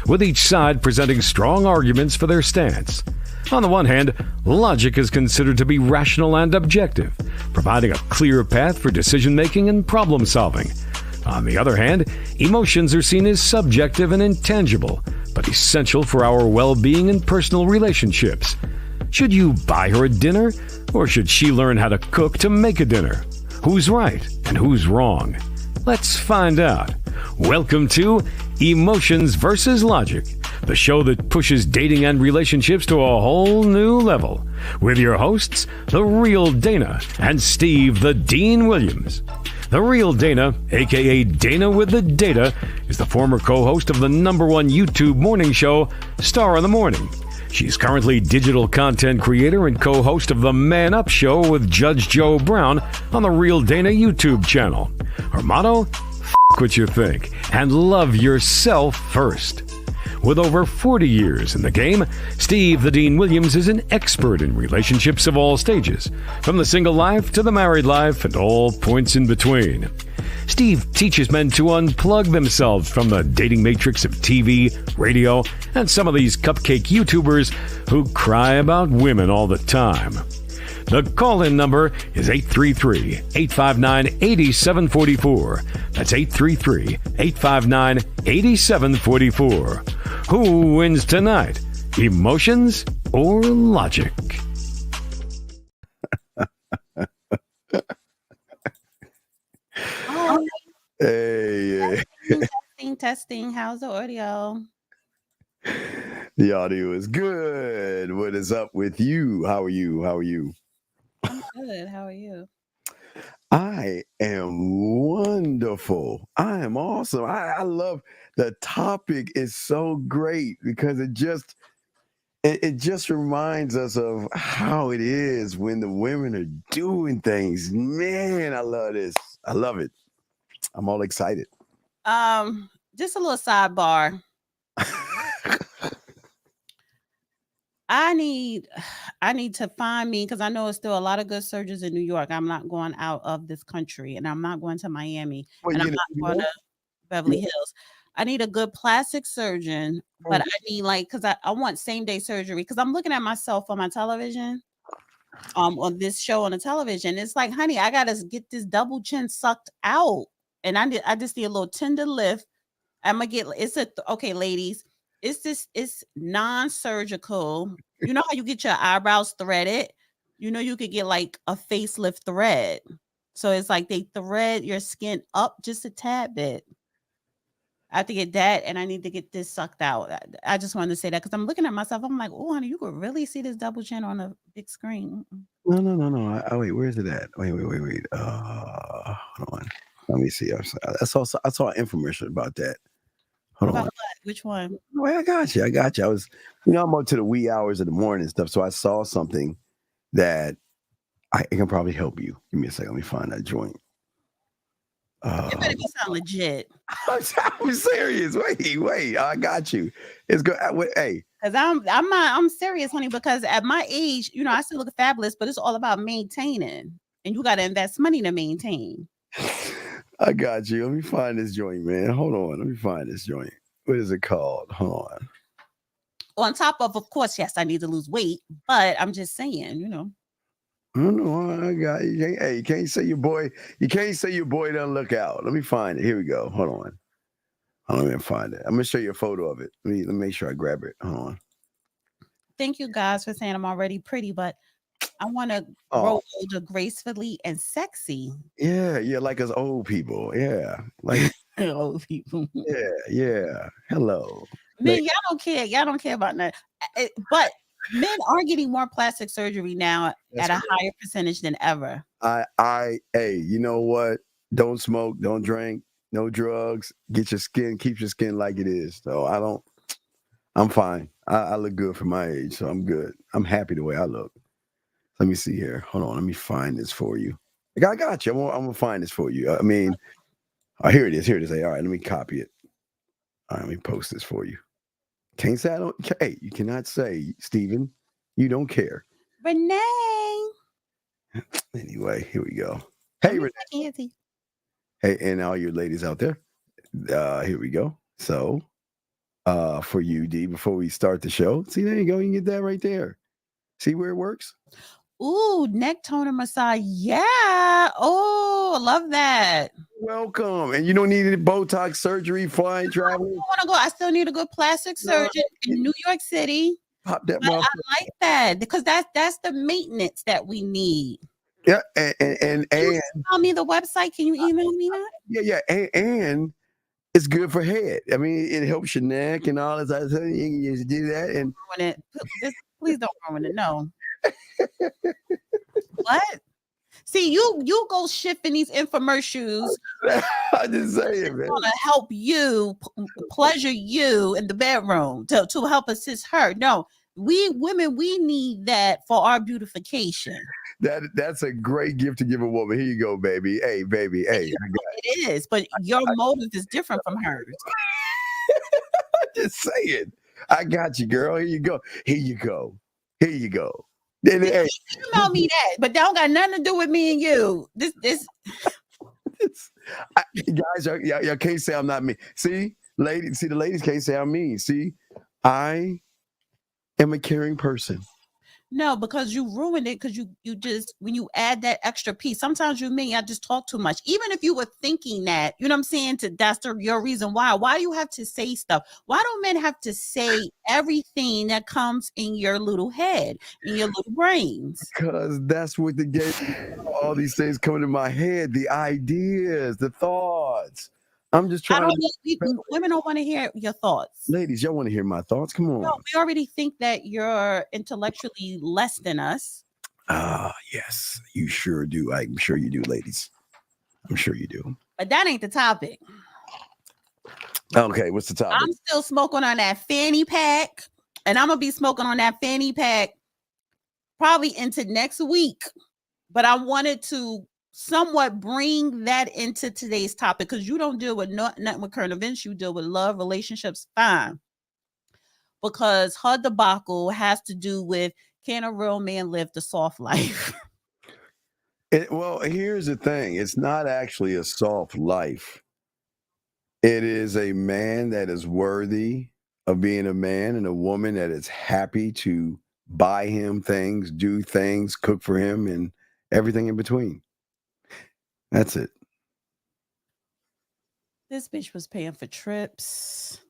with each side presenting strong arguments for their stance. On the one hand, logic is considered to be rational and objective, providing a clear path for decision-making and problem-solving. On the other hand, emotions are seen as subjective and intangible, but essential for our well-being and personal relationships. Should you buy her a dinner, or should she learn how to cook to make a dinner? Who's right and who's wrong? Let's find out. Welcome to Emotions versus Logic, the show that pushes dating and relationships to a whole new level. With your hosts, The Real Dana and Steve the Dean Williams. The Real Dana, aka Dana with the Data, is the former co-host of the #1 YouTube morning show, Star in the Morning. She's currently digital content creator and co-host of the Man Up Show with Judge Joe Brown on the Real Dana YouTube channel. Her motto? F*** what you think and love yourself first. With over 40 years in the game, Steve the Dean Williams is an expert in relationships of all stages, from the single life to the married life and all points in between. Steve teaches men to unplug themselves from the dating matrix of TV, radio, and some of these cupcake YouTubers who cry about women all the time. The call-in number is 833-859-8744. That's 833-859-8744. Who wins tonight? Emotions or logic? Oh, Hey, testing. How's the audio? the audio is good. What is up with you? How are you? I'm good. How are you? I am wonderful. I am awesome. I love the topic is so great because it just reminds us of how it is when the women are doing things. Man, I love this. I love it. I'm all excited. Just a little sidebar. I need to find me, because I know it's still a lot of good surgeons in New York. I'm not going out of this country, and I'm not going to Miami, Well, and I'm you not know, going to Beverly Hills. I need a good plastic surgeon, but I need because I want same day surgery, because I'm looking at myself on my television, on this show on the television. It's like, honey, I gotta get this double chin sucked out, and I just need a little tender lift. I'm gonna get okay, ladies. It's non-surgical. You know how you get your eyebrows threaded? You know, you could get like a facelift thread. So it's like they thread your skin up just a tad bit. I have to get that, and I need to get this sucked out. I just wanted to say that because I'm looking at myself. I'm like, oh, honey, you could really see this double chin on a big screen. No. Wait, where's it at? Wait. Hold on. Let me see. I saw an infomercial about that. Hold About on. what? Which one? Wait, I got you. I was, I'm up to the wee hours of the morning and stuff. So I saw something that it can probably help you. Give me a second. Let me find that joint. It better be sound legit. I'm serious. Wait. I got you. It's good. Hey. Because I'm serious, honey, because at my age, I still look fabulous, but it's all about maintaining. And you got to invest money to maintain. I got you. Let me find this joint, man. Hold on. Let me find this joint. What is it called? Hold on. On top of course, yes, I need to lose weight, but I'm just saying, No, I got you. Hey, you can't say your boy doesn't look out. Let me find it. Here we go. Hold on. Let me find it. I'm gonna show you a photo of it. Let me make sure I grab it. Hold on. Thank you guys for saying I'm already pretty, but I want to grow older gracefully and sexy. Yeah, like us old people. Yeah, like old people. Yeah. Hello, men. Y'all don't care. Y'all don't care about that. But men are getting more plastic surgery now at a higher percentage than ever. Hey, you know what? Don't smoke. Don't drink. No drugs. Keep your skin like it is. So I'm fine. I look good for my age, so I'm good. I'm happy the way I look. Let me see here. Hold on. Let me find this for you. I got you. I'm gonna find this for you. Here it is. Hey, all right, let me copy it. All right, let me post this for you. Can't say I don't. Hey, you cannot say, Stephen, you don't care. Renee. Anyway, here we go. Hey, Renee. Hey, and all your ladies out there. Here we go. So, for you, D, before we start the show. See, there you go. You can get that right there. See where it works? Ooh, neck toner massage. Yeah. Oh, I love that. Welcome. And you don't need any Botox surgery, flying, traveling. I want to go. I still need a good plastic surgeon in New York City. Pop that But I motherfucker. like that because that's the maintenance that we need. Yeah, and Tell me the website. Can you email me that? yeah, and it's good for head. I mean, it helps your neck and all this other stuff. You can just do that. And Ruin it. Please don't ruin it. No. What? See, you go shifting these infomercials. I just saying, man. Want to help you, pleasure you in the bedroom to help assist her. No, we women, we need that for our beautification. That's a great gift to give a woman. Here you go, baby. Hey, baby. Hey, it is, but your motive is different from hers. I'm just saying. I got you, girl. Here you go. Here you go. Here you go. Then, hey, email me that, but that don't got nothing to do with me and you. This guys, y'all can't say I'm not mean. See, ladies, the ladies can't say I'm mean. See, I am a caring person. No, because you ruined it. Because you just, when you add that extra piece, sometimes you mean I just talk too much. Even if you were thinking that, you know what I'm saying? That's your reason why. Why do you have to say stuff? Why do men have to say everything that comes in your little head, in your little brains? Because that's what the game. All these things coming in my head, the ideas, the thoughts. I'm just trying. Women don't want to hear your thoughts. Ladies, y'all want to hear my thoughts? Come on. No, we already think that you're intellectually less than us. Yes, you sure do. I'm sure you do, ladies. I'm sure you do. But that ain't the topic. Okay, what's the topic? I'm still smoking on that fanny pack, and I'm gonna be smoking on that fanny pack probably into next week. But I wanted to somewhat bring that into today's topic because you don't deal with nothing with current events. You deal with love, relationships, fine. Because her debacle has to do with, can a real man live the soft life? Well, here's the thing. It's not actually a soft life. It is a man that is worthy of being a man and a woman that is happy to buy him things, do things, cook for him, and everything in between. That's it. This bitch was paying for trips.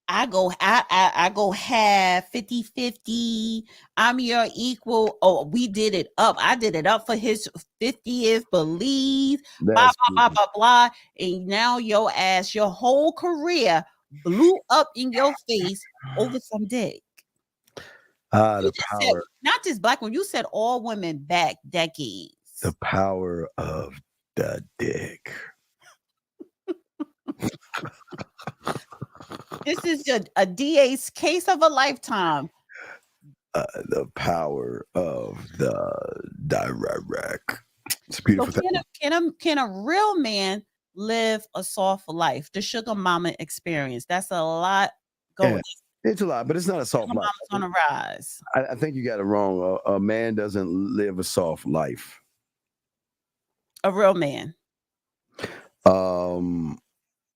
I go half 50-50. I'm your equal. Oh, we did it up. I did it up for his 50th, believe. Blah, blah, blah, blah. And now your ass, your whole career blew up in your face over some dick. The power. Said, not just black women, you said all women back decades. The power of the dick. This is a DA's case of a lifetime. The power of the direct. It's a beautiful thing. Can a real man live a soft life? The Suga Momma Experience. That's a lot going. Yeah, it's a lot, but it's not a soft life. On a rise. I think you got it wrong. A man doesn't live a soft life. A real man.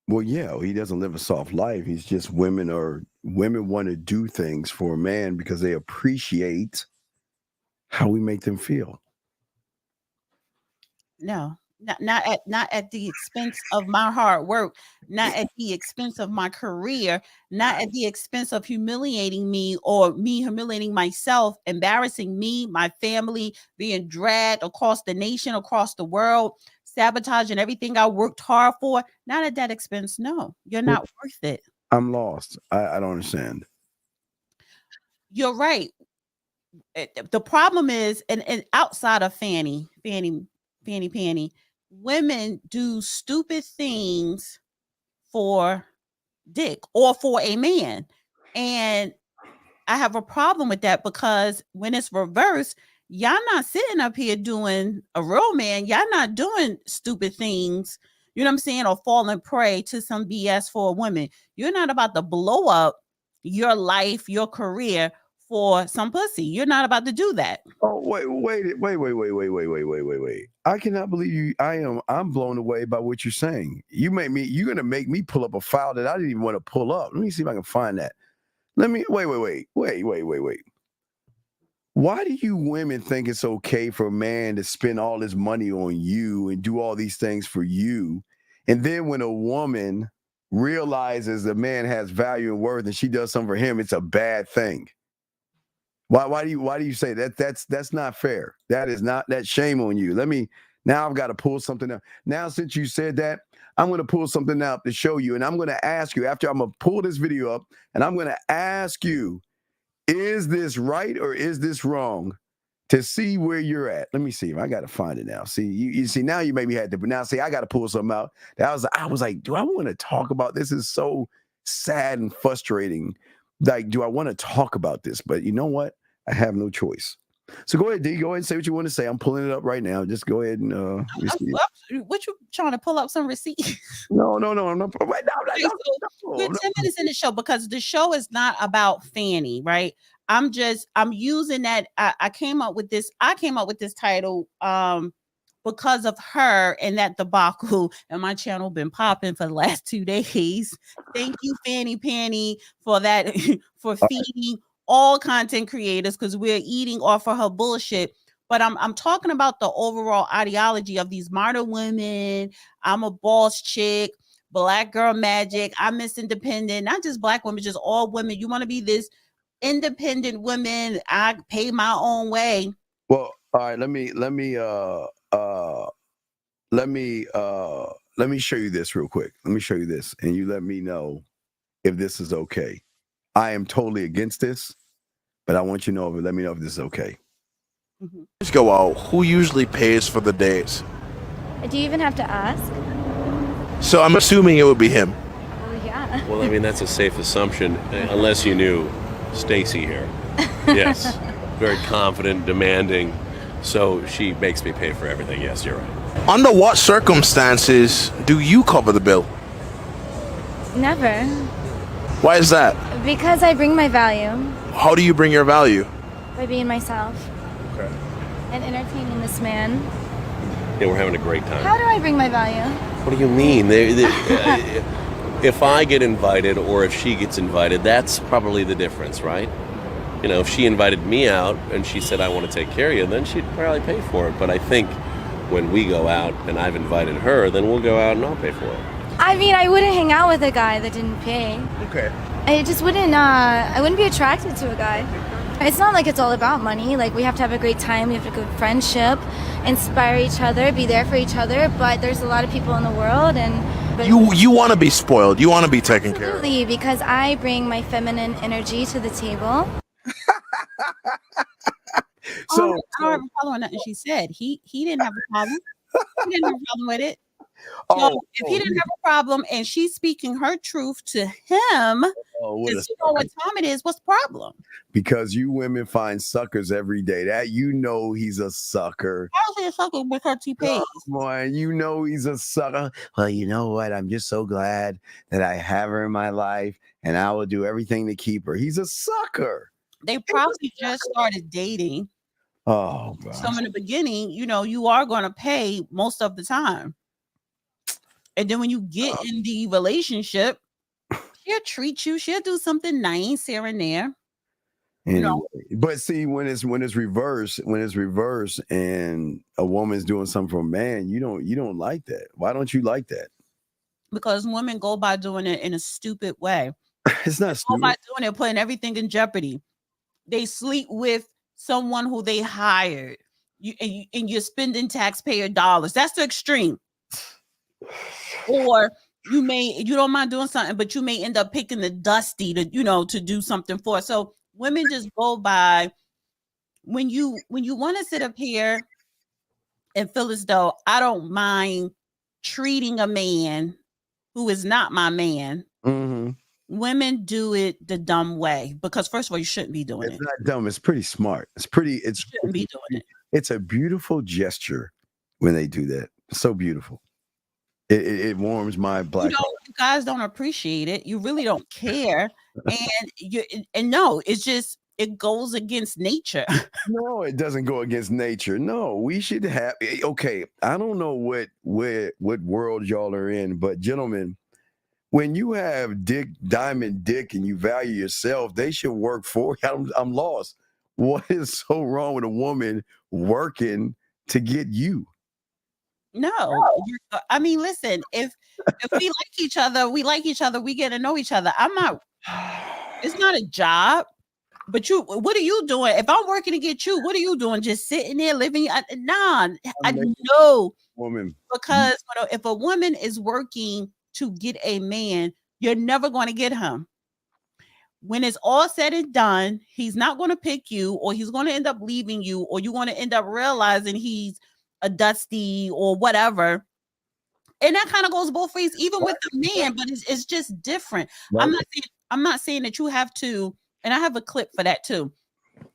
Well, yeah, he doesn't live a soft life. He's just women want to do things for a man because they appreciate how we make them feel. No, not at the expense of my hard work, not at the expense of my career, not at the expense of humiliating me or me humiliating myself, embarrassing me, my family, being dragged across the nation, across the world, sabotaging everything I worked hard for. Not at that expense. No, you're not worth it. I'm lost. I don't understand. You're right. The problem is, and outside of fanny, women do stupid things for dick or for a man. And I have a problem with that because when it's reversed, y'all not sitting up here doing a real man. Y'all not doing stupid things, you know what I'm saying, or falling prey to some BS for a woman. You're not about to blow up your life, your career for some pussy. You're not about to do that. Oh, wait. I cannot believe you. I'm blown away by what you're saying. You're going to make me pull up a file that I didn't even want to pull up. Let me see if I can find that. Wait. Why do you women think it's okay for a man to spend all his money on you and do all these things for you? And then when a woman realizes the man has value and worth and she does something for him, it's a bad thing. Why do you say that? That's not fair. That's shame on you. Now I've got to pull something up. Now, since you said that, I'm going to pull something out to show you. And I'm going to ask you I'm going to pull this video up and I'm going to ask you, is this right or is this wrong, to see where you're at? Let me see if I got to find it now. See, you see, now you maybe had to, but now see, I got to pull something out. I was like, do I want to talk about this? Is so sad and frustrating. Like, do I want to talk about this? But you know what? I have no choice. So go ahead, D. Go ahead and say what you want to say. I'm pulling it up right now. Just go ahead and what you trying to pull up some receipts? No. I'm not. Wait, no. We're 10 minutes in the show because the show is not about Fanny, right? I'm using that. I came up with this title because of her and that debacle, and my channel been popping for the last 2 days. Thank you, Fanny Panny, for that, for feeding all content creators, because we're eating off of her bullshit. But I'm talking about the overall ideology of these modern women. I'm a boss chick, black girl magic. I'm Miss Independent, not just black women, just all women. You want to be this independent woman. I pay my own way. Well, all right. Let me show you this real quick. Let me show you this, and you let me know if this is okay. I am totally against this, but I want you to know, let me know if this is okay. Let's go out. Who usually pays for the dates? Do you even have to ask? So I'm assuming it would be him. Oh, yeah. Well, I mean, that's a safe assumption, unless you knew Stacy here. Yes. Very confident, demanding. So she makes me pay for everything. Yes, you're right. Under what circumstances do you cover the bill? Never. Why is that? Because I bring my value. How do you bring your value? By being myself. Okay. And entertaining this man. Yeah, we're having a great time. How do I bring my value? What do you mean? If I get invited or if she gets invited, that's probably the difference, right? You know, if she invited me out and she said, I want to take care of you, then she'd probably pay for it. But I think when we go out and I've invited her, then we'll go out and I'll pay for it. I mean, I wouldn't hang out with a guy that didn't pay. Okay. I just wouldn't, I wouldn't be attracted to a guy. It's not like it's all about money. Like, we have to have a great time, we have a good friendship, inspire each other, be there for each other, but there's a lot of people in the world, and... You want to be spoiled, you want to be taken care of. Absolutely, because I bring my feminine energy to the table. So I don't have a problem with nothing she said. He didn't have a problem. He didn't have a problem with it. So if he didn't have a problem and she's speaking her truth to him, because you know what time it is, what's the problem? Because you women find suckers every day. That you know he's a sucker. How's he a sucker because he pays? Come on, you know he's a sucker. Well, you know what? I'm just so glad that I have her in my life, and I will do everything to keep her. He's a sucker. They probably just started dating. Oh, God. So in the beginning, you know, you are going to pay most of the time. And then when you get in the relationship, she'll treat you. She'll do something nice here and there. Anyway, you know? But see, when it's reverse, and a woman's doing something for a man, you don't like that. Why don't you like that? Because women go by doing it in a stupid way. It's not stupid. Go by doing it, putting everything in jeopardy. They sleep with someone who they hired. And you're spending taxpayer dollars. That's the extreme. Or you don't mind doing something, but you may end up picking the dusty to do something for. So women just go by when you want to sit up here and feel as though I don't mind treating a man who is not my man. Mm-hmm. Women do it the dumb way because first of all, you shouldn't be doing it. It's not dumb. It's pretty smart. You shouldn't be doing it. It's a beautiful gesture when they do that. It's so beautiful. It warms my black heart. You guys don't appreciate it. You really don't care. And no, it's just it goes against nature. No, it doesn't go against nature. No, we should have. Okay, I don't know what world y'all are in, but gentlemen, when you have diamond dick, and you value yourself, they should work for you. I'm lost. What is so wrong with a woman working to get you? No, I mean, listen, if we like each other, we like each other, we get to know each other. It's not a job. But what are you doing? If I'm working to get you, what are you doing? Just sitting there living? Nah, I know. Woman. Because if a woman is working to get a man, you're never going to get him. When it's all said and done, he's not going to pick you, or he's going to end up leaving you, or you're going to end up realizing he's a dusty or whatever. And that kind of goes both ways, even with the man, but it's just different. Right. I'm not saying that you have to, and I have a clip for that too.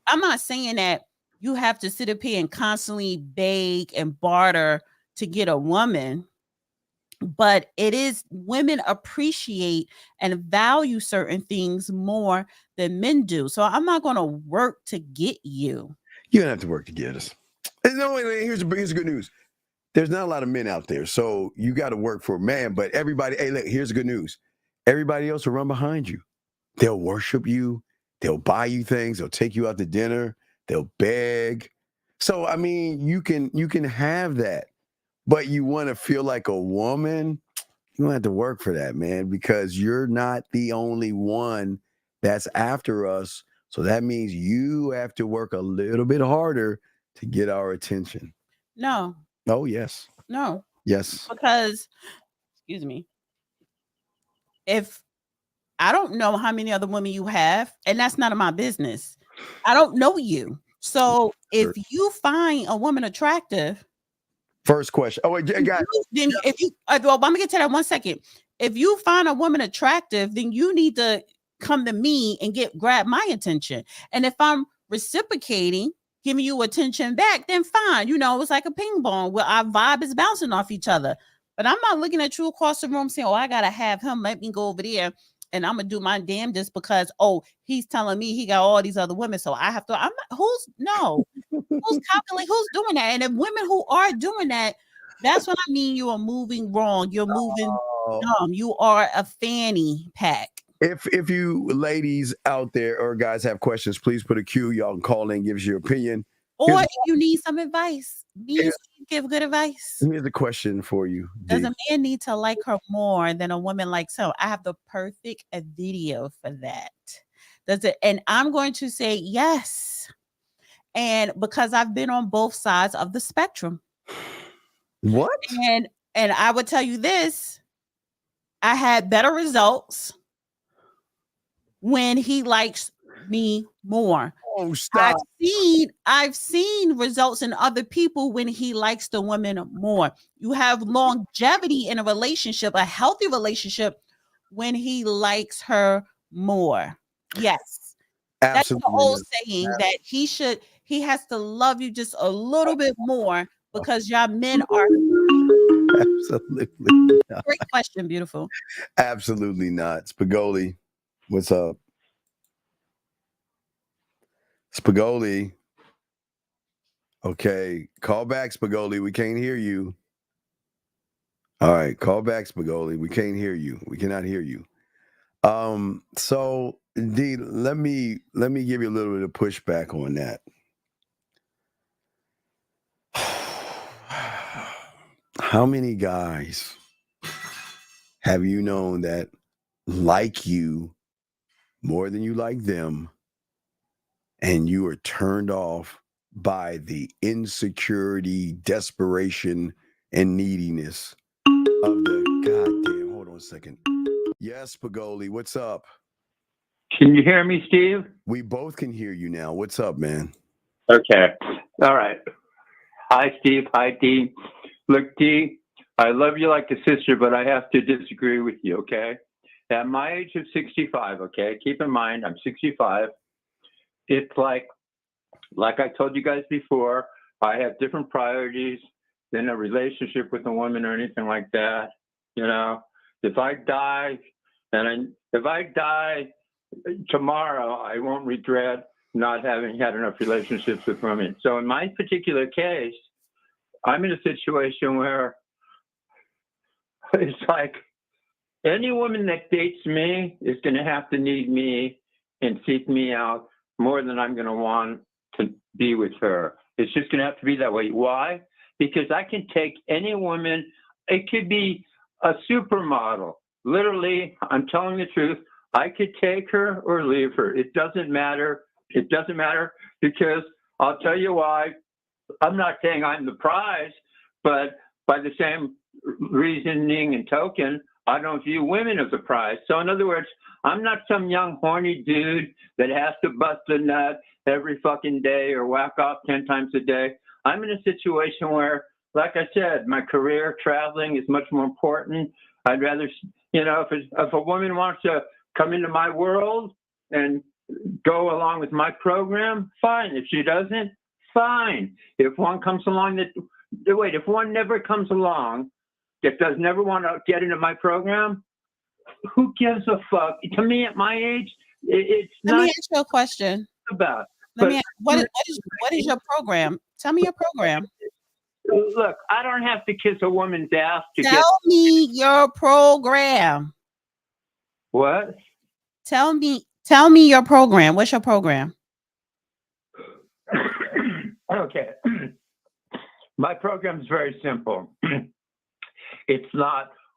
I'm not saying that you have to sit up here and constantly beg and barter to get a woman, but it is, women appreciate and value certain things more than men do. So I'm not going to work to get you. You don't have to work to get us. No, here's good news. There's not a lot of men out there, so you got to work for a man. But everybody, hey, look, here's good news. Everybody else will run behind you. They'll worship you. They'll buy you things. They'll take you out to dinner. They'll beg. So, I mean, you can have that, but you want to feel like a woman. You don't have to work for that, man, because you're not the only one that's after us. So that means you have to work a little bit harder to get our attention. No. Oh, yes. No. Yes. Because, excuse me, if I don't know how many other women you have, and that's none of my business. I don't know you. So if you find a woman attractive. First question. Oh, wait, well, I'm going to get to that 1 second. If you find a woman attractive, then you need to come to me and grab my attention. And if I'm reciprocating, giving you attention back, then fine. It's like a ping pong where our vibe is bouncing off each other. But I'm not looking at you across the room saying, oh, I got to have him. Let me go over there. And I'm going to do my damnedest because, he's telling me he got all these other women. So I have to, who's calculating, who's doing that? And if women who are doing that, that's what I mean. You are moving wrong. You're moving dumb. You are a fanny pack. If you ladies out there or guys have questions, please put a Q. Y'all can call in, give us your opinion. Or if you need some advice, give good advice. Here's a question for you. Does a man need to like her more than a woman likes him? I have the perfect video for that. Does it? And I'm going to say yes. And because I've been on both sides of the spectrum. What? And I would tell you this. I had better results when he likes me more. Oh, stop. I've seen results in other people when he likes the woman more. You have longevity in a relationship, a healthy relationship, when he likes her more. Yes. Absolutely. That's the old saying that he has to love you just a little bit more because y'all men are. Absolutely not. Great question, beautiful. Absolutely not. Spagoli, what's up? Spagoli. Okay, call back, Spagoli. We can't hear you. All right, call back, Spagoli. We can't hear you. We cannot hear you. So indeed, let me give you a little bit of pushback on that. How many guys have you known that like you more than you like them, and you are turned off by the insecurity, desperation, and neediness of the goddamn? Hold on a second. Yes, Pagoli, what's up? Can you hear me, Steve? We both can hear you now. What's up, man? Okay. All right. Hi, Steve. Hi, Dee. Look, Dee, I love you like a sister, but I have to disagree with you, okay? At my age of 65, okay, keep in mind, I'm 65. It's like I told you guys before, I have different priorities than a relationship with a woman or anything like that. If I die tomorrow, I won't regret not having had enough relationships with women. So in my particular case, I'm in a situation where it's like any woman that dates me is going to have to need me and seek me out more than I'm going to want to be with her. It's just going to have to be that way. Why? Because I can take any woman. It could be a supermodel. Literally, I'm telling the truth. I could take her or leave her. It doesn't matter. It doesn't matter because I'll tell you why. I'm not saying I'm the prize, but by the same reasoning and token, I don't view women as a prize. So in other words, I'm not some young horny dude that has to bust a nut every fucking day or whack off 10 times a day. I'm in a situation where, like I said, my career traveling is much more important. I'd rather, if a woman wants to come into my world and go along with my program, fine. If she doesn't, fine. If one comes along if one never comes along that does never want to get into my program, who gives a fuck? To me, at my age, it's Let not me ask you a question. about. What is your program? Tell me your program. Look, I don't have to kiss a woman's ass to Tell me your program. What? Tell me your program. What's your program? Okay. My program is very simple.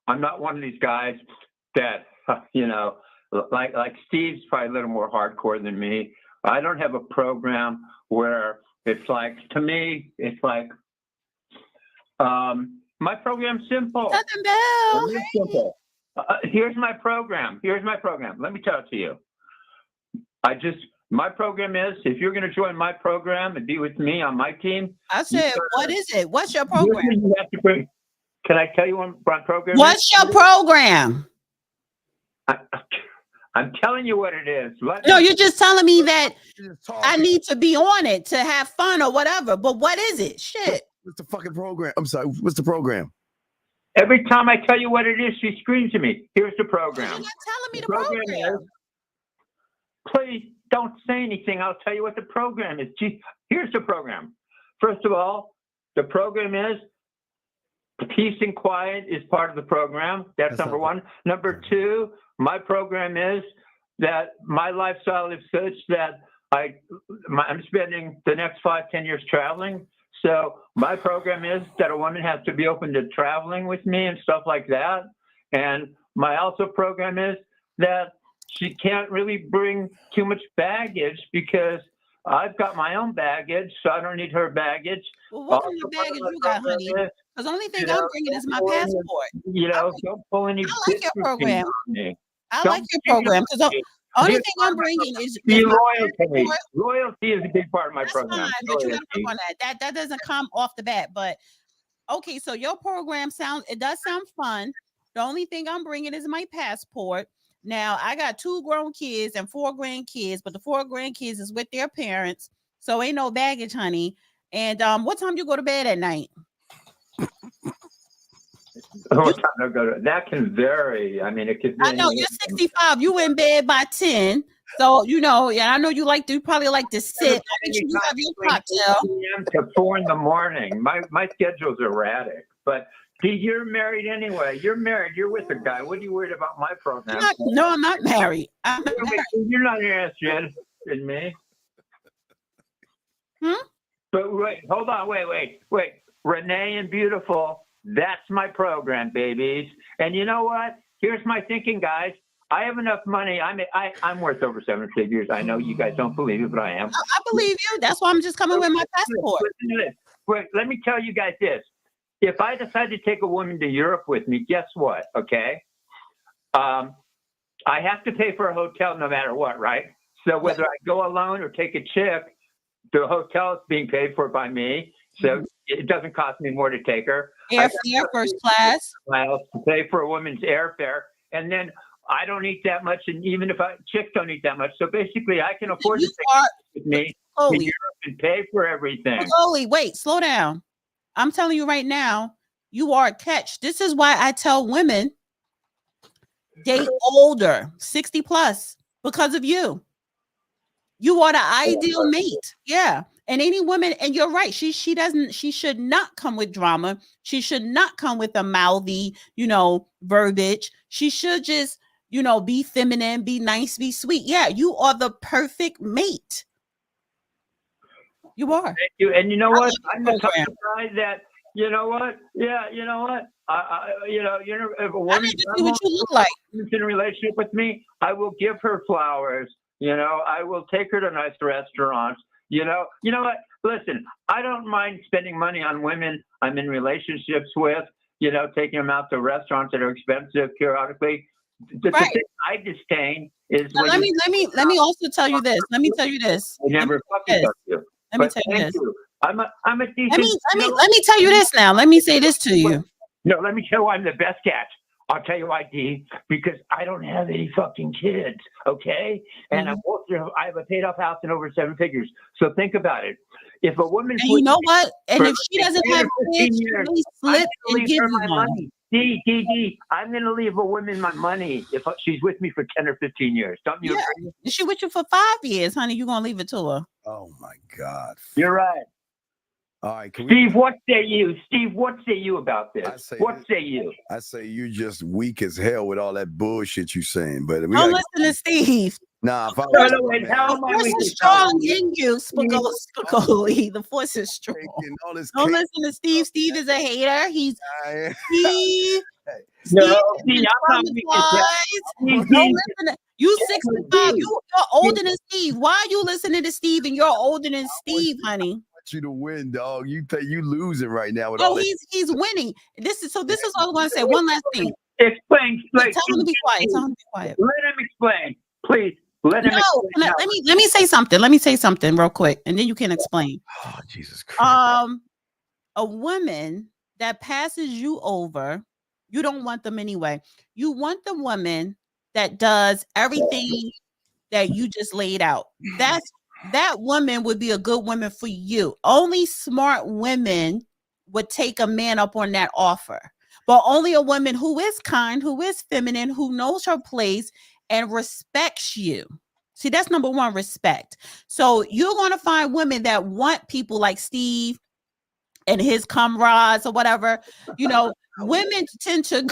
I'm not one of these guys that, like Steve's probably a little more hardcore than me. I don't have a program where it's like, to me, it's like, my program's simple. Southern Belle. It's simple. Here's my program. Let me tell it to you. My program is, if you're going to join my program and be with me on my team. I said, what is it? What's your program? Can I tell you what my program What's your program? I'm telling you what it is. No, you're just telling me that I need to be on it to have fun or whatever. But what is it? Shit. What's the fucking program? I'm sorry. What's the program? Every time I tell you what it is, she screams at me. Here's the program. You're not telling me the program. Is, please don't say anything. I'll tell you what the program is. Here's the program. First of all, the program is peace and quiet is part of the program. That's number one. Number two, my program is that my lifestyle is such that I'm spending the next 5-10 years traveling. So my program is that a woman has to be open to traveling with me and stuff like that. And my also program is that she can't really bring too much baggage because I've got my own baggage, so I don't need her baggage. Well, what kind of baggage you got, honey? Because the only thing I'm bringing is my passport. Don't pull any. I like your program. I like your program because the only thing I'm bringing is loyalty. Loyalty is a big part of my program. Fine, but you got to work on that. That doesn't come off the bat. But okay, so your program does sound fun. The only thing I'm bringing is my passport. Now, I got 2 grown kids and 4 grandkids, but the 4 grandkids is with their parents, so ain't no baggage, honey. And what time you go to bed at night? What time do I go to? That can vary. I mean, it could. I know you're 65. You in bed by 10, so I know you probably like to sit. Make sure you have your cocktail. To 4 in the morning. My schedule's erratic, but. See, you're married anyway. You're married. You're with a guy. What are you worried about my program? I'm not married. I'm not married. You're not interested in me. But wait, hold on. Wait. Renee and Beautiful, that's my program, babies. And you know what? Here's my thinking, guys. I have enough money. I'm worth over 7 figures. I know you guys don't believe it, but I am. I believe you. That's why I'm just coming with my passport. Wait, let me tell you guys this. If I decide to take a woman to Europe with me, guess what? Okay. I have to pay for a hotel no matter what, right? So whether I go alone or take a chick, the hotel is being paid for by me. So it doesn't cost me more to take her. Airfare first class. Miles to pay for a woman's airfare. And then I don't eat that much. And even if chicks don't eat that much. So basically I can afford to take with me to Europe and pay for everything. Holy, wait, slow down. I'm telling you right now, you are a catch. This is why I tell women date older, 60 plus, because of you. You are the ideal mate. Yeah. And any woman, and you're right, she should not come with drama. She should not come with a mouthy, verbiage. She should just, be feminine, be nice, be sweet. Yeah, you are the perfect mate. You are. Thank you. And you know what? I'm the type of guy that, you know what? Yeah, you know what? If a woman see what you look like is in a relationship with me, I will give her flowers. I will take her to nice restaurants. You know what? Listen, I don't mind spending money on women I'm in relationships with. Taking them out to restaurants that are expensive periodically. The thing I disdain is let me also tell you this. Let me tell you this. I never fucking talk to you. Let me tell you this. I'm a decent. Let me tell you this now. Let me say this to you. No, let me tell you why I'm the best cat. I'll tell you why, D, because I don't have any fucking kids, okay? And I have a paid off house and over 7 figures. So think about it. If a woman, and you know what? And if she doesn't have kids, she really slip and give you money. D, I'm going to leave a woman my money if she's with me for 10 or 15 years. Don't you agree? If she's with you for 5 years, honey, you're going to leave it to her. Oh, my God. You're right. All right, Steve, what say you? Steve, what say you about this? What say you? I say you're just weak as hell with all that bullshit you saying. But don't listen to Steve. Nah, the force is strong in you, Spicoli. The force is strong. Don't listen to Steve. Steve is a hater. He's Steve. Don't listen to you. 65. You're older than Steve. Why are you listening to Steve and you're older than Steve, honey? You to win, dog. You losing right now. He's winning. This is all I'm going to say. One last thing. Explain. Tell him to be quiet. Tell him to be quiet. Let him explain, please. Let me say something. Let me say something real quick, and then you can explain. Oh, Jesus Christ. A woman that passes you over, you don't want them anyway. You want the woman that does everything that you just laid out. That woman would be a good woman for you. Only smart women would take a man up on that offer. But only a woman who is kind, who is feminine, who knows her place and respects you. See, that's number one, respect. So you're going to find women that want people like Steve and his comrades or whatever. Women tend to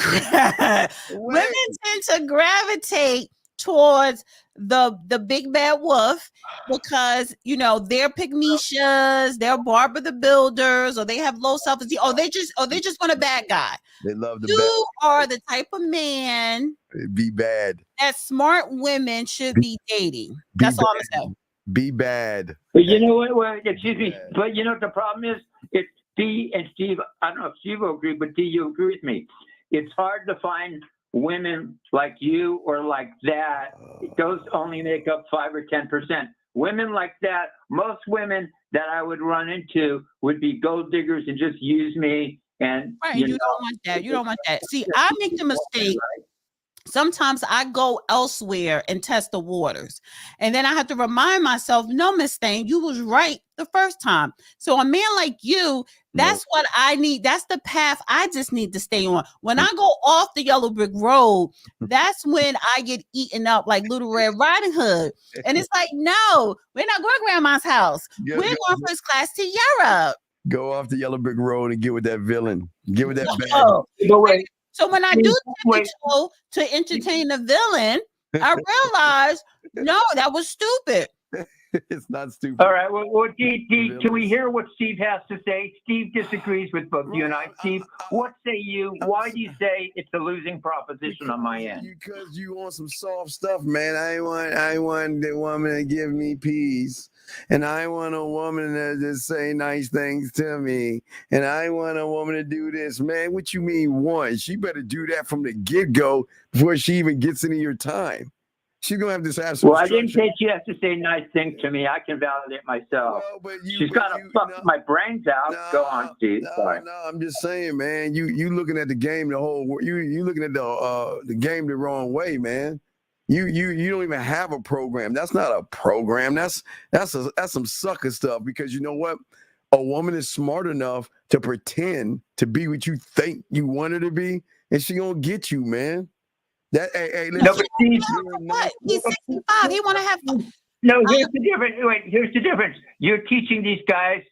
gravitate towards the big bad wolf because they're pygmishas, they're Barbara the Builders, or they have low self-esteem, or they just want a bad guy. They love the you are the type of man be bad that smart women should be dating. That's all I'm saying. Be bad. But you know what? Well, excuse me. But you know what the problem is? It's D and Steve. I don't know if Steve will agree, but D, you agree with me. It's hard to find women like you or like that. Those only make up 5 or 10%. Women like that, most women that I would run into would be gold diggers and just use me. And you don't want that. You don't want that. See, I make the mistake. Sometimes I go elsewhere and test the waters. And then I have to remind myself, no, Miss Stain, you was right the first time. So a man like you, that's what I need. That's the path I just need to stay on. When I go off the yellow brick road, that's when I get eaten up like Little Red Riding Hood. And it's like, no, we're not going to grandma's house. We're going first class to Europe. Go off the yellow brick road and get with that villain. Get with that bad. So when I do show to entertain the villain, I realized, no, that was stupid. It's not stupid. All right. Well, D, can we hear what Steve has to say? Steve disagrees with both you and I. Steve, what say you? Why do you say it's a losing proposition on my end? Because you want some soft stuff, man. I want the woman to give me peace. And I want a woman to just say nice things to me. And I want a woman to do this. Man, what you mean want? She better do that from the get-go before she even gets into your time. She's going to have to have some I didn't say she has to say nice things to me. I can validate myself. She's got to fuck my brains out. Go on, Steve. Sorry. No, I'm just saying, man. You looking at the game you looking at the game the wrong way, man. You don't even have a program. That's not a program. That's some sucker stuff, because you know what? A woman is smart enough to pretend to be what you think you want her to be, and she gonna get you, man. That hey, listen. What? He's 65. He want to have fun. No, here's the difference. Wait, here's the difference. You're teaching these guys.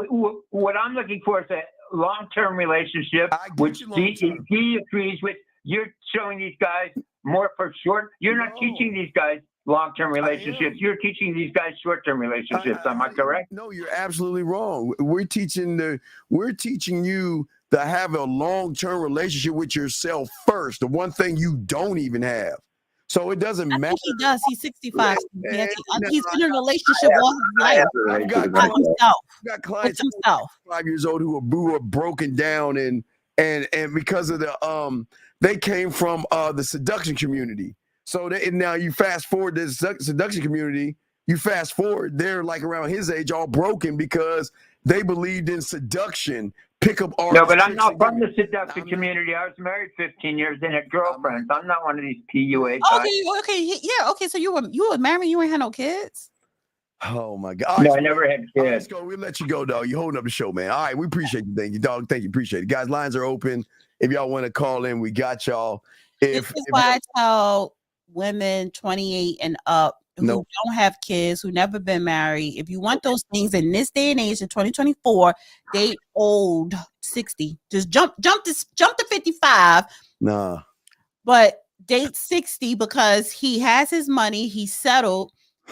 What I'm looking for is a long-term relationship, which he agrees with. You're showing these guys more for short. You're not teaching these guys long-term relationships. You're teaching these guys short-term relationships. Am I correct? No, you're absolutely wrong. We're teaching you to have a long-term relationship with yourself first. The one thing you don't even have. So it doesn't matter. I think he does. He's 65. He's been in a relationship all his life I've got by himself. Got clients with himself. 5 years old who are broken down and because of the they came from the seduction community. So now you fast forward this seduction community. You fast forward, they're like around his age, all broken because they believed in seduction. Pickup artists. No, but I'm not from the seduction community. I was married 15 years and had girlfriends. I'm not one of these PUA guys. Okay. So you were married. You ain't had no kids. Oh my God! No, I never had kids. Let's go. We'll let you go, dog. You holding up the show, man. All right, we appreciate you. Thank you, dog. Thank you. Appreciate it, guys. Lines are open. If y'all want to call in, we got y'all. This is why I tell women 28 and up who don't have kids, who never been married. If you want those things in this day and age in 2024, date old 60. Just jump to 55. Nah. But date 60 because he has his money, he's settled,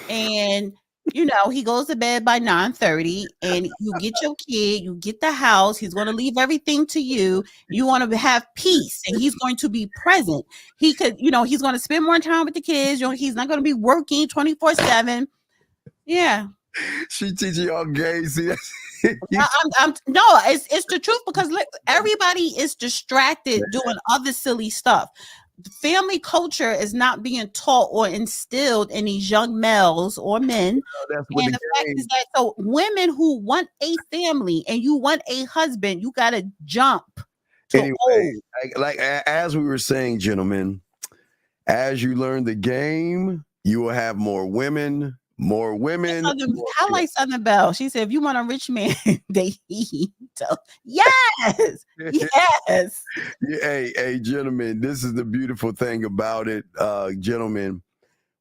and he goes to bed by 9:30, and you get your kid, you get the house, he's going to leave everything to you. You want to have peace, and he's going to be present. He could, he's going to spend more time with the kids. He's not going to be working 24/7. Yeah. She teaching y'all gay. See, no, it's the truth because look, everybody is distracted doing other silly stuff. Family culture is not being taught or instilled in these young males or men. And the fact is that so women who want a family and you want a husband, you got to jump. Anyway, like as we were saying, gentlemen, as you learn the game, you will have more women. Highlight Southern Belle. She said, if you want a rich man, they eat. Yes. Yes. Hey, gentlemen, this is the beautiful thing about it. Gentlemen,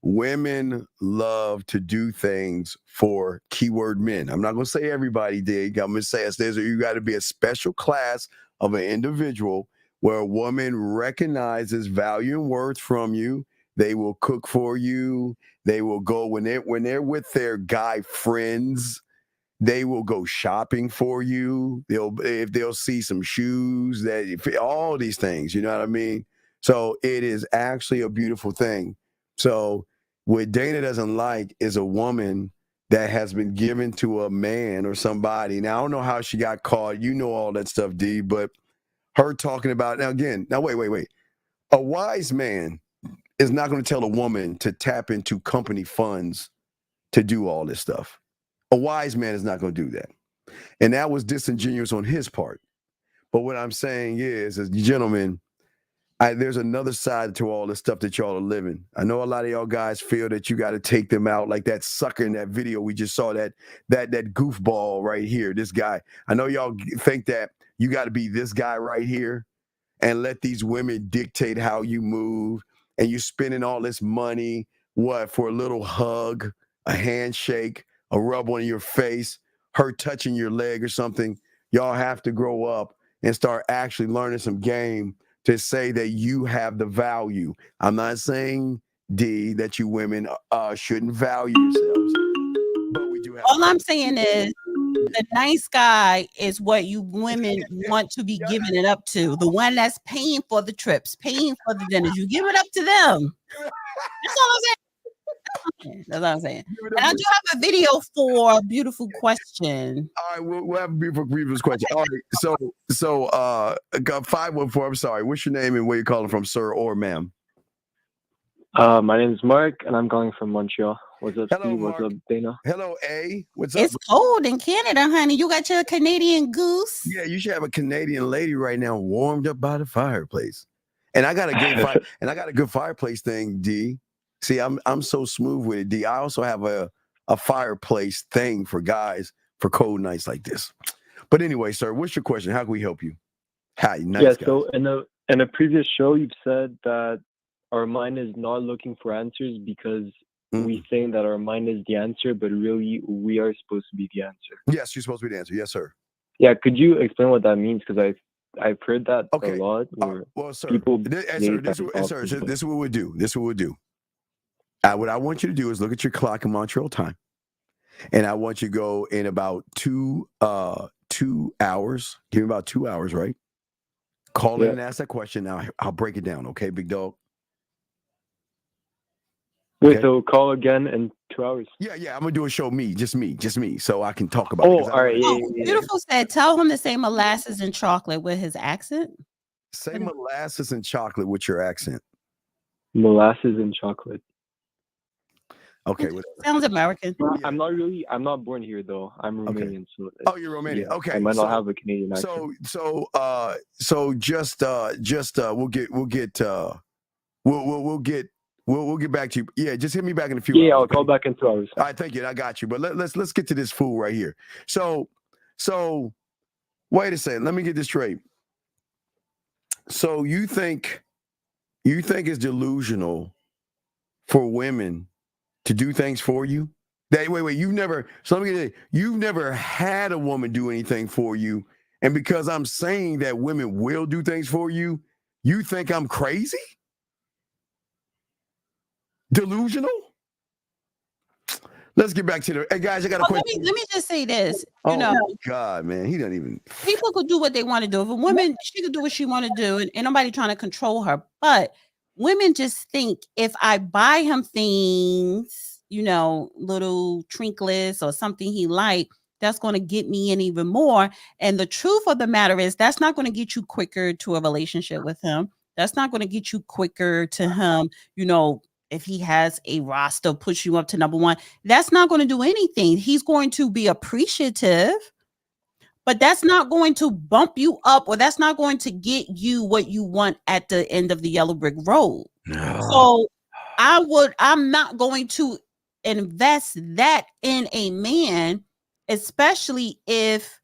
women love to do things for keyword men. I'm not going to say everybody did. I'm going to say you got to be a special class of an individual where a woman recognizes value and worth from you. They will cook for you. They will go when they're with their guy friends. They will go shopping for you. They'll see some shoes all these things. You know what I mean? So it is actually a beautiful thing. So what Dana doesn't like is a woman that has been given to a man or somebody. Now I don't know how she got caught. You know all that stuff, D. But her talking about wait. A wise man is not going to tell a woman to tap into company funds to do all this stuff. A wise man is not going to do that. And that was disingenuous on his part. But what I'm saying is gentlemen, there's another side to all the stuff that y'all are living. I know a lot of y'all guys feel that you got to take them out like that sucker in that video. We just saw that goofball right here, this guy. I know y'all think that you got to be this guy right here and let these women dictate how you move. And you're spending all this money, for a little hug, a handshake, a rub on your face, her touching your leg or something. Y'all have to grow up and start actually learning some game to say that you have the value. I'm not saying, D, that you women shouldn't value yourselves, but we do have. All I'm saying is the nice guy is what you women want to be giving it up to. The one that's paying for the trips, paying for the dinners. You give it up to them. That's all I'm saying. That's all I'm saying. And I do have a video for a beautiful question. All right, we'll have a beautiful question. All right, so 514. I'm sorry. What's your name and where you calling from, sir or ma'am? My name is Mark, and I'm calling from Montreal. What's up, Hello, Steve? Mark. What's up, Dana? Hello, A. What's up? It's cold in Canada, honey. You got your Canadian goose. Yeah, you should have a Canadian lady right now warmed up by the fireplace. And I got a good fireplace thing, D. See, I'm so smooth with it, D. I also have a fireplace thing for guys for cold nights like this. But anyway, sir, what's your question? How can we help you? Hi, nice guy. So in a previous show, you've said that our mind is not looking for answers because we think that our mind is the answer, but really we are supposed to be the answer. Yes, you're supposed to be the answer. Yes, sir. Yeah, could you explain what that means? Because I've heard that a lot. Well, sir, people this is what we'll do. This is what we'll do. What I want you to do is look at your clock in Montreal time, and I want you to go in about 2 hours. Give me about 2 hours, right? Call in and ask that question. Now I'll break it down. Okay, big dog. Wait, so call again in 2 hours? Yeah. I'm gonna do a show. Just me, so I can talk about it. All right. Beautiful said, tell him to say molasses and chocolate with his accent. Say molasses and chocolate with your accent. Molasses and chocolate. Okay. Sounds American. I'm not born here though. I'm Romanian. So you're Romanian. Yeah, okay. I might not have a Canadian accent. We'll get back to you. Yeah, just hit me back in a few hours. Yeah, I'll call back in 2 hours. All right, thank you. I got you. But let's get to this fool right here. So wait a second. Let me get this straight. So you think it's delusional for women to do things for you? Wait, you've never had a woman do anything for you, and because I'm saying that women will do things for you, you think I'm crazy? Delusional? Let's get back to the. Hey guys, I got a question. Let me just say this. God, man, he doesn't even. People could do what they want to do. If a woman, she could do what she want to do, and nobody trying to control her. But women just think if I buy him things, little trinklets or something he like, that's going to get me in even more. And the truth of the matter is, that's not going to get you quicker to a relationship with him. That's not going to get you quicker to him. If he has a roster, push you up to number one, that's not going to do anything. He's going to be appreciative, but that's not going to bump you up, or that's not going to get you what you want at the end of the yellow brick road. No. So I'm not going to invest that in a man, especially if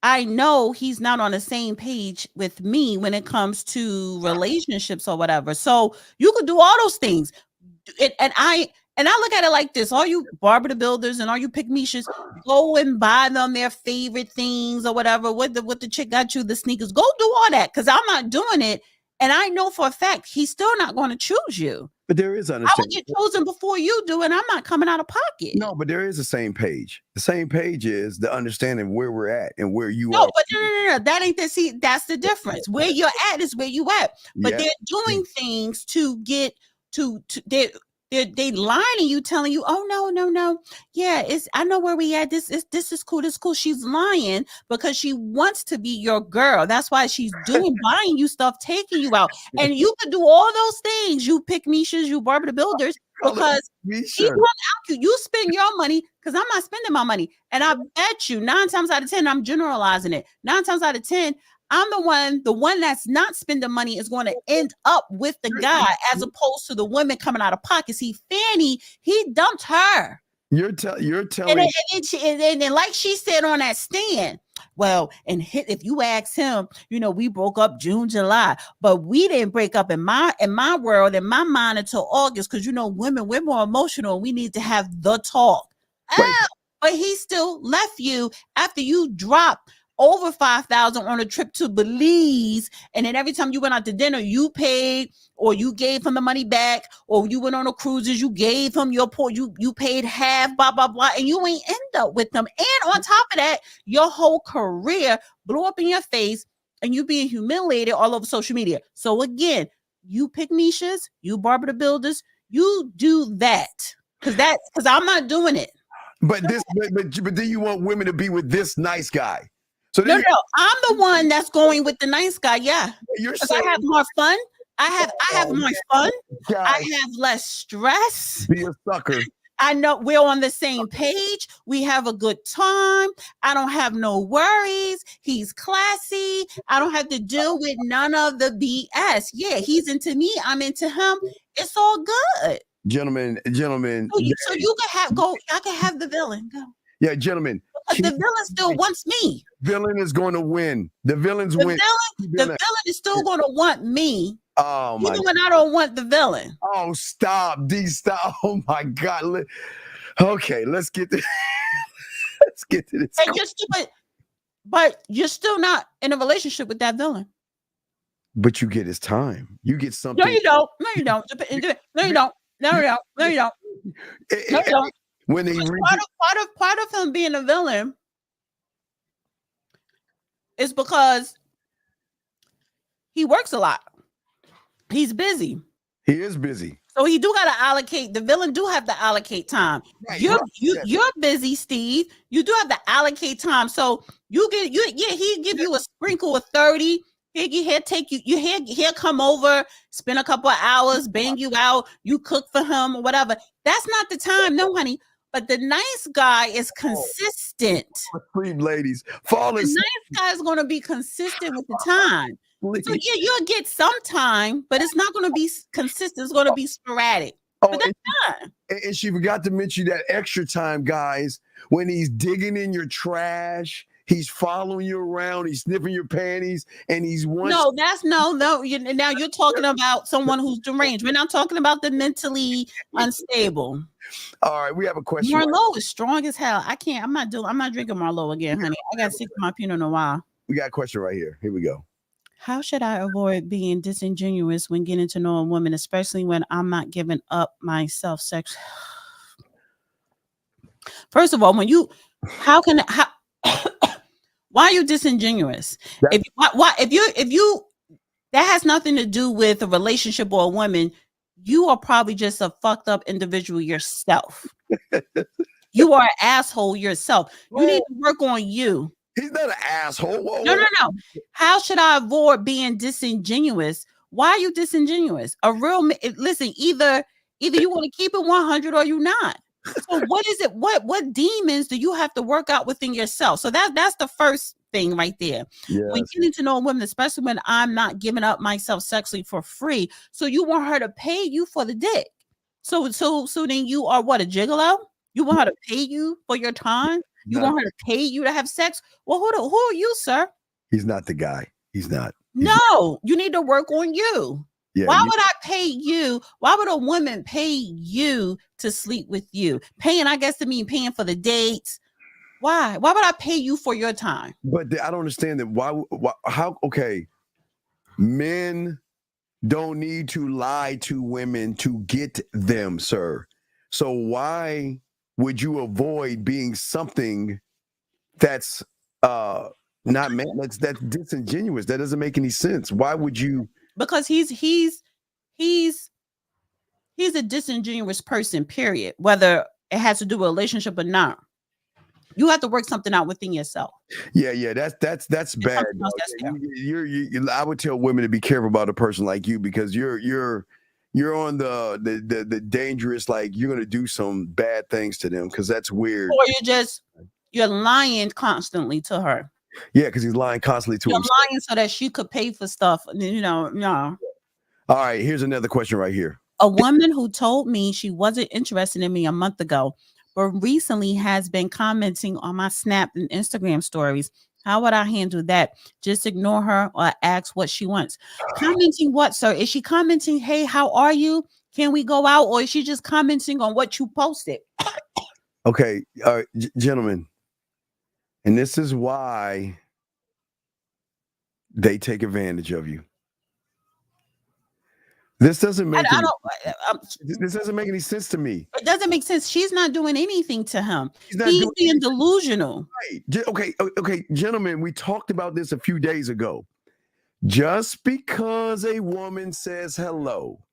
I know he's not on the same page with me when it comes to relationships or whatever. So you could do all those things. And I look at it like this: all you Barbara the Builders and all you pick-me-shits, go and buy them their favorite things or whatever. What the chick got you, the sneakers. Go do all that, because I'm not doing it. And I know for a fact he's still not going to choose you. But there is understanding. I would get chosen before you do, and I'm not coming out of pocket. No, but there is the same page. The same page is the understanding where we're at and where you are. No, that ain't the. See, that's the difference. Where you're at is where you at. But they're doing things to get to they lying to you, telling you, oh no. Yeah, I know where we at. This is cool. This is cool. She's lying because she wants to be your girl. That's why she's buying you stuff, taking you out. And you could do all those things. You pick-me-shits, you Barbara the Builders, because he won't out you. You spend your money, because I'm not spending my money. And I bet you 9 times out of 10, I'm generalizing it. 9 times out of 10, I'm the one that's not spending money is going to end up with the guy, as opposed to the women coming out of pocket. See, Fanny, he dumped her. You're telling, and like she said on that stand. Well, and if you ask him, we broke up June, July, but we didn't break up in my world, in my mind, until August, because women, we're more emotional, and we need to have the talk. Right. But he still left you after you dropped over $5,000 on a trip to Belize, and then every time you went out to dinner, you paid, or you gave him the money back, or you went on a cruises, you gave him your you paid half, blah blah blah, and you ain't end up with them. And on top of that, your whole career blew up in your face, and you being humiliated all over social media. So again, you pick-me-shits, you Barbara the Builders, you do that, because I'm not doing it. But do you want women to be with this nice guy? So no, I'm the one that's going with the nice guy. Yeah, you're saying, I have more fun. I have more fun. I have less stress. Be a sucker. I know we're on the same page. We have a good time. I don't have no worries. He's classy. I don't have to deal with none of the BS. Yeah, he's into me. I'm into him. It's all good. Gentlemen. So you can I can have the villain. Go. Yeah, gentlemen. Because the villain still wants me. Villain is going to win. The villain is still going to want me. Oh my! Even when I don't want the villain. Oh, stop, D, stop! Oh my God! Okay, let's get to let's get to this. And you're stupid, but you're still not in a relationship with that villain. But you get his time. You get something. No, you don't. No, you don't. No, you don't. No, you don't. No, you don't. No, you don't. No, you don't. When they part of him being a villain is because he works a lot. He's busy. He is busy. So he do gotta allocate. The villain do have to allocate time. Right, You're busy, Steve. You do have to allocate time. So he give you a sprinkle of 30. He'll take you. He'll come over, spend a couple of hours, bang you out. You cook for him or whatever. That's not the time, no, honey. But the nice guy is consistent. Sleep, ladies. Fall asleep. The nice guy is going to be consistent with the time. So yeah, you'll get some time, but it's not going to be consistent. It's going to be sporadic. Oh, but that's fine. And she forgot to mention that extra time, guys, when he's digging in your trash, he's following you around, he's sniffing your panties, and he's one. No, that's no. Now you're talking about someone who's deranged. We're not talking about the mentally unstable. All right, we have a question. Merlot is strong as hell. I'm not drinking Merlot again, honey. I got sick of my Pinot Noir. We got a question right here. Here we go. How should I avoid being disingenuous when getting to know a woman, especially when I'm not giving up my self-sex? First of all, why are you disingenuous? If you that has nothing to do with a relationship or a woman, you are probably just a fucked up individual yourself. You are an asshole yourself. You need to work on you. He's not an asshole. Whoa, No. How should I avoid being disingenuous? Why are you disingenuous? Listen, either you want to keep it 100 or you not. So what is it? What demons do you have to work out within yourself? So that's the first thing right there. Yes. When getting to know a woman, especially when I'm not giving up myself sexually for free, so you want her to pay you for the dick. So then you are what, a gigolo? You want her to pay you for your time? You want her to pay you to have sex? Well, who are you, sir? He's not the guy. He's not. You need to work on you. Yeah, why would I pay you? Why would a woman pay you to sleep with you? Paying, I guess, to mean paying for the dates. Why? Why would I pay you for your time? But I don't understand that. Why? How? Okay, men don't need to lie to women to get them, sir. So why would you avoid being something that's not man? That's disingenuous. That doesn't make any sense. Why would you? Because he's a disingenuous person, period. Whether it has to do with a relationship or not, you have to work something out within yourself. Yeah, that's bad. I would tell women to be careful about a person like you because you're on the dangerous, like you're gonna do some bad things to them because that's weird. Or you're lying constantly to her. Yeah, because he's lying constantly to him. Lying so that she could pay for stuff. No. All right, here's another question right here. A woman who told me she wasn't interested in me a month ago, but recently has been commenting on my Snap and Instagram stories. How would I handle that? Just ignore her or ask what she wants? Commenting what, sir? Is she commenting, hey, how are you? Can we go out? Or is she just commenting on what you posted? Okay, gentlemen. And this is why they take advantage of you. This doesn't make this doesn't make any sense to me. It doesn't make sense. She's not doing anything to him. He's being delusional. Right. Okay, gentlemen, we talked about this a few days ago. Just because a woman says hello,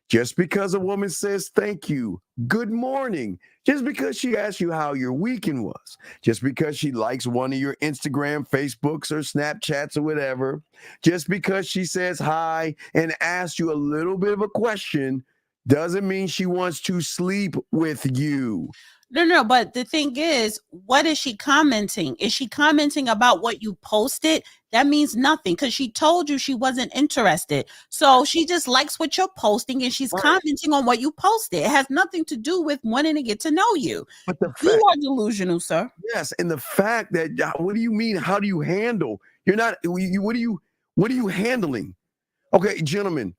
just because a woman says thank you, good morning, just because she asks you how your weekend was, just because she likes one of your Instagram, Facebooks, or Snapchats or whatever, just because she says hi and asks you a little bit of a question, doesn't mean she wants to sleep with you. No, but the thing is, what is she commenting? Is she commenting about what you posted? That means nothing because she told you she wasn't interested. So she just likes what you're posting and she's commenting on what you posted. It has nothing to do with wanting to get to know you. But you are delusional, sir. Yes, and the fact that, what do you mean? How do you handle? You're not, what are you handling? Okay, gentlemen,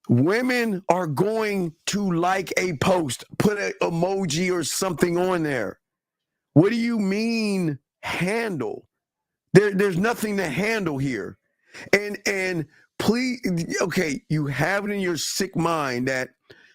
Women are going to like a post, put an emoji or something on there. What do you mean handle? There's nothing to handle here. And please, okay, you have it in your sick mind that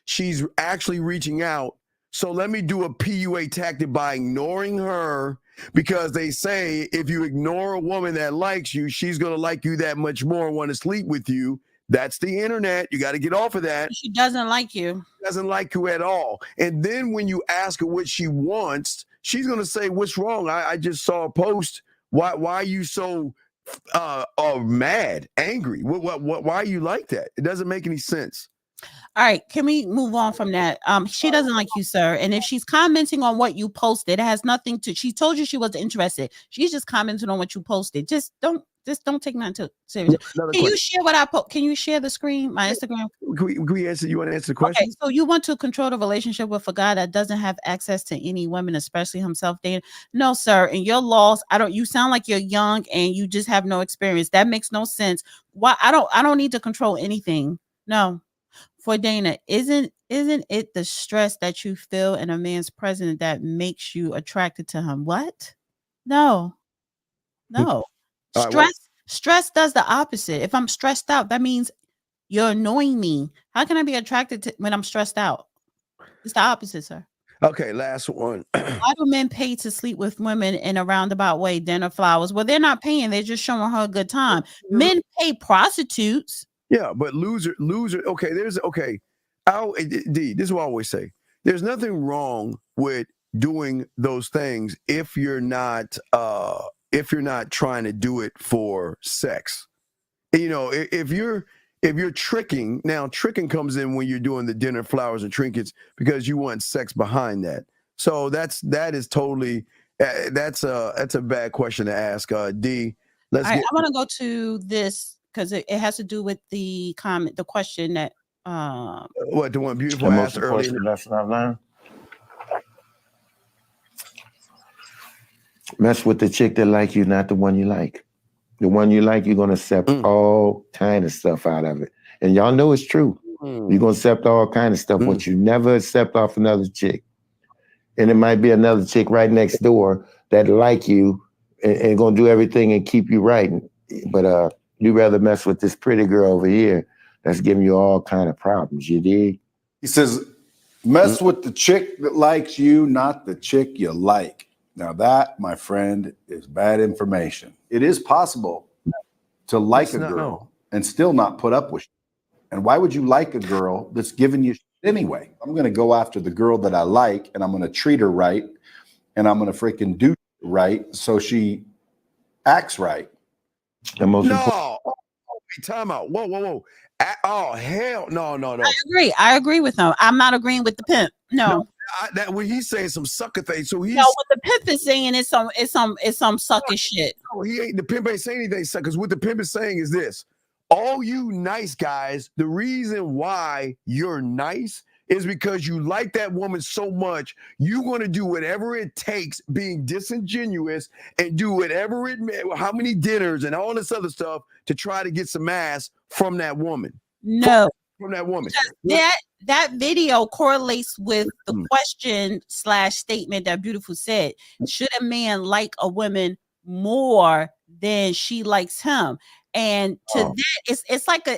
she's actually reaching out. So let me do a PUA tactic by ignoring her, because they say if you ignore a woman that likes you, she's going to like you that much more and want to sleep with you. That's the internet. You got to get off of that. She doesn't like you. Doesn't like you at all. And then when you ask her what she wants, she's going to say, what's wrong? I just saw a post. Why are you so mad, angry? Why are you like that? It doesn't make any sense. All right, can we move on from that? She doesn't like you, sir. And if she's commenting on what you posted, it has nothing to. She told you she wasn't interested. She's just commenting on what you posted. Just don't take nothing too seriously. Can you share what I put? Can you share the screen, my Instagram? Can we answer? You want to answer the question? Okay, so you want to control the relationship with a guy that doesn't have access to any women, especially himself dating? No, sir. And your laws, you sound like you're young and you just have no experience. That makes no sense. Why? I don't need to control anything. No. For Dana, isn't it the stress that you feel in a man's presence that makes you attracted to him? What? No. Stress does the opposite. If I'm stressed out, that means you're annoying me. How can I be attracted to when I'm stressed out? It's the opposite, sir. Okay, last one. Why do men pay to sleep with women in a roundabout way? Dinner, flowers. Well, they're not paying. They're just showing her a good time. Men pay prostitutes. Yeah, but loser. Okay, D, this is what I always say. There's nothing wrong with doing those things if you're not trying to do it for sex. You know, if you're tricking, now tricking comes in when you're doing the dinner, flowers, and trinkets because you want sex behind that. So that is totally that's a bad question to ask. D, I want to go to this because it has to do with the comment, the question that what the one beautiful asked earlier. Lesson I learned. Mess with the chick that like you, not the one you like. The one you like, you're gonna accept all kind of stuff out of it, and y'all know it's true. You're gonna accept all kind of stuff, but you never accept off another chick. And it might be another chick right next door that like you and gonna do everything and keep you right. But you rather mess with this pretty girl over here that's giving you all kind of problems. You dig? He says, mess with the chick that likes you, not the chick you like. Now that, my friend, is bad information. It is possible to like a girl and still not put up with shit. And why would you like a girl that's giving you shit anyway? I'm going to go after the girl that I like, and I'm going to treat her right, and I'm going to freaking do right so she acts right. Time out. Whoa. Oh, hell no. I agree with him. I'm not agreeing with the pimp. No. That when he's saying some sucker thing, so he's what the pimp is saying is some sucker shit. No, the pimp ain't saying anything sucker. Because what the pimp is saying is this: all you nice guys, the reason why you're nice is because you like that woman so much, you're going to do whatever it takes, being disingenuous, and do whatever how many dinners and all this other stuff to try to get some ass from that woman. No. From that woman. That video correlates with the question / statement that Beautiful said. Should a man like a woman more than she likes him? And to that, it's like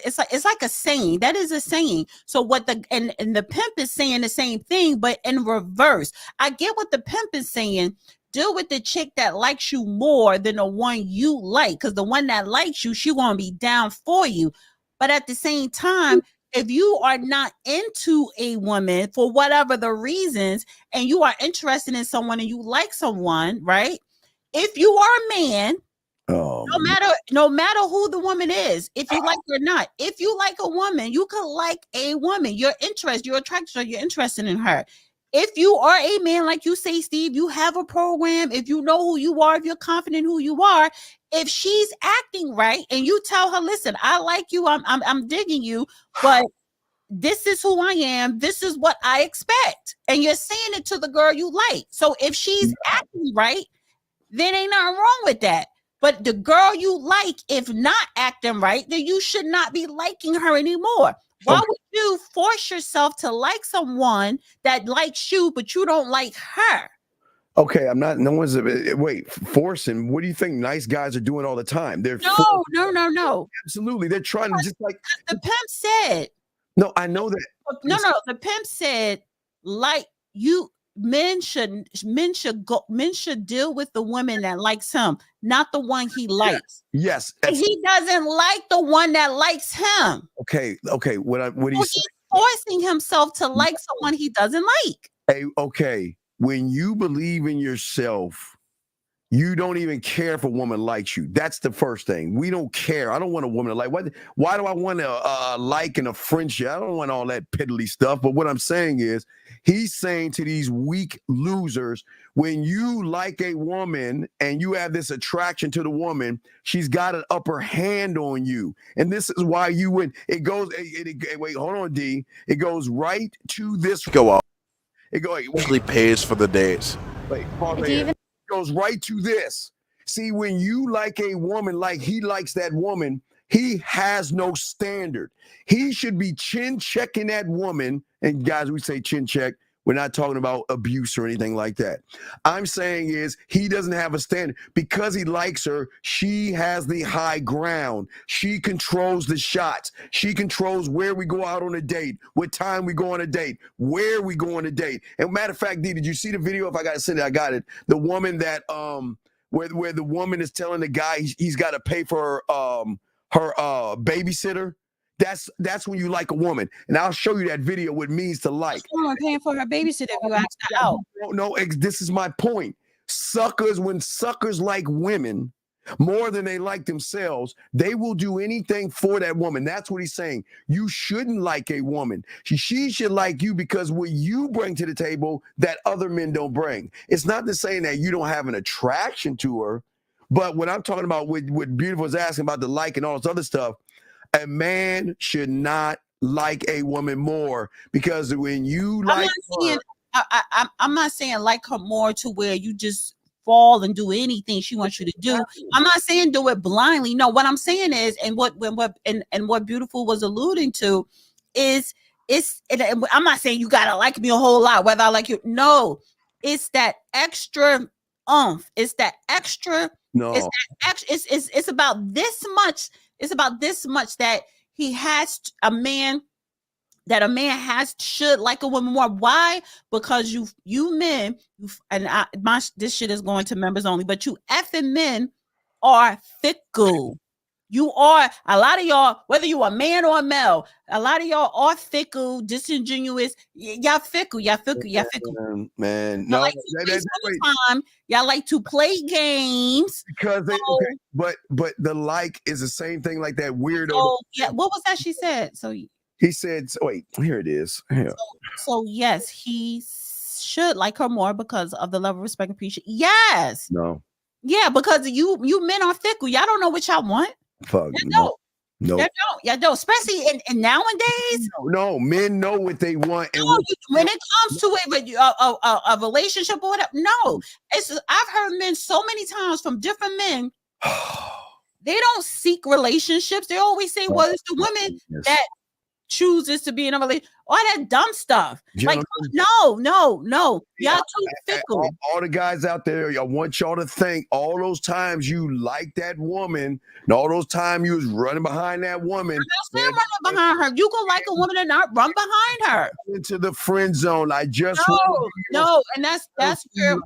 a saying. That is a saying. So what the pimp is saying the same thing, but in reverse. I get what the pimp is saying. Deal with the chick that likes you more than the one you like, because the one that likes you, she gonna be down for you. But at the same time, if you are not into a woman for whatever the reasons, and you are interested in someone and you like someone, right? If you are a man, no matter who the woman is, if you like her or not, if you like a woman, you could like a woman. You're attracted to her, you're interested in her. If you are a man, like you say, Steve, you have a program. If you know who you are, if you're confident who you are, if she's acting right and you tell her, listen, I like you, I'm digging you, but this is who I am. This is what I expect. And you're saying it to the girl you like. So if she's acting right, then ain't nothing wrong with that. But the girl you like, if not acting right, then you should not be liking her anymore. Why would you force yourself to like someone that likes you, but you don't like her? Okay, I'm not. No one's forcing. What do you think nice guys are doing all the time? They're No. Absolutely, they're trying to just like the pimp said. No, I know that. No. The pimp said, like you, men should deal with the woman that likes him, not the one he likes. Yes, he doesn't like the one that likes him. Okay. What he's forcing himself to like someone he doesn't like. Hey, okay. When you believe in yourself, you don't even care if a woman likes you. That's the first thing. We don't care. I don't want a woman to like. Why do I want a like and a friendship? I don't want all that piddly stuff. But what I'm saying is, he's saying to these weak losers, when you like a woman and you have this attraction to the woman, she's got an upper hand on you. And this is why you win. It goes, wait, hold on, D. It goes right to this. Go off. It usually pays for the days. Wait, it goes right to this. See, when you like a woman like he likes that woman, he has no standard. He should be chin checking that woman. And guys, we say chin check. We're not talking about abuse or anything like that. I'm saying is he doesn't have a standard because he likes her. She has the high ground. She controls the shots. She controls where we go out on a date, what time we go on a date, where we go on a date. And matter of fact, D, did you see the video? If I got to send it, I got it. The woman that where the woman is telling the guy he's got to pay for her babysitter. That's when you like a woman, and I'll show you that video. What it means to like. Someone paying for her babysitter if you ask her out. No, this is my point. When suckers like women more than they like themselves, they will do anything for that woman. That's what he's saying. You shouldn't like a woman. She should like you because what you bring to the table that other men don't bring. It's not the saying that you don't have an attraction to her, but what I'm talking about, what Beautiful is asking about the like and all this other stuff. A man should not like a woman more because when you like I'm not saying like her more to where you just fall and do anything she wants you to do. I'm not saying do it blindly. No, what I'm saying is, and what Beautiful was alluding to is I'm not saying you gotta like me a whole lot, whether I like you. No, it's that extra oomph. It's that extra. No, it's that extra. It's about this much. It's about this much that he has a man should like a woman more. Why? Because you men, this shit is going to members only, but you effing men are fickle. You are, a lot of y'all, whether you are man or male, a lot of y'all are fickle, disingenuous. Y'all fickle. Man, no, y'all like to play games because but the like is the same thing like that weirdo. So, yeah, what was that she said? So he said, wait, here it is. Here. So yes, he should like her more because of the level of respect and appreciation. Yes. No. Yeah, because you men are fickle. Y'all don't know what y'all want. Fuck. No. No. Y'all don't. Especially in nowadays. No, men know what they want. And when it comes to a relationship or whatever, no. I've heard men so many times from different men. They don't seek relationships. They always say, well, it's the women that chooses to be in a relationship. All that dumb stuff. Like, no. Y'all too fickle. All the guys out there, I want y'all to think all those times you liked that woman and all those times you was running behind that woman. I'm not saying running behind her. You can like a woman and not run behind her. Into the friend zone. I just no, and that's where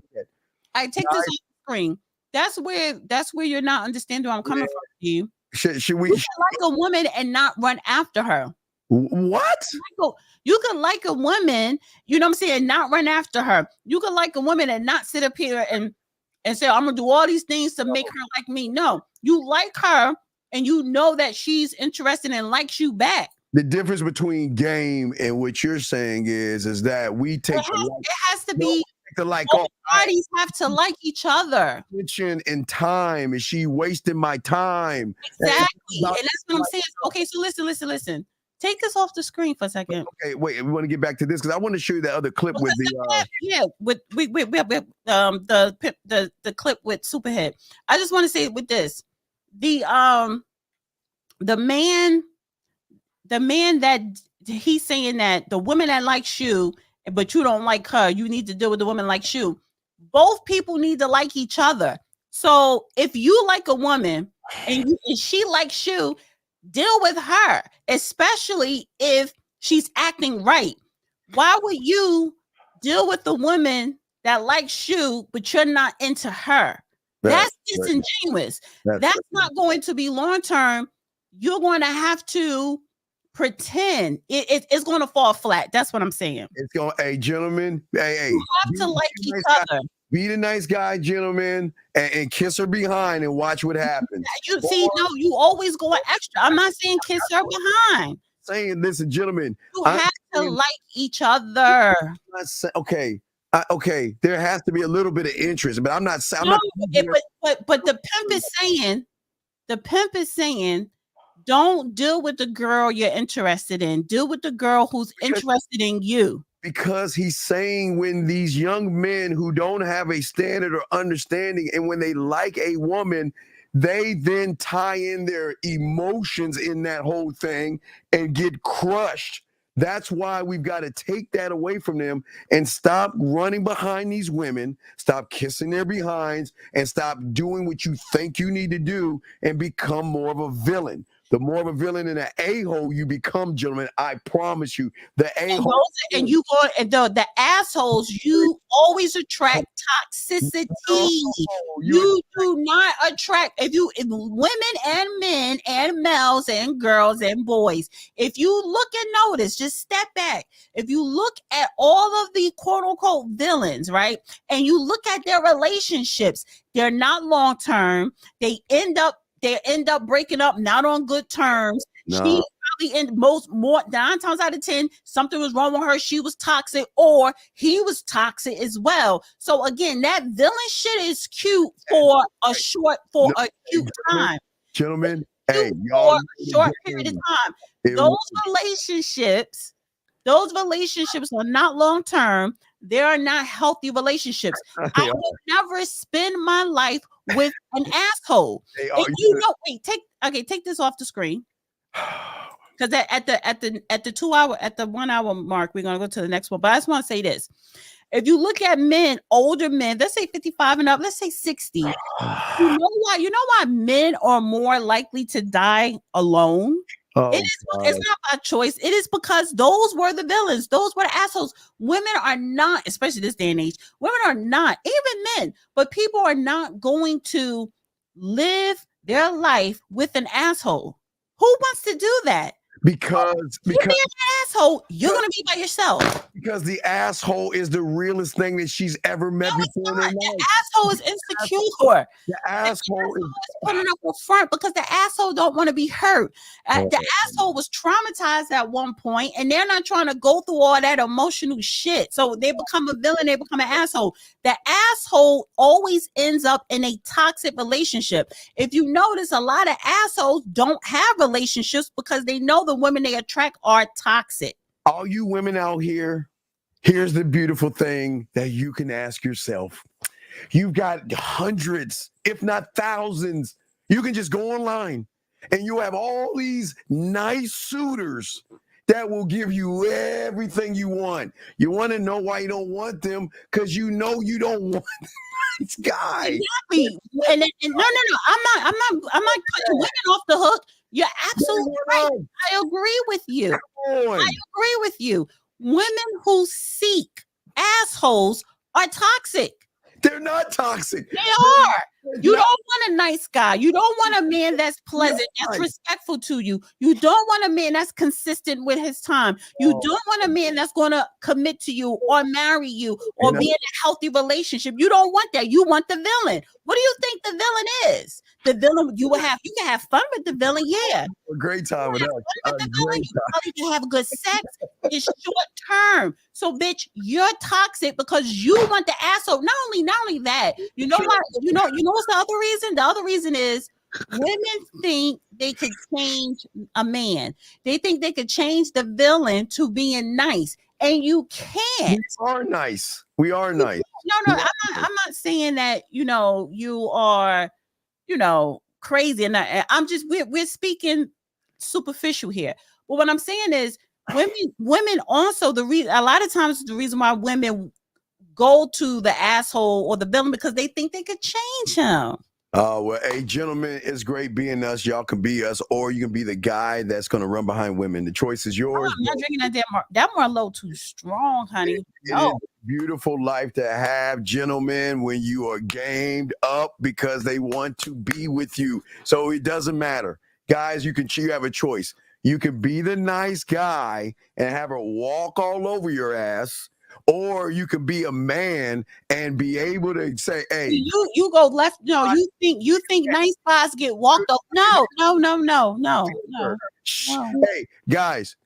I take this off the screen. That's where you're not understanding where I'm coming from. You should we like a woman and not run after her. What? You could like a woman, you know what I'm saying, not run after her. You could like a woman and not sit up here and say, I'm gonna do all these things to make her like me. No, you like her and you know that she's interested and likes you back. The difference between game and what you're saying is that we take it has to be both parties have to like each other. Attention and time. Is she wasting my time? Exactly. And that's what I'm saying. Okay, so listen. Take this off the screen for a second. Okay, wait. We want to get back to this because I want to show you that other clip with the clip with Superhead. I just want to say with this, the man the man that he's saying that the woman that likes you, but you don't like her, you need to deal with the woman like you. Both people need to like each other. So if you like a woman and she likes you, deal with her, especially if she's acting right. Why would you deal with the woman that likes you, but you're not into her? That's disingenuous. That's not going to be long term. You're going to have to pretend. It's going to fall flat. That's what I'm saying. It's going, hey, gentlemen, hey, you have to like each other. Be the nice guy, gentlemen, and kiss her behind and watch what happens. You see, no, you always go extra. I'm not saying kiss her behind. Saying, listen, gentlemen, you have to like each other. Okay. Okay, there has to be a little bit of interest, but I'm not saying. But the pimp is saying, don't deal with the girl you're interested in. Deal with the girl who's interested in you. Because he's saying when these young men who don't have a standard or understanding, and when they like a woman, they then tie in their emotions in that whole thing and get crushed. That's why we've got to take that away from them and stop running behind these women, stop kissing their behinds, and stop doing what you think you need to do and become more of a villain. The more of a villain and an a-hole you become, gentlemen, I promise you, the a-hole. And you go, and the assholes, you always attract toxicity. You do not attract, if women and men and males and girls and boys, if you look and notice, just step back. If you look at all of the quote unquote villains, right, and you look at their relationships, they're not long term. They end up breaking up, not on good terms. No. She probably in more 9 times out of 10, something was wrong with her. She was toxic, or he was toxic as well. So again, that villain shit is cute for a cute time. Gentlemen, hey, y'all, for a short period of time. Those relationships are not long term. They are not healthy relationships. I would never spend my life with an asshole. Take this off the screen. Because at the 2 hour, at the 1 hour mark, we're gonna go to the next one. But I just want to say this: if you look at men, older men, let's say 55 and up, let's say 60. You know why men are more likely to die alone? It's not by choice. It is because those were the villains. Those were the assholes. Women are not, especially this day and age, women are not, even men, but people are not going to live their life with an asshole. Who wants to do that? Because you're being an asshole, you're gonna be by yourself. Because the asshole is the realest thing that she's ever met before in her life. The asshole is insecure. The asshole is putting up a front because the asshole don't want to be hurt. The asshole was traumatized at one point, and they're not trying to go through all that emotional shit. So they become a villain, they become an asshole. The asshole always ends up in a toxic relationship. If you notice, a lot of assholes don't have relationships because they know the women they attract are toxic. All you women out here, here's the beautiful thing that you can ask yourself. You've got hundreds, if not thousands. You can just go online and you have all these nice suitors that will give you everything you want. You want to know why you don't want them? Because you know you don't want this guy. Exactly. And no. I'm not putting women off the hook. You're absolutely right. I agree with you. Women who seek assholes are toxic. They're not toxic. They are. You don't want a nice guy. You don't want a man that's pleasant, that's respectful to you. You don't want a man that's consistent with his time. You don't want a man that's going to commit to you or marry you or be in a healthy relationship. You don't want that. You want the villain. What do you think the villain is? The villain, you can have fun with the villain, yeah. A great time with us. You probably can have good sex. It's short term. So, bitch, you're toxic because you want the asshole. Not only that, you know why? You know what's the other reason? The other reason is women think they could change a man. They think they could change the villain to being nice, and you can't. We are nice. We are nice. No, I'm not saying that. You are. Crazy, and I'm just we're speaking superficial here. But what I'm saying is, women also a lot of times the reason why women go to the asshole or the villain because they think they could change him. Well, hey, gentlemen, it's great being us. Y'all can be us, or you can be the guy that's going to run behind women. The choice is yours. I'm not drinking that Merlot too strong, honey. It is a beautiful life to have, gentlemen, when you are gamed up because they want to be with you. So it doesn't matter. Guys, you have a choice. You can be the nice guy and have her walk all over your ass, or you can be a man and be able to say, "Hey, you go left." No, you think nice guys get walked up? No. Hey, guys,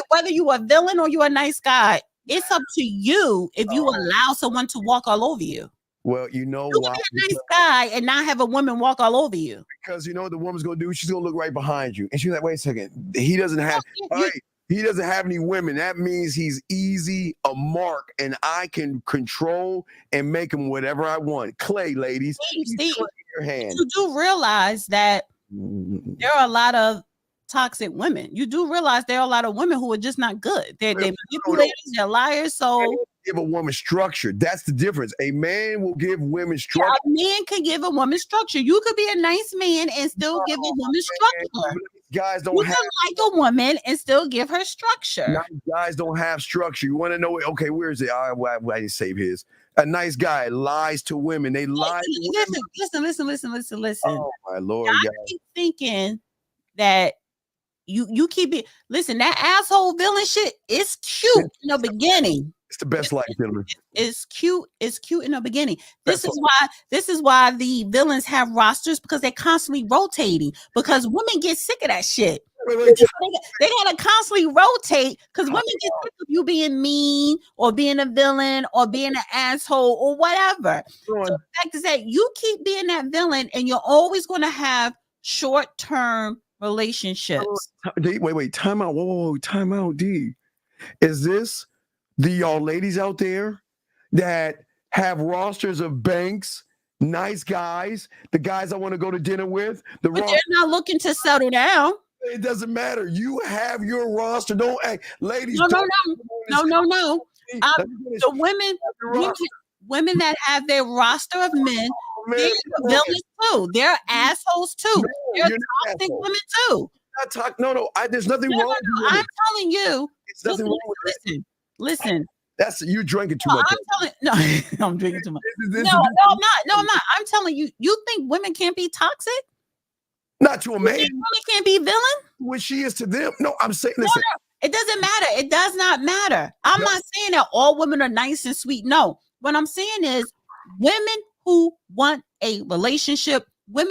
whether you a villain or you a nice guy, it's up to you if you allow someone to walk all over you. Well, you know you why? Can be a nice guy and not have a woman walk all over you. Because you know what the woman's gonna do? She's gonna look right behind you, and she's like, "Wait a second, he doesn't have." He doesn't have any women. That means he's easy a mark, and I can control and make him whatever I want. Clay, ladies, Steve, your hand. You do realize that there are a lot of toxic women. You do realize there are a lot of women who are just not good. They're manipulators, they're liars. So give a woman structure. That's the difference. A man will give women structure. Yeah, a man can give a woman structure. You could be a nice man and still give a woman structure. Guys don't you can like a woman and still give her structure. Guys don't have structure. You want to know? Okay, where is it? I didn't save his. A nice guy lies to women. They lie. Listen. Oh my Lord! I keep thinking that you keep it. Listen, that asshole villain shit is cute in the beginning. It's the best life, villain. It's cute. It's cute in the beginning. This is why the villains have rosters, because they're constantly rotating. Because women get sick of that shit. They gotta constantly rotate because women get sick of you being mean or being a villain or being an asshole or whatever. So the fact is that you keep being that villain and you're always going to have short-term relationships. Wait, time out. Whoa, time out, D. Is this y'all ladies out there that have rosters of banks, nice guys, the guys I want to go to dinner with? But they're not looking to settle down. It doesn't matter. You have your roster. Don't act, ladies. No. The women that have their roster of men, they're villains too. They're assholes too. They're toxic women too. There's nothing wrong. I'm telling you. It's nothing wrong with it. Listen. That's you drinking too much. I'm drinking too much. No, I'm not. I'm telling you. You think women can't be toxic? Not to a man. Women can't be villain? When she is to them. No, I'm saying, listen. No, it doesn't matter. It does not matter. I'm not saying that all women are nice and sweet. No. What I'm saying is women who want a relationship, let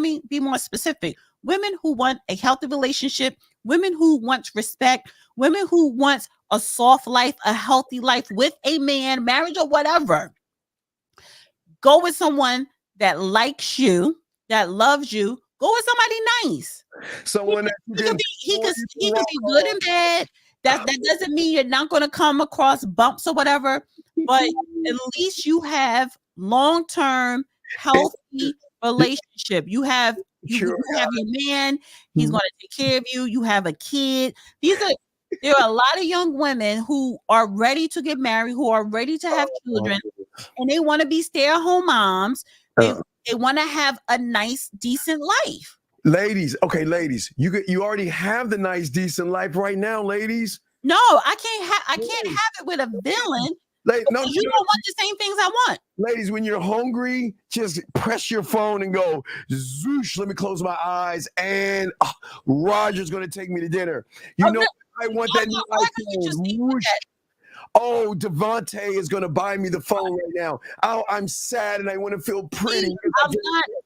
me be more specific. Women who want a healthy relationship, women who want respect, women who want a soft life, a healthy life with a man, marriage or whatever. Go with someone that likes you, that loves you. Go with somebody nice. Someone he could be good in bed. That doesn't mean you're not going to come across bumps or whatever. But at least you have long-term healthy relationship. You have your man. He's going to take care of you. You have a kid. There are a lot of young women who are ready to get married, who are ready to have children, and they want to be stay-at-home moms. They want to have a nice, decent life. Ladies, you already have the nice, decent life right now, ladies. No, I can't have it with a villain. You don't want the same things I want. Ladies, when you're hungry, just press your phone and go, zoosh, let me close my eyes, and Roger's going to take me to dinner. I want that new iPhone. Oh, Devontae is going to buy me the phone right now. Oh, I'm sad and I want to feel pretty.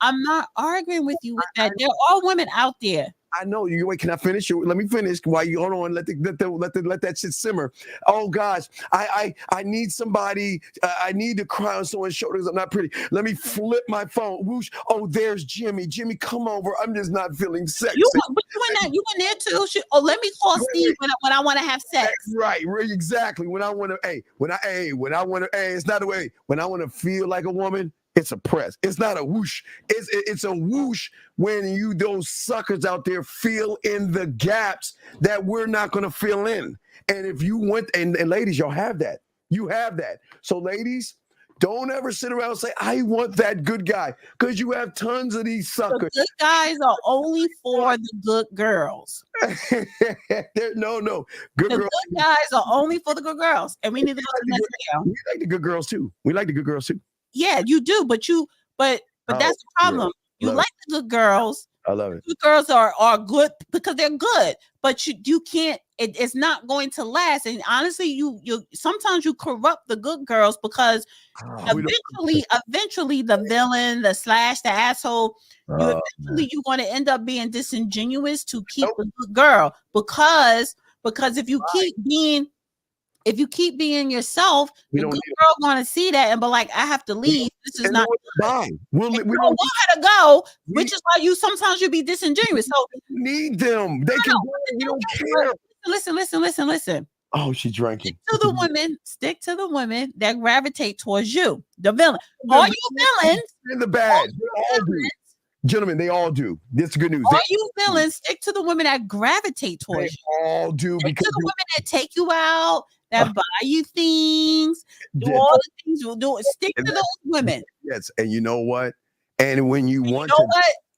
I'm not arguing with you with that. There are women out there. I know you. Wait, can I finish? Let me finish. While you hold on, let that shit simmer. Oh gosh, I need somebody. I need to cry on someone's shoulder because I'm not pretty. Let me flip my phone. Whoosh. Oh, there's Jimmy. Jimmy, come over. I'm just not feeling sexy. You in there too. Let me call Steve when I want to have sex. Right, exactly. When I want to, it's not a way. When I want to feel like a woman, It's a press. It's not a whoosh. It's a whoosh when those suckers out there fill in the gaps that we're not going to fill in. And if you want, and ladies, y'all have that. You have that. So ladies, don't ever sit around and say, I want that good guy, because you have tons of these suckers. The good guys are only for the good girls. No. Good girls. Good guys are only for the good girls. And we need to go to the next video. We like the good girls too. Yeah, you do, but that's the problem. You like the good girls. I love it. Good girls are good because they're good, but you can't. It's not going to last. And honestly, you sometimes you corrupt the good girls because eventually the villain, the asshole, you're going to end up being disingenuous to keep the good girl because if you keep being yourself, the good girl going to see that and be like, I have to leave. This is not good. We don't want her to go, which is why sometimes you be disingenuous. So need them. They can go. We don't care. Listen. Oh, she's drinking. Stick to the women that gravitate towards you. The villain. All you villains in the bad. Gentlemen, they all do. This is good news. All you villains, stick to the women that gravitate towards you. All do. Stick to the women that take you out, that buy you things, do all the things you'll do. Stick to those women. Yes, and you know what? And when you want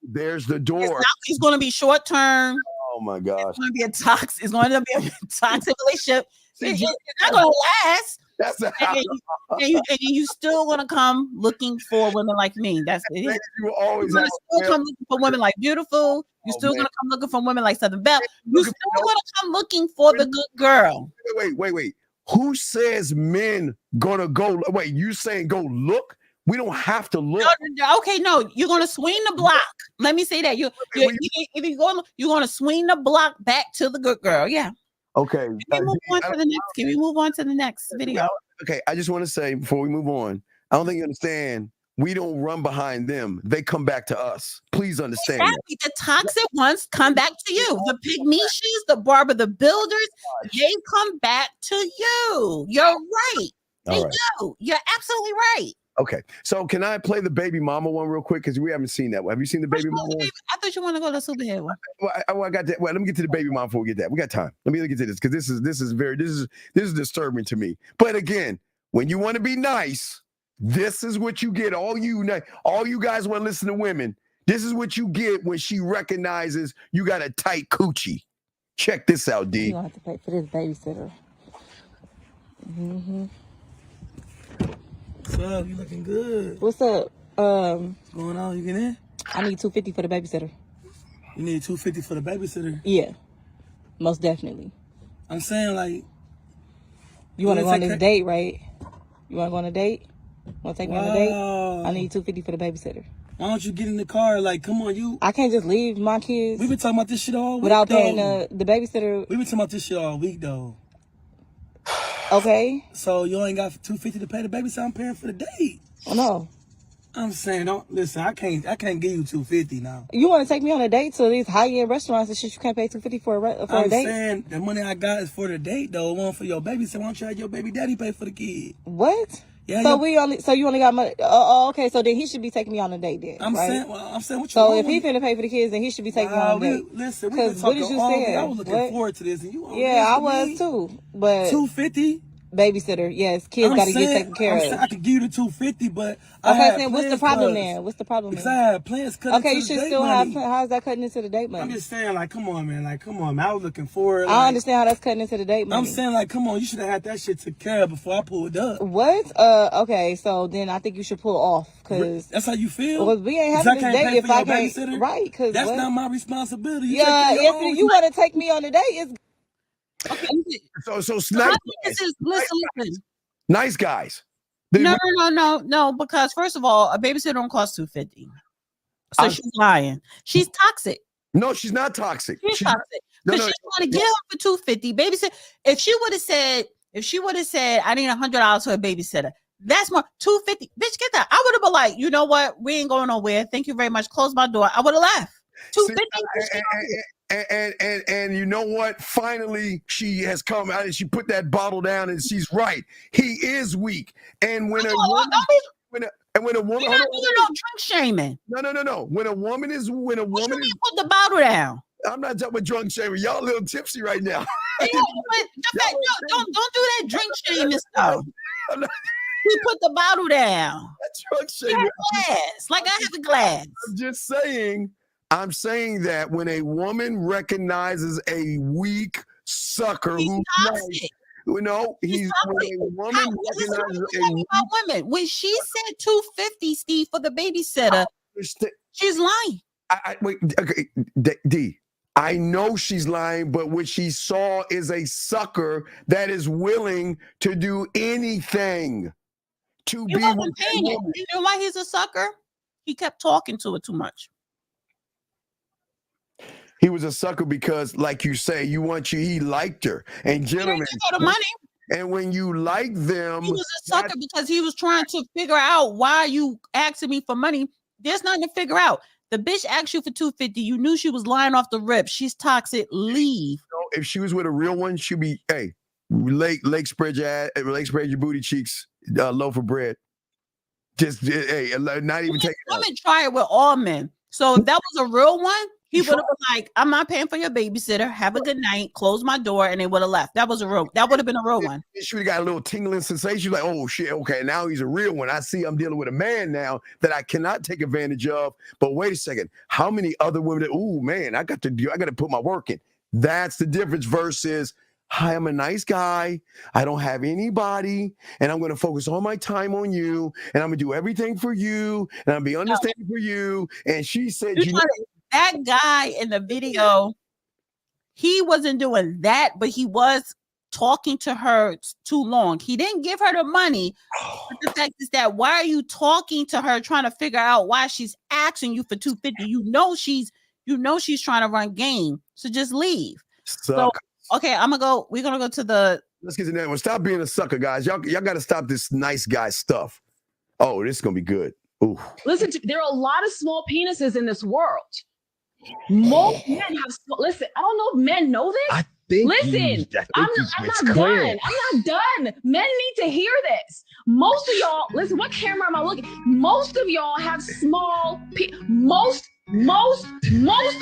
there's the door. It's going to be short term. Oh my gosh. It's going to be a toxic. It's going to be a toxic relationship. It's not going to last. And you still gonna come looking for women like me. That's it. You always still come looking for women like Beautiful. You're still gonna come looking for women like Southern Belle. You're still gonna come looking for the good girl. Wait. Who says men gonna go? Wait, you saying go look? We don't have to look. No, you're gonna swing the block. Let me say that you're gonna swing the block back to the good girl. Yeah. Okay. Can we move on to the next video? Okay, I just want to say before we move on, I don't think you understand. We don't run behind them. They come back to us. Please understand. Exactly. The toxic ones come back to you. The Pygmishas, the Barbara the Builders, they come back to you. You're right. They do. You're absolutely right. Okay, so can I play the baby mama one real quick? Because we haven't seen that one. Have you seen the baby mama one? I thought you want to go to the superhead one. Well, I got that. Well, let me get to the baby mama before we get that. We got time. Let me get to this because this is disturbing to me. But again, when you want to be nice, this is what you get. All you guys want to listen to women. This is what you get when she recognizes you got a tight coochie. Check this out, D. You don't have to pay for this babysitter. Mm-hmm. What's up? You looking good. What's up? What's going on? You get in? I need $250 for the babysitter. You need $250 for the babysitter? Yeah, most definitely. I'm saying, like, you want to go on this date, right? You want to go on a date? Want to take me on a date? I need $250 for the babysitter. Why don't you get in the car? Like, come on, I can't just leave my kids. We've been talking about this shit all week, without paying the babysitter. We've been talking about this shit all week, though. Okay. So you ain't got $250 to pay the babysitter. I'm paying for the date. Oh no. I'm saying, don't listen. I can't give you $250 now. You want to take me on a date to these high-end restaurants and shit? You can't pay $250 for a date. I'm saying the money I got is for the date, though. One for your baby. So why don't you have your baby daddy pay for the kid? What? Yeah. So you only got money. Oh, okay. So then he should be taking me on a date then. I'm right? saying what you. So if he finna pay for the kids, then he should be taking me on a date. Listen, because what did you say? I was looking forward to this, and you. Yeah, I was too. But $250. Babysitter, yes. Kids got to get taken care of. I could give you the $250, but okay. Then what's the problem then? What's the problem? Because I had plans cut. Okay, you should still have. How's that cutting into the date money? I'm just saying, like, come on, man. Like, come on, man. I was looking forward. I understand how that's cutting into the date money. I'm saying, like, come on. You should have had that shit took care of before I pulled up. What? Okay, so then I think you should pull off because that's how you feel. Well, we ain't having this date if I can't. Right? Because that's not my responsibility. Yeah, if you want to take me on a date, it's okay. So nice. Listen. Nice guys. No. Because first of all, a babysitter don't cost $250. So she's lying. She's toxic. No, she's not toxic. She's toxic. Because she's going to get her for $250. Babysitter. If she would have said, I need $100 for a babysitter. That's more $250. Bitch, get that. I would have been like, you know what? We ain't going nowhere. Thank you very much. Close my door. I would have left. $250. And you know what? Finally, she has come out and she put that bottle down and she's right. He is weak. And when And when a woman, we're not doing no drink shaming. No. When a woman is, What you mean put the bottle down? I'm not talking about drunk shaming. Y'all a little tipsy right now. Yeah, but don't do that drink shaming stuff. We put the bottle down. That's drunk shaming. Glass, like I have a glass. I'm just saying. I'm saying that when a woman recognizes a weak sucker who's nice, he's when a woman recognizes about women. When she said $250, Steve, for the babysitter, she's lying. Wait, okay, D. I know she's lying, but what she saw is a sucker that is willing to do anything to be with paying it. You know why he's a sucker? He kept talking to her too much. He was a sucker because, like you say, he liked her. And gentlemen, the money. And when you like them, he was a sucker because he was trying to figure out why you asking me for money. There's nothing to figure out. The bitch asked you for $250. You knew she was lying off the rip. She's toxic. Leave. If she was with a real one, she'd be, hey, leg spread your booty cheeks, loaf of bread. Just hey, not even take it. Women try it with all men. So if that was a real one, he would have been like, I'm not paying for your babysitter. Have a good night. Close my door, and they would have left. That would have been a real one. She would have got a little tingling sensation, like, oh shit, okay, now he's a real one. I see I'm dealing with a man now that I cannot take advantage of. But wait a second, how many other women that, oh man, I got to put my work in. That's the difference versus, hi, I'm a nice guy. I don't have anybody, and I'm going to focus all my time on you, and I'm going to do everything for you, and I'll be understanding for you. And she said, that guy in the video, he wasn't doing that, but he was talking to her too long. He didn't give her the money. But the fact is that, why are you talking to her, trying to figure out why she's asking you for $250? You know she's trying to run game. So just leave. So, okay, we're gonna go to the. Let's get to that one. Stop being a sucker, guys. Y'all got to stop this nice guy stuff. Oh, this is gonna be good. Ooh. Listen, there are a lot of small penises in this world. Most men have. Listen, I don't know if men know this. I think. Listen, I'm not done. I'm not done. Men need to hear this. Most of y'all, listen. What camera am I looking? Most of y'all have small. Most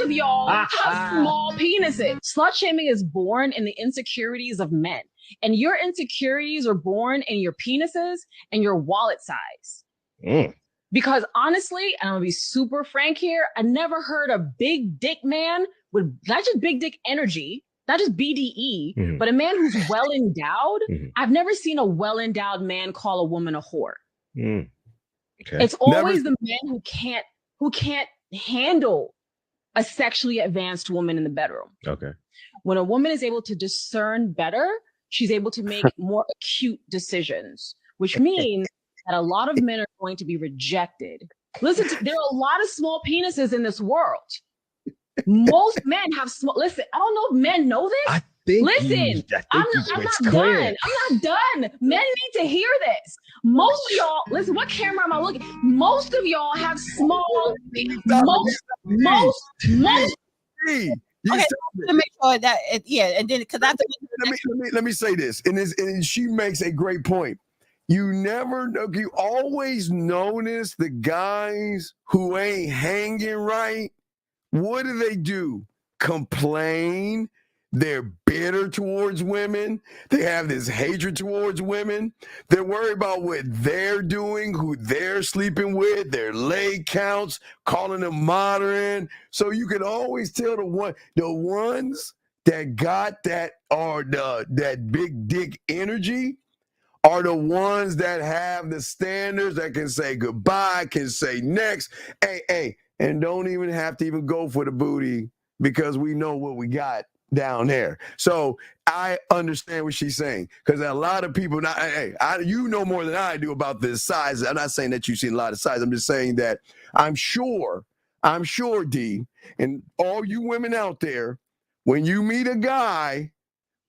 of y'all have small penises. Slut shaming is born in the insecurities of men, and your insecurities are born in your penises and your wallet size. Because honestly, and I'm gonna be super frank here, I never heard a big dick man with not just big dick energy, not just BDE, but a man who's well endowed. I've never seen a well endowed man call a woman a whore. Okay. It's always the man who can't handle a sexually advanced woman in the bedroom. Okay. When a woman is able to discern better, she's able to make more acute decisions, which means that a lot of men are going to be rejected. Listen, there are a lot of small penises in this world. Most men have small. Listen, I don't know if men know this. I think. Listen, I'm not done. I'm not done. Men need to hear this. Most of y'all, listen. What camera am I looking? Most of y'all have small. Most. Okay, to make sure that and then because let me say this, and she makes a great point. You always notice the guys who ain't hanging right. What do? Complain. They're bitter towards women. They have this hatred towards women. They're worried about what they're doing, who they're sleeping with, their leg counts, calling them modern. So you can always tell the ones that got that or that big dick energy are the ones that have the standards, that can say goodbye, can say next, hey, and don't even have to even go for the booty because we know what we got down there. So I understand what she's saying, because a lot of people, you know more than I do about this size. I'm not saying that you've seen a lot of size. I'm just saying that I'm sure, D, and all you women out there, when you meet a guy,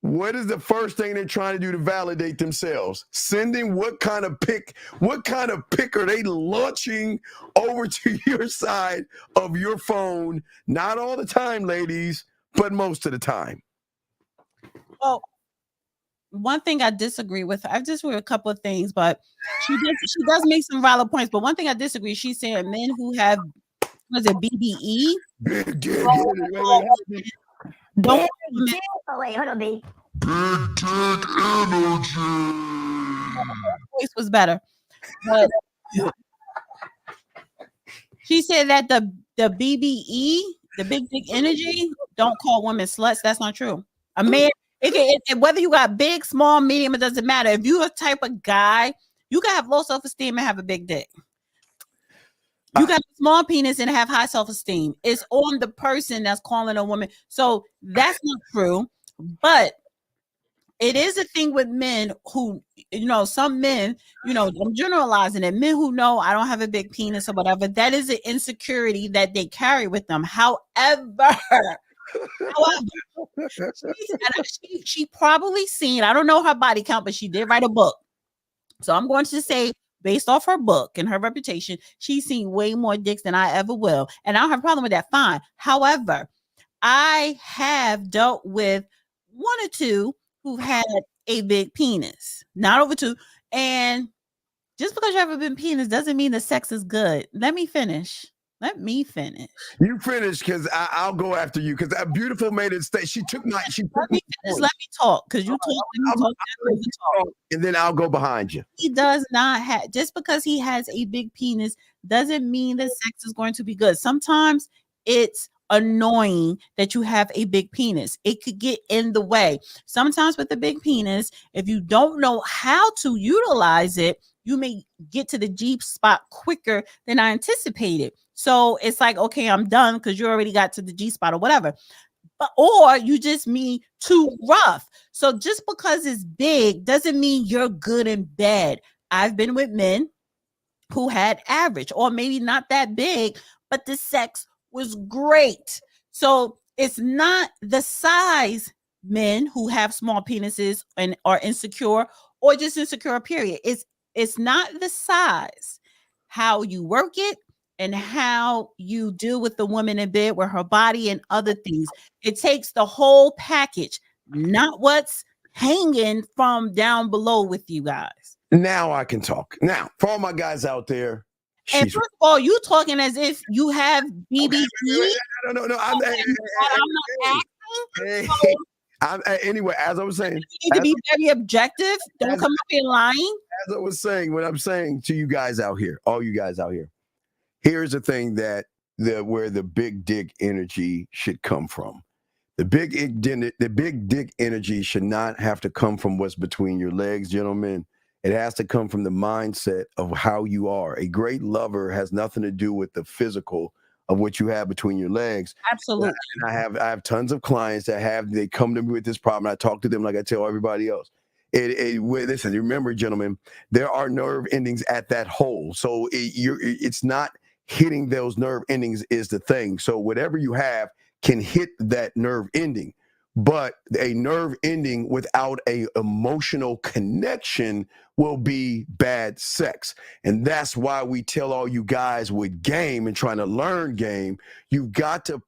what is the first thing they're trying to do to validate themselves? Sending what kind of pic are they launching over to your side of your phone? Not all the time, ladies, but most of the time. Well, one thing I disagree with. I disagree with a couple of things, but she does make some valid points. But one thing I disagree, she's saying men who have BBE. Big dick. Don't wait, hold on, B. Big dick energy. Voice was better. But she said that the BBE, the big dick energy, don't call women sluts. That's not true. A man, whether you got big, small, medium, it doesn't matter. If you're a type of guy, you can have low self-esteem and have a big dick. You got a small penis and have high self-esteem. It's on the person that's calling a woman. So that's not true. But it is a thing with men who, some men, I'm generalizing it. Men who know I don't have a big penis or whatever, that is an insecurity that they carry with them. However, she probably seen, I don't know her body count, but she did write a book. So I'm going to say, based off her book and her reputation, she's seen way more dicks than I ever will. And I don't have a problem with that. Fine. However, I have dealt with one or two who've had a big penis, not over two. And just because you have a big penis doesn't mean the sex is good. Let me finish. You finish, because I'll go after you, because that beautiful made it stay. Let me talk, because you talk. And then I'll go behind you. He does not have, just because he has a big penis doesn't mean that sex is going to be good. Sometimes it's annoying that you have a big penis. It could get in the way. Sometimes with a big penis, if you don't know how to utilize it, you may get to the G spot quicker than I anticipated. So it's like, okay, I'm done because you already got to the G spot or whatever. Or you just mean too rough. So just because it's big doesn't mean you're good in bed. I've been with men who had average or maybe not that big, but the sex was great. So it's not the size, men who have small penises and are insecure or just insecure, period. It's not the size, how you work it and how you deal with the woman in bed with her body and other things. It takes the whole package, not what's hanging from down below with you guys. Now I can talk. Now, for all my guys out there. And first of all, you talking as if you have BBE. No. Anyway, as I was saying, you need to be very objective. Don't come up here lying. As I was saying, what I'm saying to you guys out here, all you guys out here, here's the thing where the big dick energy should come from. The big dick energy should not have to come from what's between your legs, gentlemen. It has to come from the mindset of how you are. A great lover has nothing to do with the physical of what you have between your legs. Absolutely. And I have tons of clients they come to me with this problem. I talk to them like I tell everybody else. Listen, remember, gentlemen, there are nerve endings at that hole. So it's not hitting those nerve endings is the thing. So whatever you have can hit that nerve ending. But a nerve ending without a emotional connection will be bad sex. And that's why we tell all you guys with game and trying to learn game, you've got to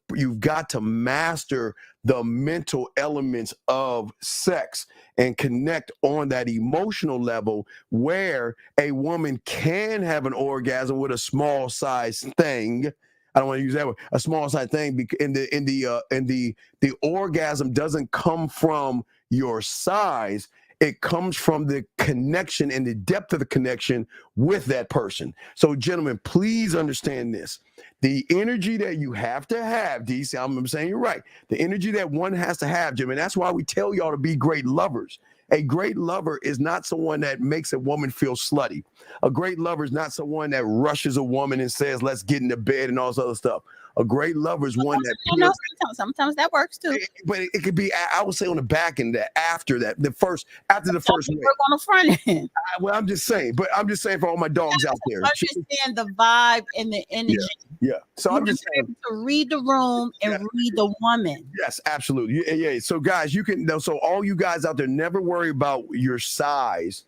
master the mental elements of sex and connect on that emotional level where a woman can have an orgasm with a small size thing. I don't want to use that word, a small size thing. And the orgasm doesn't come from your size. It comes from the connection and the depth of the connection with that person. So, gentlemen, please understand this. The energy that you have to have, DC, I'm saying you're right. The energy that one has to have, Jim, and that's why we tell y'all to be great lovers. A great lover is not someone that makes a woman feel slutty. A great lover is not someone that rushes a woman and says, let's get into bed and all this other stuff. A great lover is one that sometimes that works too. But it could be, I would say, on the back end, after the first work on the front end. Well, I'm just saying for all my dogs out there. Understand the vibe and the energy. Yeah. So I'm just saying to read the room and read the woman. Yes, absolutely. Yeah. So guys, so all you guys out there, never worry about your size.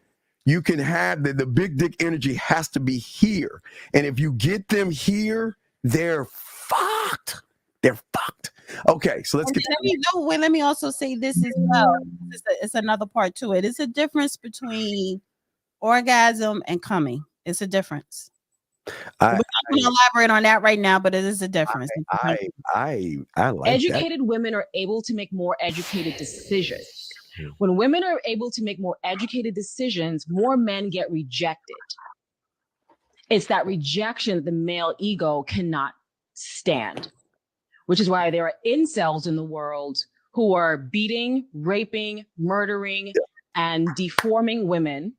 You can have the big dick energy has to be here. And if you get them here, they're fucked. They're fucked. Okay, so let's get. Let me also say this as well. It's another part to it. It's a difference between orgasm and coming. It's a difference. I'm not going to elaborate on that right now, but it is a difference. I like educated women are able to make more educated decisions. When women are able to make more educated decisions, more men get rejected. It's that rejection that the male ego cannot stand, which is why there are incels in the world who are beating, raping, murdering, and deforming women.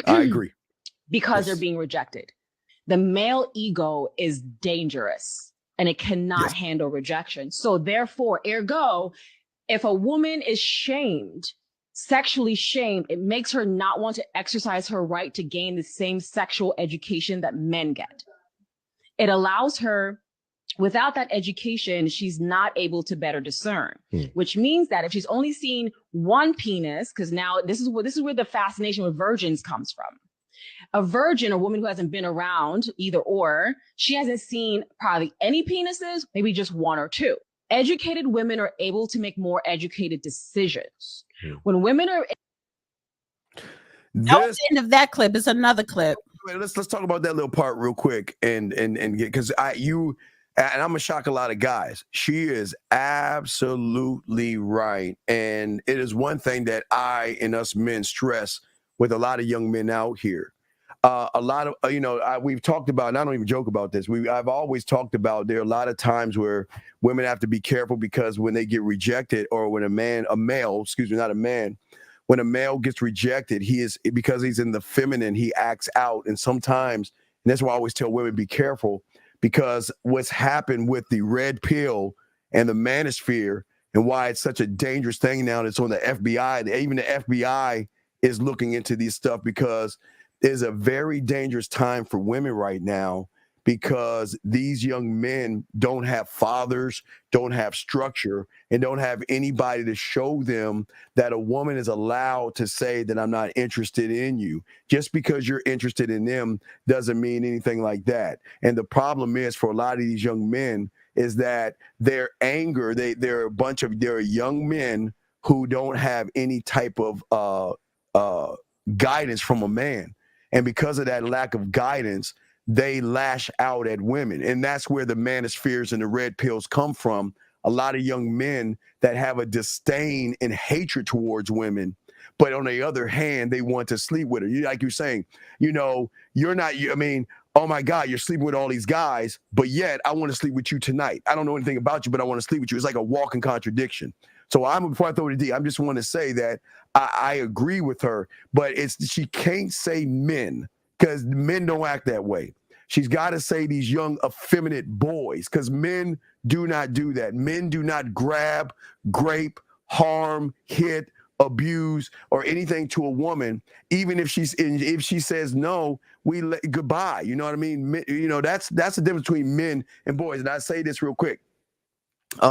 I agree. Because they're being rejected. The male ego is dangerous and it cannot handle rejection. So therefore, ergo, if a woman is shamed, sexually shamed, it makes her not want to exercise her right to gain the same sexual education that men get. It allows her, without that education, she's not able to better discern, which means that if she's only seen one penis, because now this is where the fascination with virgins comes from. A virgin, a woman who hasn't been around either or, she hasn't seen probably any penises, maybe just one or two. Educated women are able to make more educated decisions. When women are... That was the end of that clip. It's another clip. Let's talk about that little part real quick and because I'm gonna shock a lot of guys. She is absolutely right, and it is one thing that I and us men stress with a lot of young men out here. A lot of we've talked about, and I don't even joke about this. I've always talked about there are a lot of times where women have to be careful because when they get rejected, or when when a male gets rejected, because he's in the feminine, he acts out, and sometimes, and that's why I always tell women be careful, because what's happened with the red pill and the manosphere, and why it's such a dangerous thing now. It's on the FBI. Even the FBI is looking into these stuff, because there's a very dangerous time for women right now, because these young men don't have fathers, don't have structure, and don't have anybody to show them that a woman is allowed to say that I'm not interested in you. Just because you're interested in them doesn't mean anything like that. And the problem is, for a lot of these young men, is that their anger, they're young men who don't have any type of guidance from a man. And because of that lack of guidance, they lash out at women. And that's where the manospheres and the red pills come from. A lot of young men that have a disdain and hatred towards women, but on the other hand, they want to sleep with her. Like you're saying, oh my God, you're sleeping with all these guys, but yet I want to sleep with you tonight. I don't know anything about you, but I want to sleep with you. It's like a walking contradiction. So before I throw it to D, I just want to say that I agree with her, but she can't say men, because men don't act that way. She's got to say these young, effeminate boys, because men do not do that. Men do not grab, grape, harm, hit, abuse, or anything to a woman. Even if she says no, we let goodbye. You know what I mean? That's the difference between men and boys. And I say this real quick.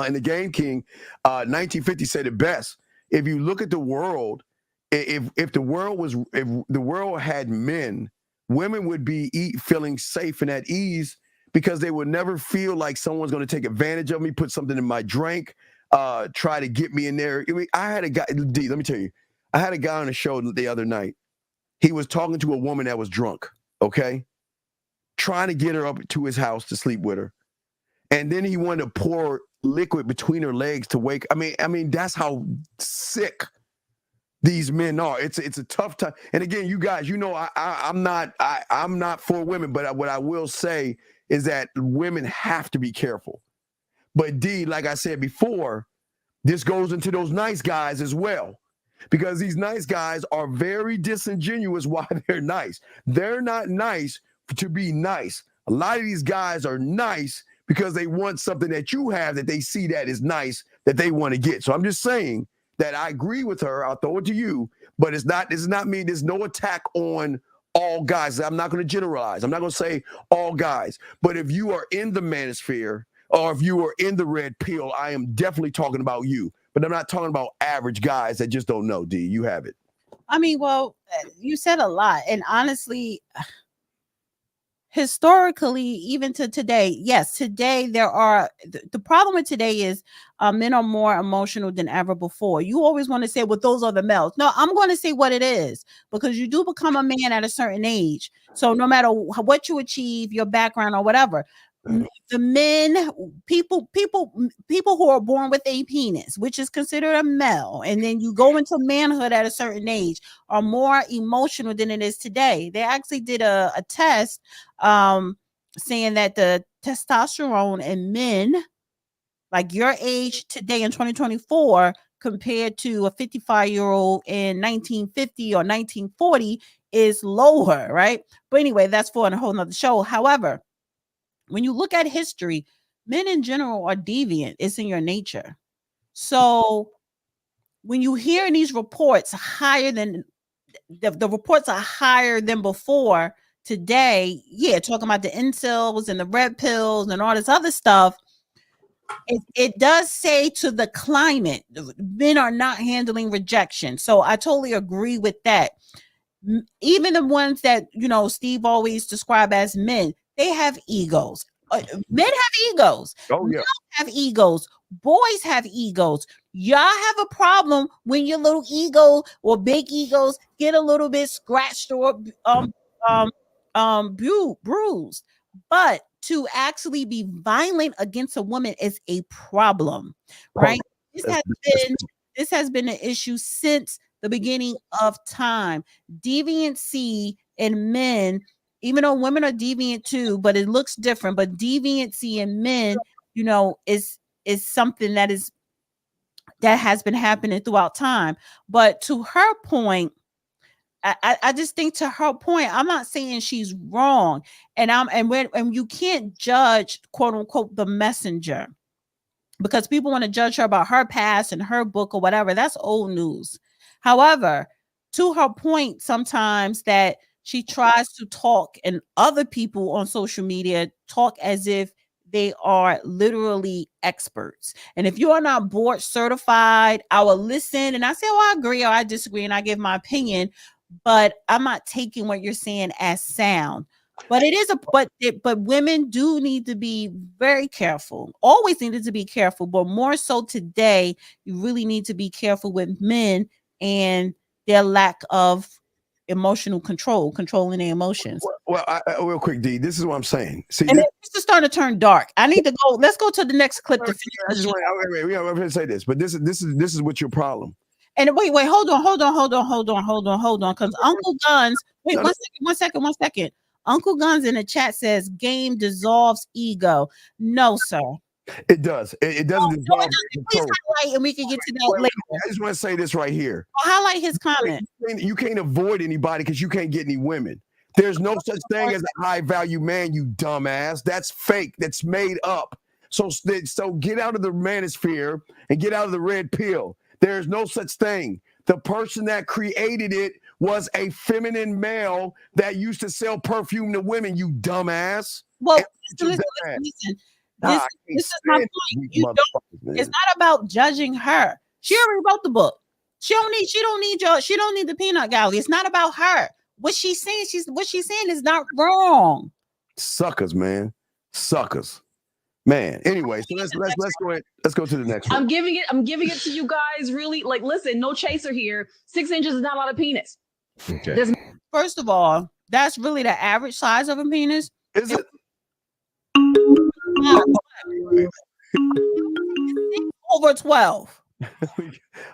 In the Game King, 1950 said it best. If you look at the world, if the world had men, women would be feeling safe and at ease, because they would never feel like someone's going to take advantage of me, put something in my drink, try to get me in there. I had a guy, D, let me tell you, I had a guy on the show the other night. He was talking to a woman that was drunk, okay? Trying to get her up to his house to sleep with her. And then he wanted to pour liquid between her legs to wake. I mean, that's how sick these men are. It's a tough time. And again, you guys, I'm not for women, but what I will say is that women have to be careful. But D, like I said before, this goes into those nice guys as well, because these nice guys are very disingenuous while they're nice. They're not nice to be nice. A lot of these guys are nice because they want something that you have, that they see that is nice, that they want to get. So I'm just saying that I agree with her. I'll throw it to you, but this does not mean there's no attack on all guys. I'm not going to generalize. I'm not going to say all guys, but if you are in the manosphere, or if you are in the red pill, I am definitely talking about you, but I'm not talking about average guys that just don't know. D, you have it. I mean, well, you said a lot, and honestly, historically, even to today, yes, today there are the problem with today is men are more emotional than ever before. You always want to say, well, those are the males. No, I'm going to say what it is, because you do become a man at a certain age. So no matter what you achieve, your background or whatever, the men, people who are born with a penis, which is considered a male, and then you go into manhood at a certain age, are more emotional than it is today. They actually did a test saying that the testosterone in men like your age today in 2024 compared to a 55-year-old in 1950 or 1940 is lower, right? But anyway, that's for a whole nother show. However, when you look at history, men in general are deviant. It's in your nature. So when you hear these reports higher than the reports are higher than before today, yeah, talking about the incels and the red pills and all this other stuff, it does say to the climate, men are not handling rejection. So I totally agree with that. Even the ones that, Steve always described as men, they have egos. Men have egos. Oh, yeah. Men have egos. Boys have egos. Y'all have a problem when your little ego or big egos get a little bit scratched or bruised. But to actually be violent against a woman is a problem, right? This has been an issue since the beginning of time. Deviancy in men, even though women are deviant too, but it looks different. But deviancy in men, is something that has been happening throughout time. But to her point, I just think to her point, I'm not saying she's wrong, and when you can't judge, quote unquote, the messenger, because people want to judge her about her past and her book or whatever. That's old news. However, to her point, sometimes that she tries to talk, and other people on social media talk as if they are literally experts. And if you are not board certified, I will listen and I say, oh, I agree or I disagree, and I give my opinion, but I'm not taking what you're saying as sound. But it is but women do need to be very careful. Always needed to be careful, but more so today, you really need to be careful with men and their lack of emotional controlling their emotions. Well, real quick, D, this is what I'm saying. See, and this is starting to turn dark. I need to go. Let's go to the next clip to finish. I'm going to say this, but this is what your problem. And wait, hold on, because Uncle Guns. Wait, one second. Uncle Guns in the chat says game dissolves ego. No, sir. It does. It doesn't dissolve. Please highlight, and we can get to that later. I just want to say this right here. Highlight his comment. You can't avoid anybody because you can't get any women. There's no such thing as a high value man, you dumbass. That's fake. That's made up. So get out of the manosphere and get out of the red pill. There's no such thing. The person that created it was a feminine male that used to sell perfume to women, you dumbass. Well, listen. This is my point. It's not about judging her. She already wrote the book. She don't need the peanut gallery. It's not about her. What she's saying is not wrong. Suckers, man. Suckers. Man, anyway, so let's go ahead. Let's go to the next one. I'm giving it to you guys. Really, like, listen, no chaser here. 6 inches is not a lot of penis. Okay. First of all, that's really the average size of a penis. Is it? Over 12.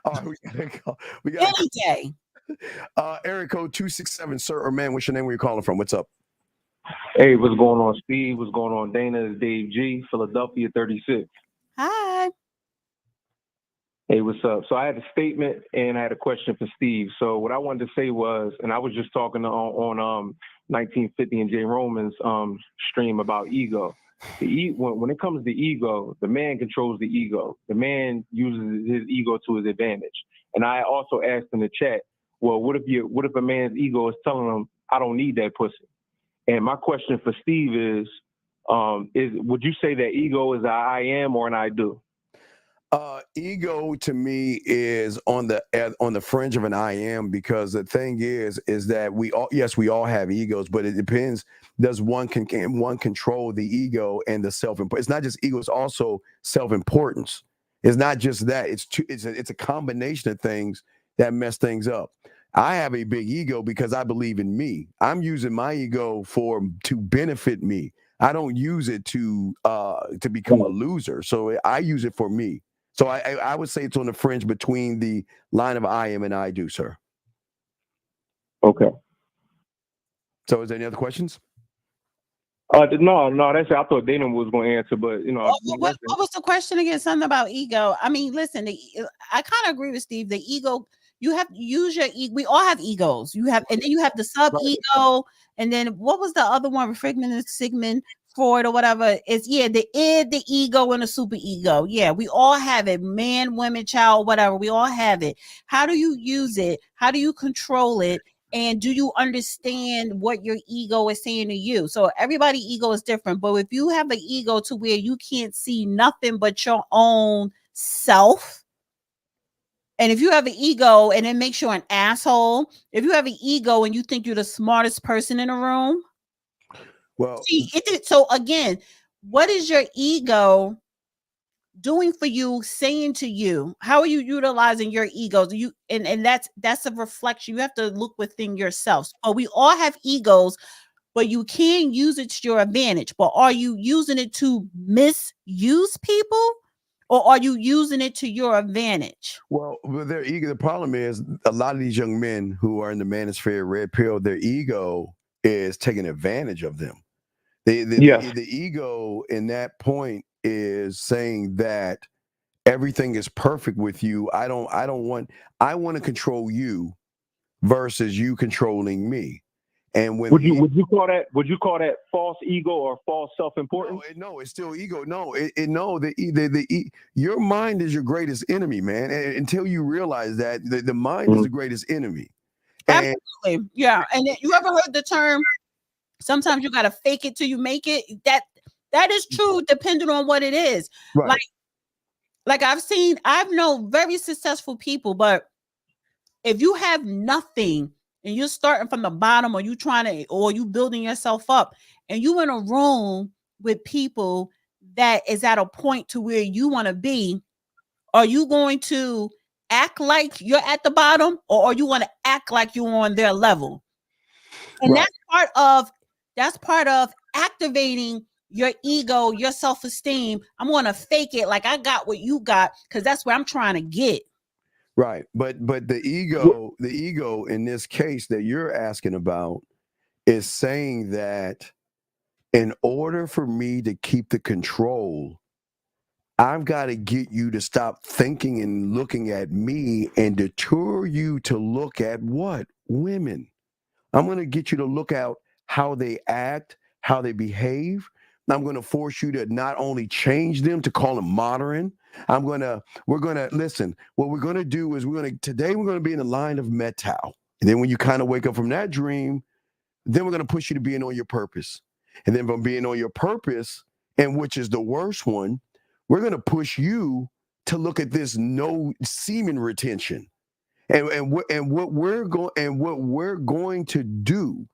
All right, we gotta go. Any day. Area code 267, sir or man. What's your name? Where you calling from? What's up? Hey, what's going on, Steve? What's going on, Dana? It's Dave G, Philadelphia 36. Hi. Hey, what's up? So I had a statement and I had a question for Steve. So what I wanted to say was, and I was just talking on 1950 and Jay Roman's stream about ego. When it comes to ego, the man controls the ego. The man uses his ego to his advantage. And I also asked in the chat, well, what if a man's ego is telling him, I don't need that pussy? And my question for Steve is would you say that ego is an I am or an I do? Ego to me is on the fringe of an I am, because the thing is that we all have egos, but it depends. Does one control the ego and the self-importance? It's not just ego; it's also self-importance. It's not just that. It's a combination of things that mess things up. I have a big ego because I believe in me. I'm using my ego to benefit me. I don't use it to become a loser. So I use it for me. So I would say it's on the fringe between the line of I am and I do, sir. Okay. So is there any other questions? No, that's it. I thought Dana was going to answer, but what was the question again? Something about ego. I mean, listen, I kind of agree with Steve. The ego, you have to use your ego. We all have egos. And then you have the sub ego, and then what was the other one? Sigmund Freud or whatever. It's the id, the ego, and the super ego. Yeah, we all have it. Man, woman, child, whatever. We all have it. How do you use it? How do you control it? And do you understand what your ego is saying to you? So everybody's ego is different. But if you have an ego to where you can't see nothing but your own self, and if you have an ego and it makes you an asshole, if you have an ego and you think you're the smartest person in the room, so again, what is your ego doing for you, saying to you? How are you utilizing your egos? And that's a reflection. You have to look within yourself. But we all have egos, but you can use it to your advantage. But are you using it to misuse people, or are you using it to your advantage? Well, their ego. The problem is a lot of these young men who are in the manosphere, red pill, their ego is taking advantage of them. The ego in that point is saying that everything is perfect with you. I want to control you versus you controlling me. And when would you call that false ego or false self-importance? No, it's still ego. No, your mind is your greatest enemy, man. And until you realize that the mind is the greatest enemy. Absolutely, yeah. And then, you ever heard the term? Sometimes you gotta fake it till you make it. That is true, depending on what it is. Right. Like I've known very successful people, but if you have nothing and you're starting from the bottom, or you building yourself up, and you in a room with people that is at a point to where you want to be, are you going to act like you're at the bottom, or are you going to act like you're on their level? And that's part of activating your ego, your self-esteem. I'm going to fake it like I got what you got, because that's where I'm trying to get. Right. But the ego in this case that you're asking about is saying that in order for me to keep the control, I've got to get you to stop thinking and looking at me and deter you to look at what? Women. I'm going to get you to look out how they act, how they behave. I'm going to force you to not only change them, to call them modern. We're going to listen. What we're going to do is today we're going to be in the line of metal. And then when you kind of wake up from that dream, then we're going to push you to being on your purpose. And then from being on your purpose, and which is the worst one, we're going to push you to look at this no semen retention. And what we're going to do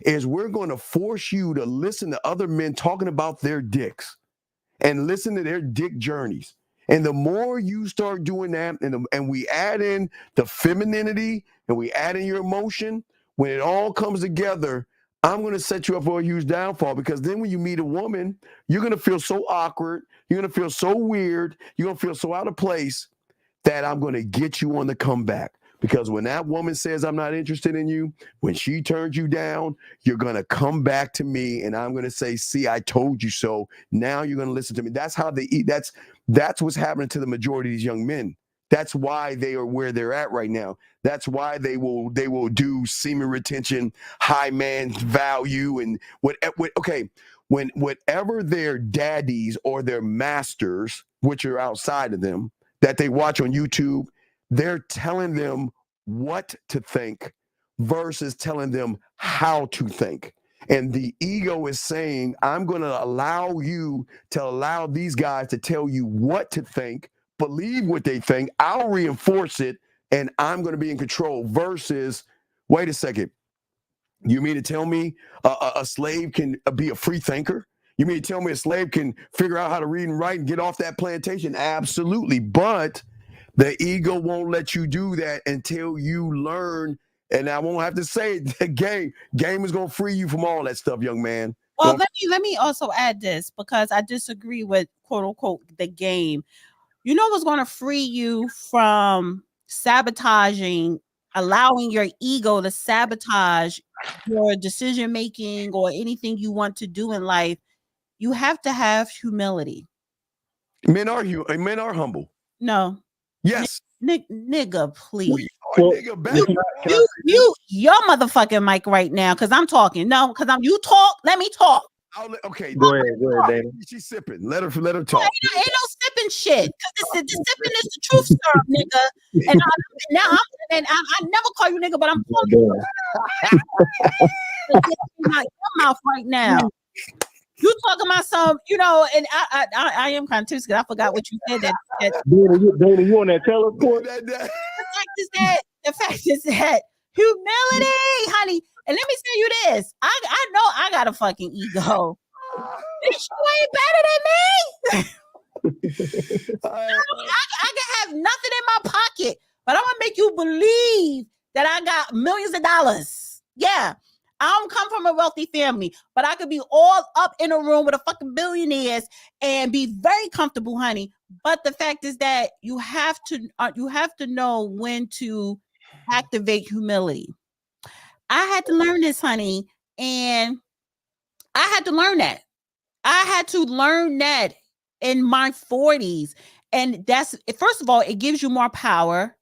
is we're going to force you to listen to other men talking about their dicks and listen to their dick journeys. And the more you start doing that, and we add in the femininity and we add in your emotion, when it all comes together, I'm going to set you up for a huge downfall, because then when you meet a woman, you're going to feel so awkward. You're going to feel so weird. You're going to feel so out of place that I'm going to get you on the comeback. Because when that woman says I'm not interested in you, when she turns you down, you're going to come back to me and I'm going to say, see, I told you so. Now you're going to listen to me. That's how they eat. That's what's happening to the majority of these young men. That's why they are where they're at right now. That's why they will do semen retention, high man value, and whatever their daddies or their masters, which are outside of them, that they watch on YouTube, they're telling them what to think versus telling them how to think. And the ego is saying, I'm going to allow you to allow these guys to tell you what to think, believe what they think. I'll reinforce it, and I'm going to be in control. Versus, wait a second, you mean to tell me a slave can be a free thinker? You mean to tell me a slave can figure out how to read and write and get off that plantation? Absolutely. But the ego won't let you do that until you learn. And I won't have to say it. The game is going to free you from all that stuff, young man. Well, let me also add this, because I disagree with quote unquote the game. You know what's going to free you from sabotaging, allowing your ego to sabotage your decision making or anything you want to do in life? You have to have humility. Men are humble. No. Yes. Nigga, please. You your motherfucking mic right now, because I'm talking. No, because you talk. Let me talk. Okay. Go ahead, Dana. She's sipping. Let her talk. Ain't no sipping shit. Because the sipping is the truth syrup, nigga. And I never call you nigga, but I'm calling you. Your mouth right now. You talking about some, and I am kind of tipsy. I forgot what you said. That Dana, you on that teleport? The fact is that humility, honey. And let me tell you this. I know I got a fucking ego. Bitch, you ain't better than me. I can have nothing in my pocket, but I'm gonna make you believe that I got millions of dollars. Yeah. I don't come from a wealthy family, but I could be all up in a room with a fucking billionaires and be very comfortable, honey. But the fact is that you have to know when to activate humility. I had to learn this, honey, and I had to learn that. I had to learn that in my 40s, and that's, first of all, it gives you more power.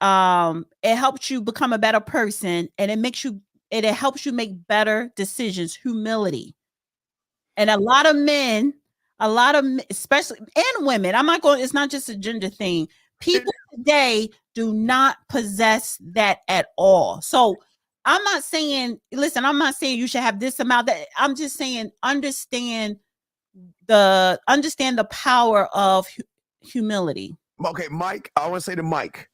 It helps you become a better person, and it helps you make better decisions. Humility. And a lot of men, especially, and women, it's not just a gender thing. People today do not possess that at all. So I'm not saying you should have this amount. That I'm just saying, understand the power of humility. Okay, Mike, I want to say to Mike,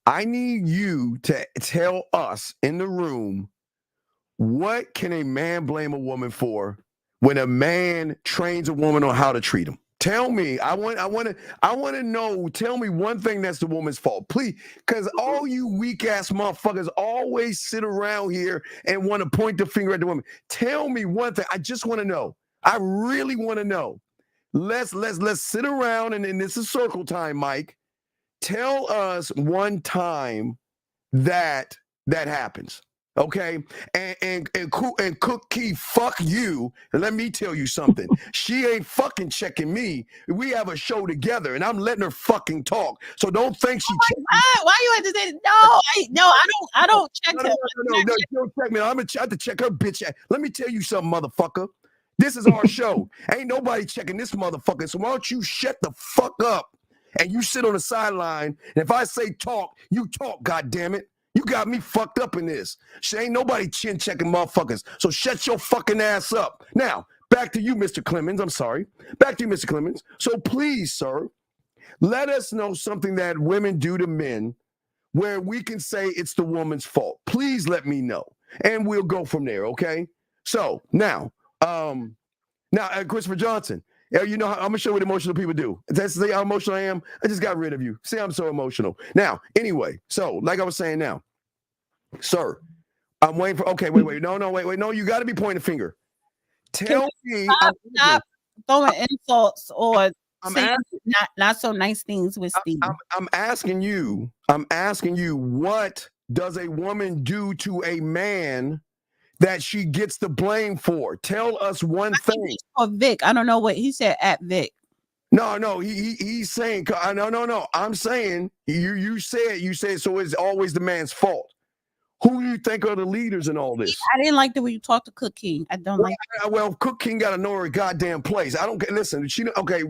I need you to tell us in the room, what can a man blame a woman for when a man trains a woman on how to treat him? Tell me. I want to know. Tell me one thing that's the woman's fault, please, because all you weak ass motherfuckers always sit around here and want to point the finger at the woman. Tell me one thing. I just want to know. I really want to know. Let's sit around, and this is circle time, Mike. Tell us one time that happens. Okay, and Cookie, fuck you. And let me tell you something. She ain't fucking checking me. We have a show together, and I'm letting her fucking talk. So don't think she. Why you have to say I don't check her. No, you don't check me. I'm gonna have to check her bitch. Let me tell you something, motherfucker. This is our show. Ain't nobody checking this motherfucker. So why don't you shut the fuck up and you sit on the sideline? And if I say talk, you talk. God damn it. You got me fucked up in this. She ain't nobody chin checking motherfuckers. So shut your fucking ass up. Now, back to you, Mr. Clemens. I'm sorry. Back to you, Mr. Clemens. So please, sir, let us know something that women do to men where we can say it's the woman's fault. Please let me know. And we'll go from there, okay? So now, Christopher Johnson, you know, I'm going to show you what emotional people do. That's how emotional I am. I just got rid of you. See, I'm so emotional. Now, anyway, so like I was saying now, sir, I'm waiting for, okay, wait. No, you got to be pointing a finger. Tell me. Stop throwing insults or saying not so nice things with Steve. I'm asking you, what does a woman do to a man that she gets the blame for? Tell us one thing. Or Vic, I don't know what he said at Vic. No, he's saying no. I'm saying you said so it's always the man's fault. Who do you think are the leaders in all this? I didn't like the way you talked to Cook King. I don't like it. Well, Cook King got to know her goddamn place. I don't get. Listen,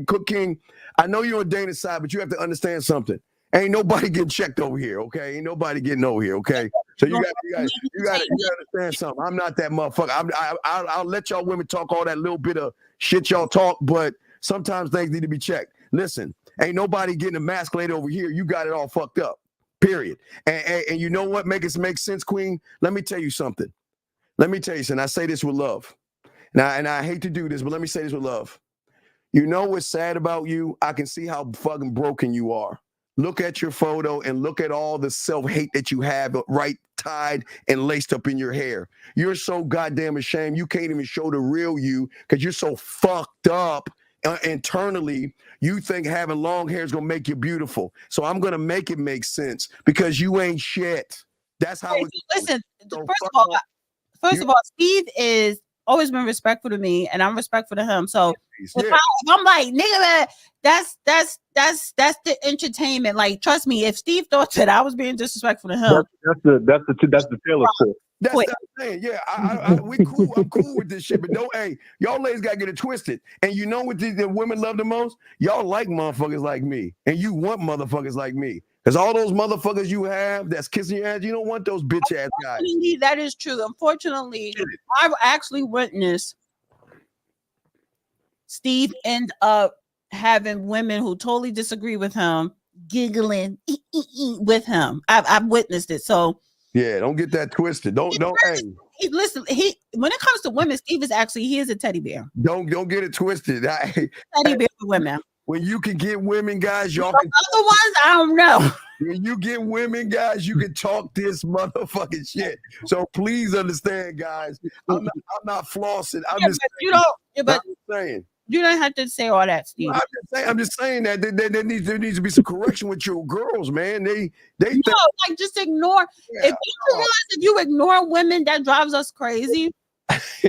Cook King. I know you're on Dana's side, but you have to understand something. Ain't nobody getting checked over here, okay? Ain't nobody getting over here, okay? So you got to understand something. I'm not that motherfucker. I'll let y'all women talk all that little bit of shit y'all talk, but sometimes things need to be checked. listen, ain't nobody getting emasculated over here. You got it all fucked up. Period. And you know what makes sense, Queen? Let me tell you something. I say this with love. And I hate to do this, but let me say this with love. You know what's sad about you? I can see how fucking broken you are. Look at your photo and look at all the self-hate that you have right tied and laced up in your hair. You're so goddamn ashamed. You can't even show the real you because you're so fucked up internally. You think having long hair is going to make you beautiful. So I'm going to make it make sense because you ain't shit. That's how it goes. Listen, So first of all, Steve is always been respectful to me, and I'm respectful to him. So yeah. if I'm like, nigga, man, that's the entertainment. Like, trust me, if Steve thought that I was being disrespectful to him, that's the Taylor quote. That's what I'm saying. Yeah, we cool. I'm cool with this shit. But no, hey, y'all ladies gotta get it twisted. And you know what the women love the most? Y'all like motherfuckers like me, and you want motherfuckers like me. Because all those motherfuckers you have that's kissing your ass, you don't want those bitch ass guys. That is true. Unfortunately, I've actually witnessed Steve end up having women who totally disagree with him giggling with him. I've witnessed it. So yeah, don't get that twisted. Don't. Hey, listen. When it comes to women, Steve is a teddy bear. Don't get it twisted. Teddy bear for women. When you can get women, guys, y'all can. Other ones, I don't know. When you get women, guys, you can talk this motherfucking shit. So please understand, guys. I'm not flossing. I'm just saying. You don't have to say all that, Steve. I'm just saying that there needs to be some correction with your girls, man. They like just ignore. Yeah. If you realize if you ignore women, that drives us crazy. just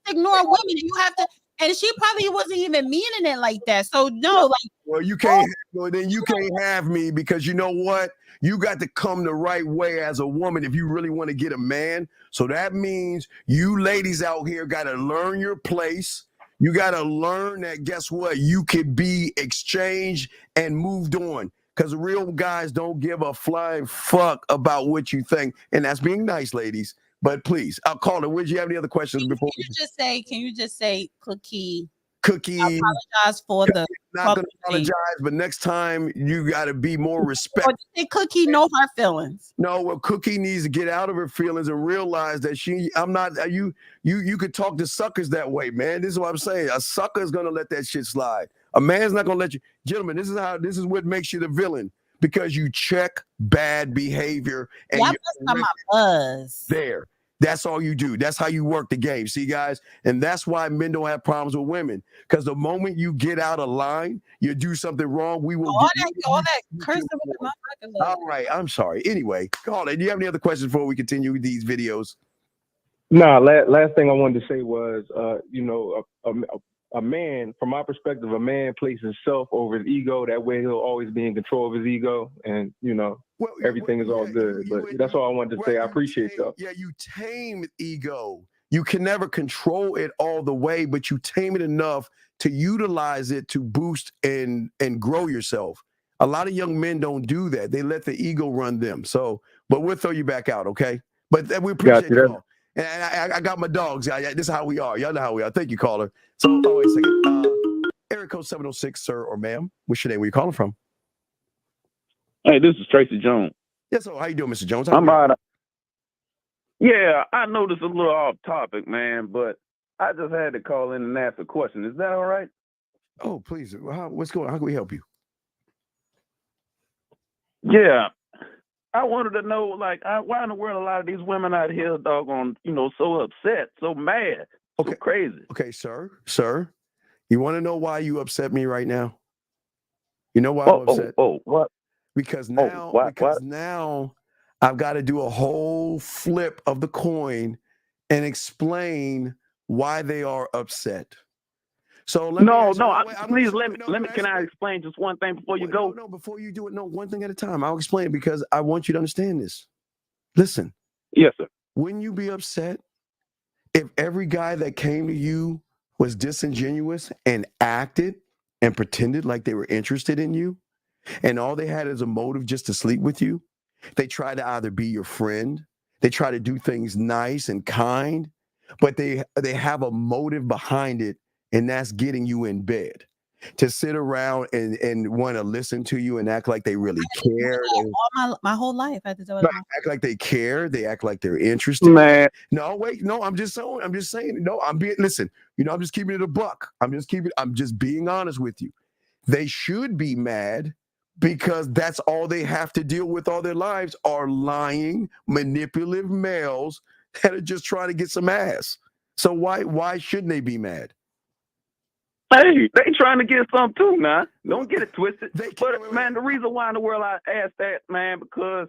ignore women. You have to. And she probably wasn't even meaning it like that. So no, like. Well, you can't. Well, then you can't have me because you know what? You got to come the right way as a woman if you really want to get a man. So that means you ladies out here got to learn your place. You got to learn that, guess what? You could be exchanged and moved on because real guys don't give a flying fuck about what you think. And that's being nice, ladies. But please, I'll call it. Would you have any other questions before? Can you just say Cookie? Cookie. I apologize for the. Not gonna apologize, but next time you got to be more respectful. Cookie know her feelings. No, well, Cookie needs to get out of her feelings and realize that I'm not. You could talk to suckers that way, man. This is what I'm saying. A sucker is gonna let that shit slide. A man's not gonna let you. Gentlemen, this is what makes you the villain because you check bad behavior and you got my buzz there. That's all you do. That's how you work the game. See, guys? And that's why men don't have problems with women. Because the moment you get out of line, you do something wrong, we will all that cursing with the motherfucker. All right, I'm sorry. Anyway, call it. Do you have any other questions before we continue with these videos? No, last thing I wanted to say was, a man, from my perspective, a man places himself over his ego. That way he'll always be in control of his ego. And, everything is all good. But that's all I wanted to say. I appreciate y'all. Yeah, you tame ego. You can never control it all the way, but you tame it enough to utilize it to boost and grow yourself. A lot of young men don't do that. They let the ego run them. So, but we'll throw you back out, okay? But we appreciate you all. And I got my dogs. This is how we are. Y'all know how we are. Thank you, caller. So, wait a second. Area code 706, sir or ma'am. What's your name? Where you calling from? Hey, this is Tracy Jones. Yes, so how you doing, Mr. Jones? I'm right. Yeah, I know this is a little off topic, man, but I just had to call in and ask a question. Is that all right? Oh, please. What's going on? How can we help you? Yeah. I wanted to know, why in the world a lot of these women out here, doggone, so upset, so mad, so crazy. Okay, sir, you want to know why you upset me right now? You know why I'm upset? What? Because now I've got to do a whole flip of the coin and explain why they are upset. So please let me. Can I explain just one thing before you go? No, before you do it, one thing at a time. I'll explain because I want you to understand this. Listen. Yes, sir. Wouldn't you be upset if every guy that came to you was disingenuous and acted and pretended like they were interested in you, and all they had is a motive just to sleep with you? They try to either be your friend, they try to do things nice and kind, but they have a motive behind it. And that's getting you in bed. to sit around and want to listen to you and act like they really care. All my whole life, I had to do it. Act like they care. They act like they're interested. Man. No, wait, no. I'm just saying. No, I'm being. Listen, I'm just keeping it a buck. I'm just being honest with you. They should be mad because that's all they have to deal with all their lives are lying, manipulative males that are just trying to get some ass. So why shouldn't they be mad? Hey, they trying to get some too now. Don't get it twisted. But man, the reason why in the world I ask that, man, because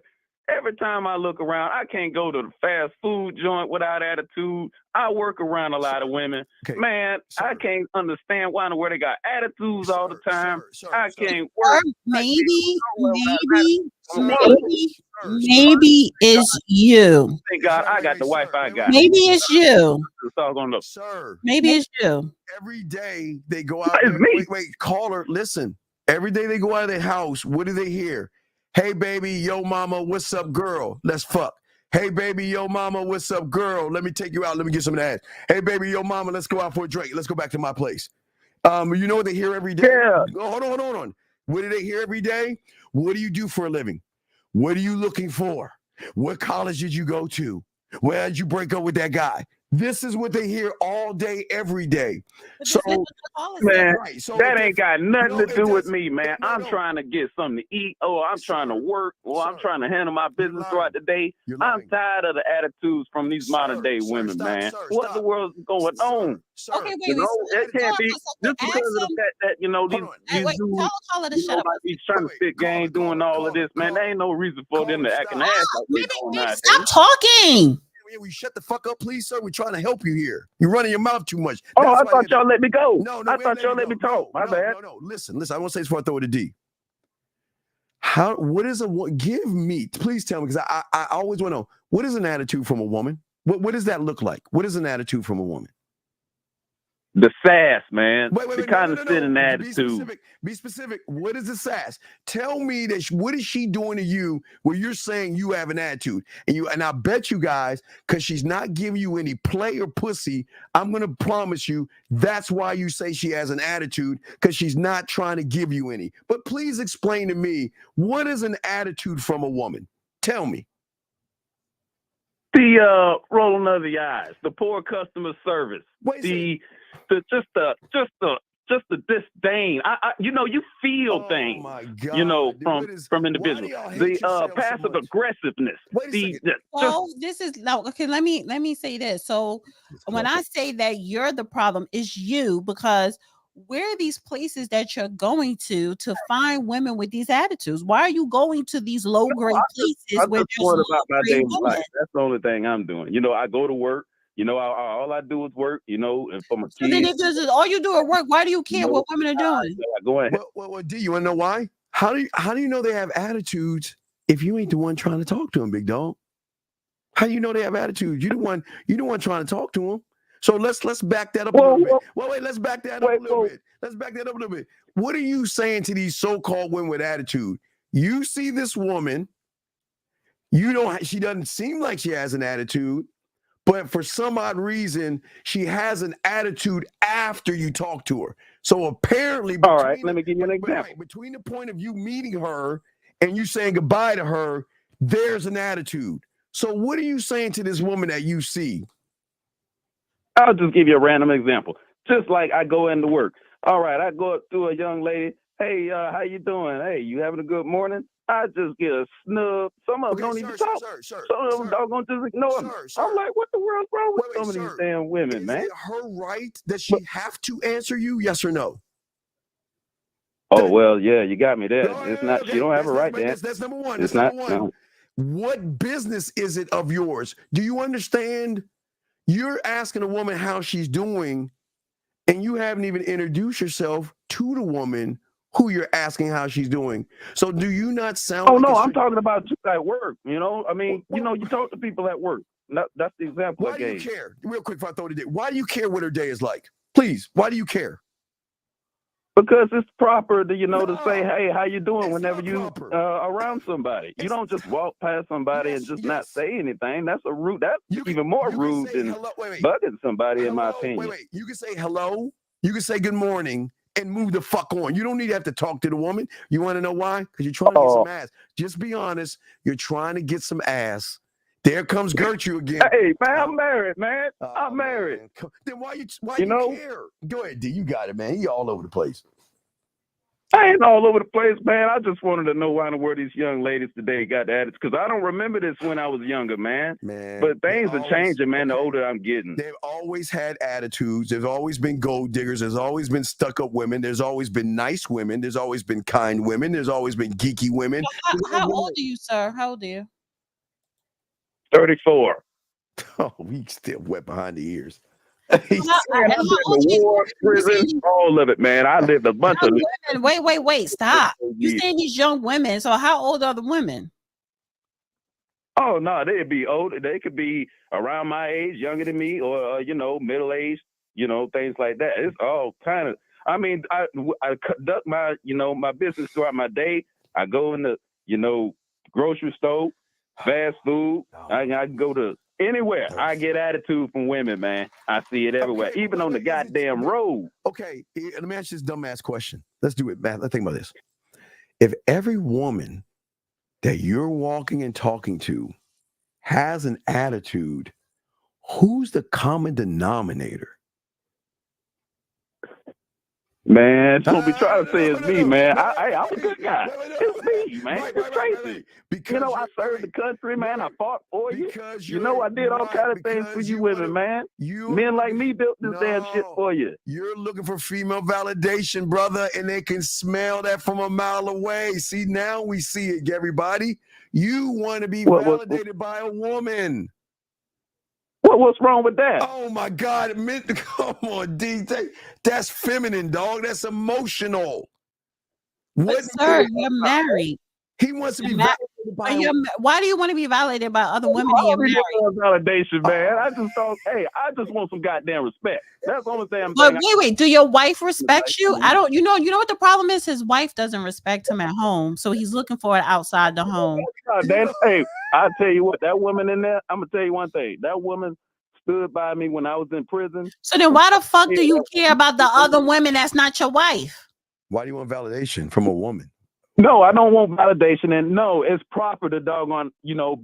every time I look around, I can't go to the fast food joint without attitude. I work around a lot of women. Man, I can't understand why in the world they got attitudes all the time. I can't work. Maybe it's you. Thank God I got the wife I got. Maybe it's you. Sir. Maybe it's you. Every day they go out there. Wait, caller, listen. Every day they go out of their house, what do they hear? Hey, baby, yo, mama, what's up, girl? Let's fuck. Hey, baby, yo, mama, what's up, girl? Let me take you out. Let me get some of that. Hey, baby, yo, mama, let's go out for a drink. Let's go back to my place. You know what they hear every day? Yeah. Hold on. What do they hear every day? What do you do for a living? What are you looking for? What college did you go to? Where did you break up with that guy? This is what they hear all day, every day. So, man, so that ain't got nothing to do with me, man. I'm trying to get something to eat, or I'm trying to work, or I'm trying to handle my business throughout the day. I'm tired of the attitudes from these modern day women, man. What the world's going on? Okay, wait, it can't be just because of the fact that these dudes, like he's trying to fit game, doing all of this, man. There ain't no reason for them to act an ass like they doing nowadays. Stop talking. Will you shut the fuck up, please, sir? We're trying to help you here. You're running your mouth too much. Oh, I thought y'all let me go. No, I thought y'all let me talk. My bad. No. Listen. I want to say this before I throw it to D. What is give me, please tell me, because I always want to know, what is an attitude from a woman? What does that look like? What is an attitude from a woman? The sass, man. The kind of sitting no. attitude. Be specific. What is the sass? Tell me that. What is she doing to you where you're saying you have an attitude? And I bet you guys, because she's not giving you any play or pussy, I'm going to promise you that's why you say she has an attitude, because she's not trying to give you any. But please explain to me, what is an attitude from a woman? Tell me. The rolling of the eyes, the poor customer service, just the disdain. You feel things, from individuals. The passive aggressiveness. This is okay. Let me say this. So when I say that you're the problem, it's you, because where are these places that you're going to find women with these attitudes? Why are you going to these low grade places where there's low about my grade daily women? life? That's the only thing I'm doing. I go to work. All I do is work. And for my kids. So then if this is all you do at work, why do you care what women are doing? Go ahead. Well, D, you want to know why? How do you know they have attitudes if you ain't the one trying to talk to them, big dog? How do you know they have attitudes? You the one trying to talk to them. So let's back that up a little bit. Wait, let's back that up a little bit. Let's back that up a little bit. What are you saying to these so-called women with attitude? You see this woman, she doesn't seem like she has an attitude, but for some odd reason, she has an attitude after you talk to her. So apparently, all right, let me give you an example. Between the point of you meeting her and you saying goodbye to her, there's an attitude. So what are you saying to this woman that you see? I'll just give you a random example. Just like I go into work. All right, I go up to a young lady. Hey, how you doing? Hey, you having a good morning? I just get a snub. Some of them don't even talk. Some of them doggone just ignore me. I'm like, what the world's wrong with some of these damn women, man? Is it her right that she have to answer you? Yes or no? Oh, well, yeah, you got me there. It's not. She don't have a right there. That's number one. It's not. Number one. No. What business is it of yours? Do you understand? You're asking a woman how she's doing, and you haven't even introduced yourself to the woman who you're asking how she's doing. So do you not sound? Oh, no, I'm talking about you at work. You talk to people at work. That's the example I gave. Why do you care? Real quick, before I throw it in, why do you care what her day is like? Please, why do you care? Because it's proper to, to say, hey, how you doing whenever you around somebody. You don't just walk past somebody and just not say anything. That's a rude. That's even more rude than bugging somebody, in my opinion. You can say hello. You can say good morning, and move the fuck on. You don't need to have to talk to the woman. You want to know why? Because you're trying to get some ass. Just be honest. You're trying to get some ass. There comes Gertrude again. Hey, man, I'm married, man. I'm married. Man. Then why you care? Go ahead, D. You got it, man. He all over the place. I ain't all over the place, man. I just wanted to know why in the world these young ladies today got the attitude. Because I don't remember this when I was younger, man. But things are changing, man, the older I'm getting. They've always had attitudes. There's always been gold diggers. There's always been stuck-up women. There's always been nice women. There's always been kind women. There's always been geeky women. How old are you, sir? How old are you? 34. Oh, we still wet behind the ears. War, prison, all of it, man. I lived a bunch of women. Wait, stop. You saying these young women. So how old are the women? Oh, no, they'd be older. They could be around my age, younger than me, or, middle-aged, things like that. It's all kind of, I mean, I conduct my, my business throughout my day. I go in the, grocery store, fast food. I can go to anywhere. I get attitude from women, man. I see it everywhere, even on the goddamn road. Okay, let me ask you this dumbass question. Let's do it, man. Let's think about this. If every woman that you're walking and talking to has an attitude, who's the common denominator? Man, don't be trying to say it's me, man. I'm a good guy. It's me, man. It's crazy. Because I served the country, man. I fought for you. I did all kind of things for you women, man. Men like me built this damn shit for you. You're looking for female validation, brother, and they can smell that from a mile away. See, now we see it, everybody. You want to be validated by a woman. What's wrong with that? Oh my God! Come on, D. That's feminine, dog. That's emotional. Sir, you're married. He wants to be validated by. Why do you want to be validated by other women? You're married. Validation, man. I just want some goddamn respect. That's the only thing I'm saying. But wait. Do your wife respect you? I don't. You know what the problem is? His wife doesn't respect him at home, so he's looking for it outside the home. Hey, I'll tell you what. That woman in there. I'm gonna tell you one thing. That woman stood by me when I was in prison. So then, why the fuck do you care about the other women that's not your wife? Why do you want validation from a woman? No, I don't want validation, and no, it's proper to doggone,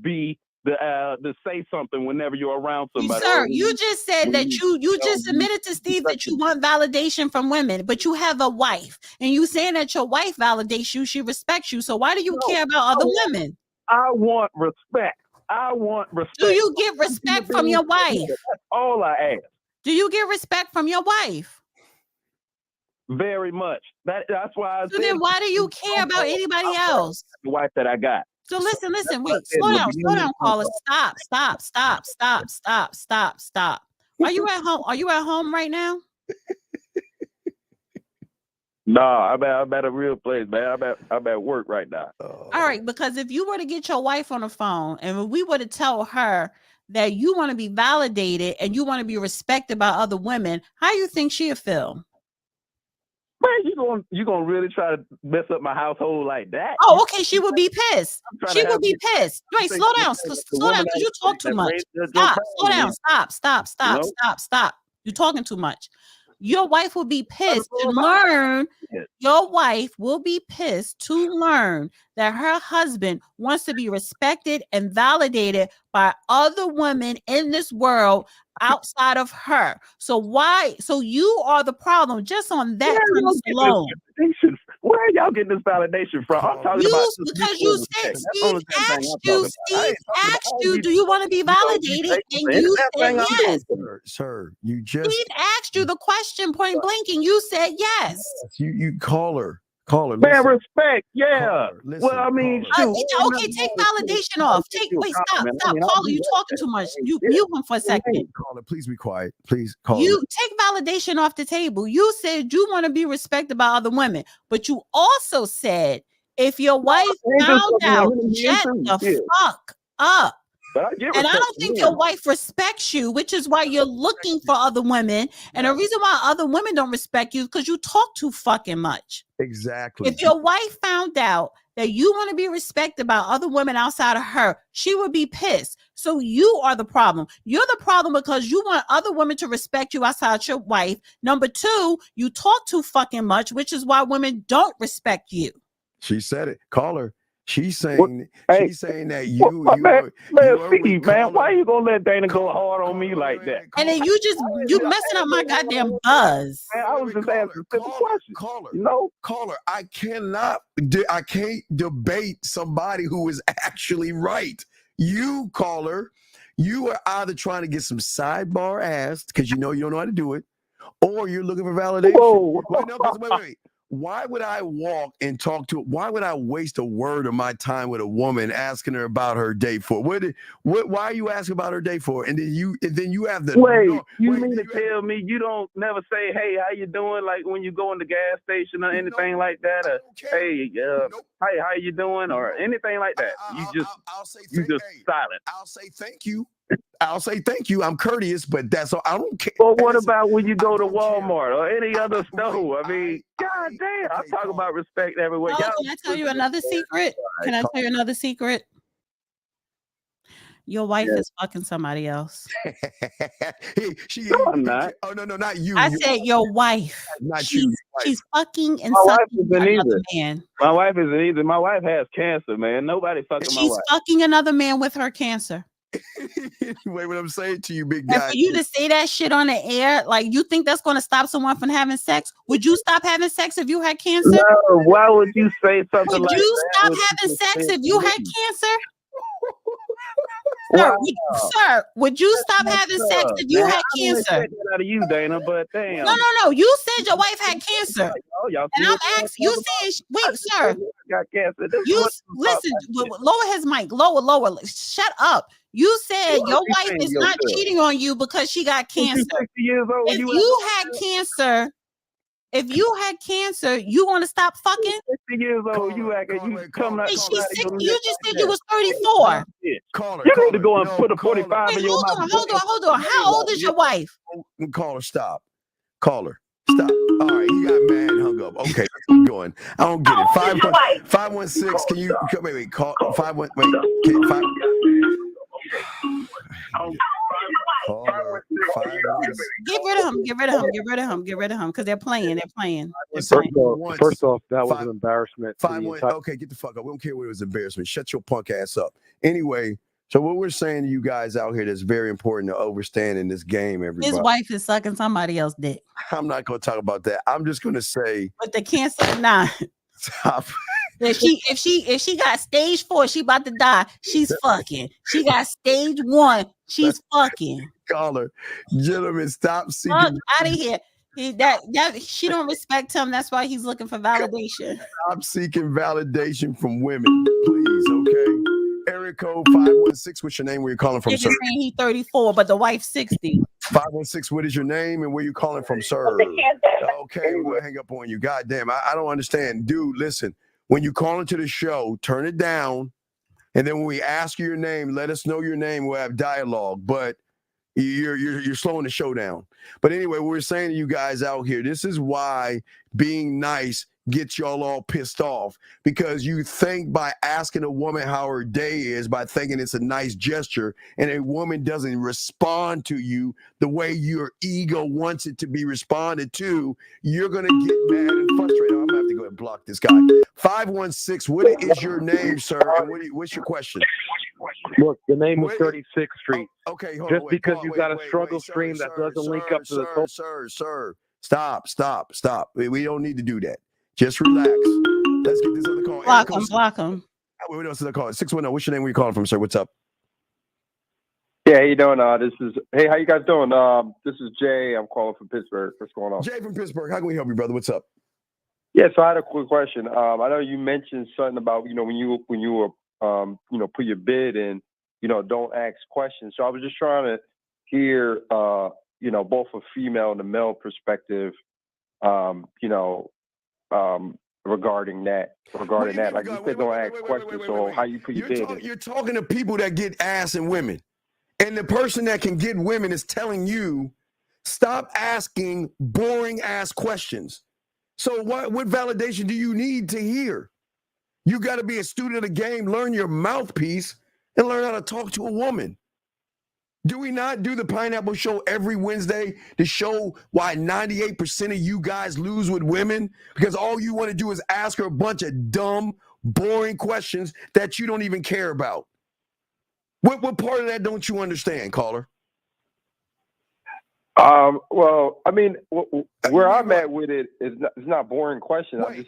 be to say something whenever you're around somebody. Sir, you just said that you just admitted to Steve that you want validation from women, but you have a wife, and you saying that your wife validates you, she respects you. So why do you care about other women? I want respect. I want respect. Do you get respect from your wife? That's all I ask. Do you get respect from your wife? Very much. That's why I So then why do you care about anybody else? The wife that I got. So listen, wait, slow down, caller. Stop. Are you at home? Are you at home right now? No, I'm at a real place, man. I'm at work right now. All right, because if you were to get your wife on the phone and we were to tell her that you want to be validated and you want to be respected by other women, how do you think she'd feel? Man, you gonna really try to mess up my household like that? Oh, okay. She would be pissed. She would be pissed. Wait, slow down, because you talk too much. Stop. Slow down. Stop. You're talking too much. Your wife will be pissed to learn. Your wife will be pissed to learn that her husband wants to be respected and validated by other women in this world outside of her. So you are the problem just on that premise alone. Where are y'all getting this validation from? I'm talking about because you said Steve asked you, do you want to be validated? And you said yes. Sir, you just Steve asked you the question point blank, and you said yes. You call her. Man, respect. Yeah. Well, I mean, okay, take validation off. Stop. Caller, you talking too much. You mute him for a second. Caller, please be quiet. Please call. You take validation off the table. You said you want to be respected by other women, but you also said if your wife found out, shut the fuck up. And I don't think your wife respects you, which is why you're looking for other women. And the reason why other women don't respect you is because you talk too fucking much. Exactly. If your wife found out that you want to be respected by other women outside of her, she would be pissed. So you are the problem. You're the problem because you want other women to respect you outside your wife. Number two, you talk too fucking much, which is why women don't respect you. She said it. Call her. She's saying that Steve, man, why you gonna let Dana go hard on me like that? And then you messing up my goddamn buzz. Man, I was just asking a simple question. Caller, I can't debate somebody who is actually right. You, caller, you are either trying to get some sidebar ass because you don't know how to do it, or you're looking for validation. Whoa. Wait. Why would I walk and talk to? Why would I waste a word of my time with a woman asking her about her day for? Why are you asking about her day for? And then you have the you mean to tell me you don't never say, hey, how you doing? Like when you go in the gas station or anything like that, or hey, hey, how you doing, or anything like that. You just silent. I'll say thank you. I'm courteous, but that's all. I don't care. But what about when you go to Walmart or any other store? I mean, god damn, I'm talking about respect everywhere. Can I tell you another secret? Can I tell you another secret? Your wife is fucking somebody else. I'm not. Oh no, not you. I said your wife. Not you. She's fucking and my wife sucking isn't another either. man. My wife isn't either. My wife has cancer, man. Nobody fucking my She's wife. fucking another man with her cancer. Wait, what I'm saying to you, big And guy. for you to say that shit on the air, like you think that's going to stop someone from having sex? Would you stop having sex if you had cancer? No, why would you say something Would like you that? stop Would having you sex say if you had something? cancer? Wow. Sir, would you stop having sex if you Man, had I didn't cancer? expect that out of you, Dana, but damn. No. You said your wife had cancer. Oh, y'all And see I'm what asking you, saying, wait, sir. got cancer. This You is listen, lower his mic, lower. Shut up. You said your wife is not cheating on you because she got cancer. 60 years old. If you had cancer, you want to stop fucking? 60 years old. You coming out. She's 60. You just said you was 34. You need to go and put a 45 in your mouth. Hold on. How old is your wife? Caller, stop. Caller, stop. All right, you got mad and hung up. Okay, let's keep going. I don't get it. 516. Can you wait? Call 51. Wait. Can 5. Get rid of him, because they're playing. First off, that was an embarrassment. Okay, get the fuck up. We don't care what it was embarrassment. Shut your punk ass up. Anyway, so what we're saying to you guys out here that's very important to overstand in this game, everybody. His wife is sucking somebody else's dick. I'm not going to talk about that. I'm just going to say. But the cancer, nah. Stop. If she got stage 4, she about to die. She's fucking. She got stage 1. She's fucking. Caller, gentlemen, stop seeking. Fuck out of here. That she don't respect him. That's why he's looking for validation. Stop seeking validation from women, please. Okay. Area code 516. What's your name? Where you calling from, sir? Saying he's 34, but the wife's 60. 516. What is your name and where you calling from, sir? Okay, we'll hang up on you. God damn, I don't understand, dude. Listen. When you call into the show, turn it down. And then when we ask you your name, let us know your name. We'll have dialogue. But you're slowing the show down. But anyway, we're saying to you guys out here, this is why being nice gets y'all all pissed off, because you think by asking a woman how her day is, by thinking it's a nice gesture, and a woman doesn't respond to you the way your ego wants it to be responded to, you're going to get mad and frustrated. I'm going to have to go ahead and block this guy. 516, what is your name, sir? And what's your question? Look, the name is 36th Street. Okay, hold Just on, because you got a struggle stream that doesn't link up to the total. Sir. Stop. We don't need to do that. Just relax. Let's get this other call. Block him. What else is I call? 610. What's your name? Where you calling from, sir? What's up? Yeah, how you doing? Hey, how you guys doing? This is Jay. I'm calling from Pittsburgh. What's going on? Jay from Pittsburgh. How can we help you, brother? What's up? Yeah, so I had a quick question. I know you mentioned something about when you were put your bid in, don't ask questions. So I was just trying to hear both a female and a male perspective, regarding that. Like you said, don't ask questions. So how you put your bid in? You're talking to people that get ass and women, and the person that can get women is telling you, stop asking boring ass questions. So what validation do you need to hear? You got to be a student of the game, learn your mouthpiece, and learn how to talk to a woman. Do we not do the Pineapple Show every Wednesday to show why 98% of you guys lose with women? Because all you want to do is ask her a bunch of dumb, boring questions that you don't even care about. What part of that don't you understand, caller? Well, I mean, where I'm at with it is not boring questions. I was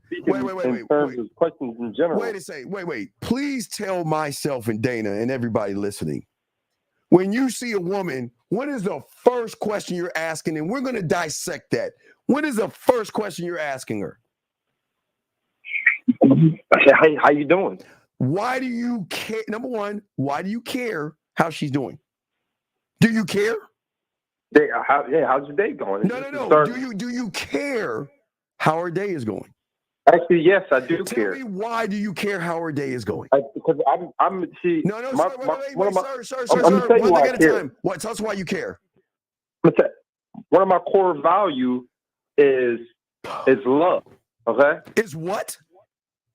speaking in terms of questions in general. Wait. Please tell myself and Dana and everybody listening, when you see a woman, what is the first question you're asking? And we're going to dissect that. What is the first question you're asking her? I said, hey, how you doing? Why do you care? Number one, why do you care how she's doing? Do you care? How's your day going? No. Do you care how her day is going? Actually, yes, I do care. Tell me, why do you care how her day is going? Because I'm see. No, sir. One thing at a time. What? Tell us why you care. One of my core values is love. Okay. Is what?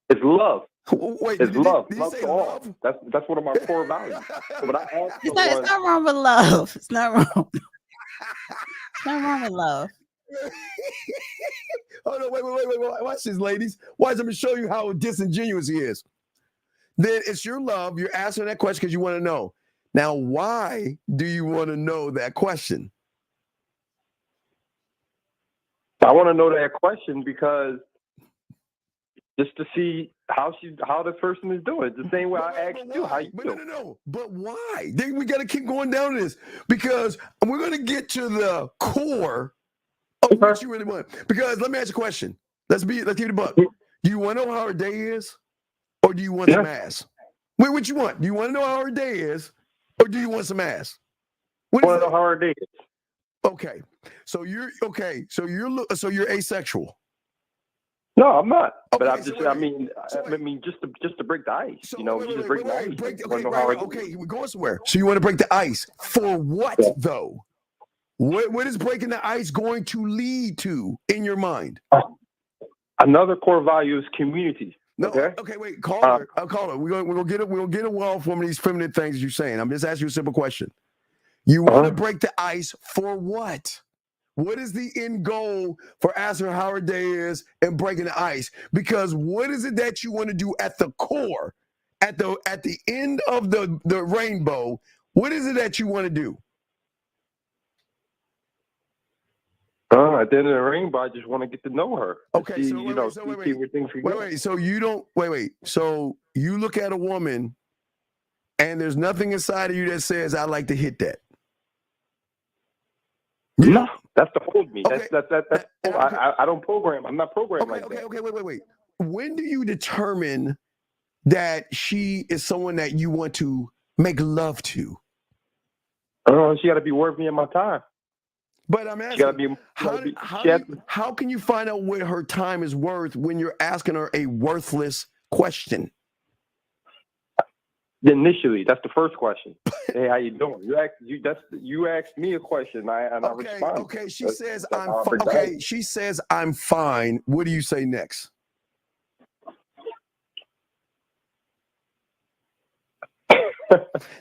It's love. Wait, it's love. Did you say love? That's one of my core values. So when I ask it's not wrong with love. It's not wrong. It's not wrong with love. Oh no! Wait! Watch this, ladies. Watch. Let me show you how disingenuous he is. Then it's your love. You're asking that question because you want to know. Now, why do you want to know that question? I want to know that question because just to see how this person is doing. It's the same way I asked you how you do. No. But why? Then we got to keep going down this because we're going to get to the core of what you really want. Because let me ask you a question. Let's keep it a buck. Do you want to know how her day is, or do you want some ass? Wait, what you want? Do you want to know how her day is, or do you want some ass? I want to know how her day is. Okay, so you're asexual. No, I'm not. Okay, but I'm just. I mean, just to break the ice. So just break the ice. Okay, we're going somewhere. So you want to break the ice for what though? What is breaking the ice going to lead to in your mind? Another core value is community. No, okay, wait, call her. I'll call her. We're gonna get a well from these feminine things you're saying. I'm just asking you a simple question. You want to break the ice for what? What is the end goal for asking her how her day is and breaking the ice? Because what is it that you want to do at the core, at the end of the rainbow? What is it that you want to do? At the end of the rainbow, I just want to get to know her. Okay, see, so So you look at a woman, and there's nothing inside of you that says, "I like to hit that." No, that's the hold me. Okay. I don't program. I'm not programmed like that. Okay, wait. When do you determine that she is someone that you want to make love to? She got to be worth me in my time. But I'm asking, how can you find out what her time is worth when you're asking her a worthless question? Initially, that's the first question. Hey, how you doing? You asked me a question, and I responded. Okay, she says I'm fine. Okay, she says I'm fine. What do you say next?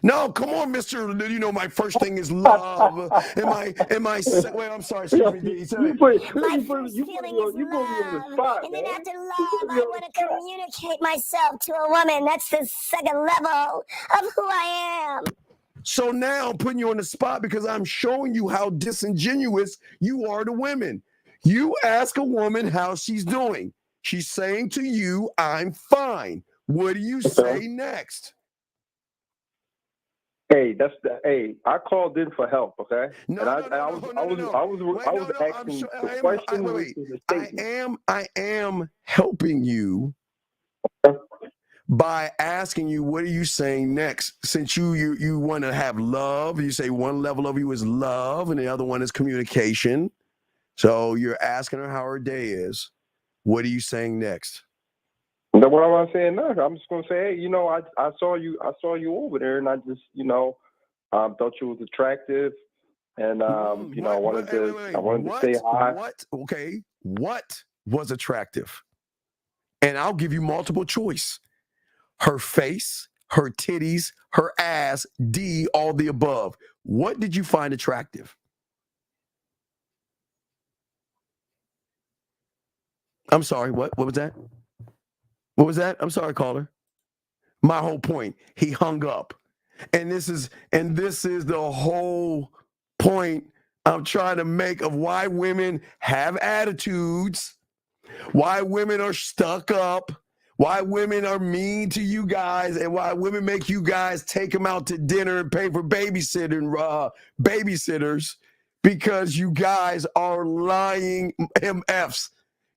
No, come on, Mister. You know my first thing is love. Wait, I'm sorry. Excuse me. You put me on the spot. And then after love, I want to communicate myself to a woman. That's the second level of who I am. So now I'm putting you on the spot because I'm showing you how disingenuous you are to women. You ask a woman how she's doing. She's saying to you, "I'm fine." What do you say next? Hey, I called in for help, okay? I was asking the question. I am helping you by asking you, what are you saying next? Since you want to have love, you say one level of you is love and the other one is communication. So you're asking her how her day is. What are you saying next? What am I saying now? I'm just gonna say, hey, I saw you over there, and I just, thought you was attractive, and I wanted to say hi. What? Okay, what was attractive? And I'll give you multiple choice. Her face, her titties, her ass, D, all the above. What did you find attractive? I'm sorry, what? What was that? What was that? I'm sorry, caller. My whole point. He hung up. And this is the whole point I'm trying to make of why women have attitudes, why women are stuck up, why women are mean to you guys, and why women make you guys take them out to dinner and pay for babysitters, because you guys are lying MFs.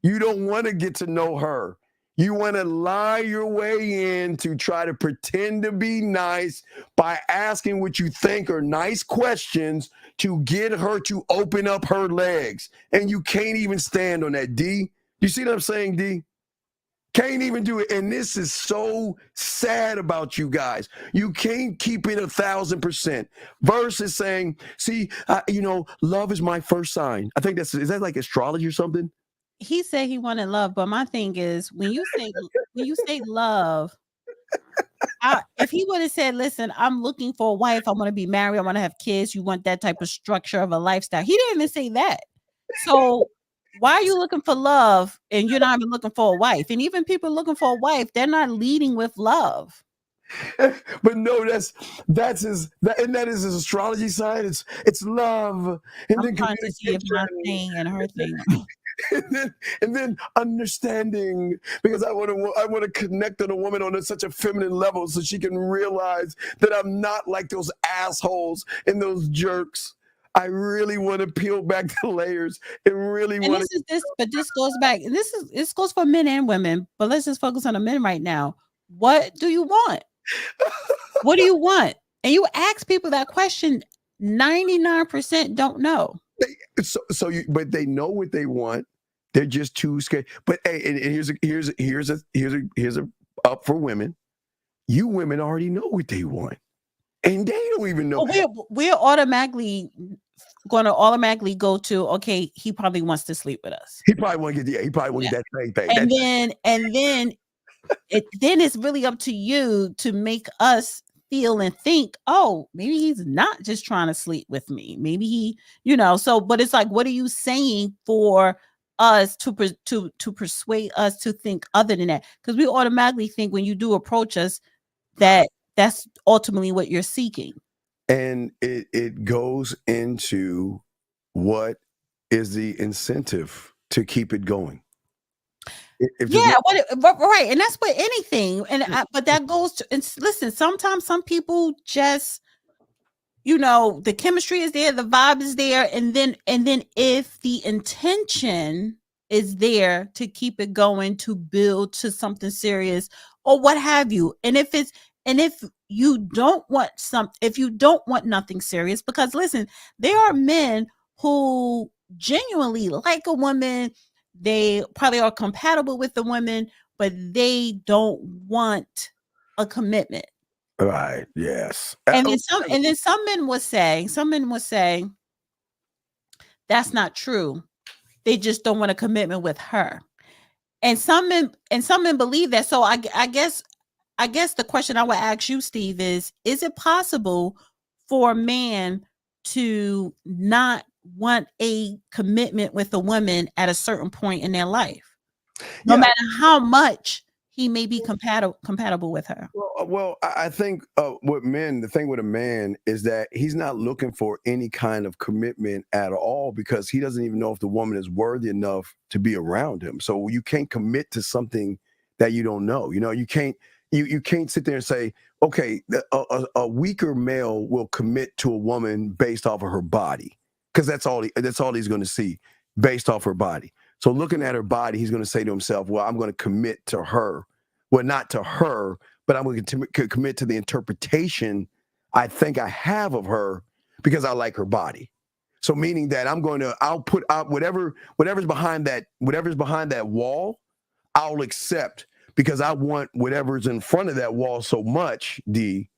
You don't want to get to know her. You want to lie your way in to try to pretend to be nice by asking what you think are nice questions to get her to open up her legs. And you can't even stand on that, D. You see what I'm saying, D? Can't even do it. And this is so sad about you guys. You can't keep it 1,000% versus saying, see, love is my first sign. I think is that like astrology or something? He said he wanted love, but my thing is when you say love, if he would have said, listen, I'm looking for a wife, I want to be married, I want to have kids, you want that type of structure of a lifestyle. He didn't even say that. So why are you looking for love and you're not even looking for a wife? And even people looking for a wife, they're not leading with love. But no, that is his astrology side. It's love, and I'm trying to see if my thing and her thing. and then understanding, because I want to connect with a woman on such a feminine level so she can realize that I'm not like those assholes and those jerks. I really want to peel back the layers and really want to. But this goes back, and this goes for men and women. But let's just focus on the men right now. What do you want? What do you want? And you ask people that question, 99% don't know. But they know what they want. They're just too scared. But hey, and here's a up for women. You women already know what they want, and they don't even know. We're automatically going to automatically go to, okay, he probably wants to sleep with us. He probably want to get that same thing. Then it's really up to you to make us feel and think, oh, maybe he's not just trying to sleep with me. Maybe he, but it's like, what are you saying for us to persuade us to think other than that? Because we automatically think when you do approach us that that's ultimately what you're seeking. And it goes into what is the incentive to keep it going. Right, and that's what anything, but that goes to, and listen, sometimes some people just, the chemistry is there, the vibe is there, and then if the intention is there to keep it going, to build to something serious or what have you, and if you don't want nothing serious, because listen, there are men who genuinely like a woman. They probably are compatible with the woman, but they don't want a commitment. Right. Yes. And then some men would say, that's not true. They just don't want a commitment with her. And some men believe that. So I guess the question I would ask you, Steve, is it possible for a man to not want a commitment with a woman at a certain point in their life, no matter how much he may be compatible with her? Well, I think the thing with a man is that he's not looking for any kind of commitment at all, because he doesn't even know if the woman is worthy enough to be around him. So you can't commit to something that you don't know. You can't sit there and say, okay, a weaker male will commit to a woman based off of her body, because that's all he's going to see, based off her body. So looking at her body, he's going to say to himself, well, I'm going to commit to her. Well, not to her, but I'm going to commit to the interpretation I think I have of her because I like her body. So meaning that I'll put out whatever's behind that wall, I'll accept, because I want whatever's in front of that wall so much, D,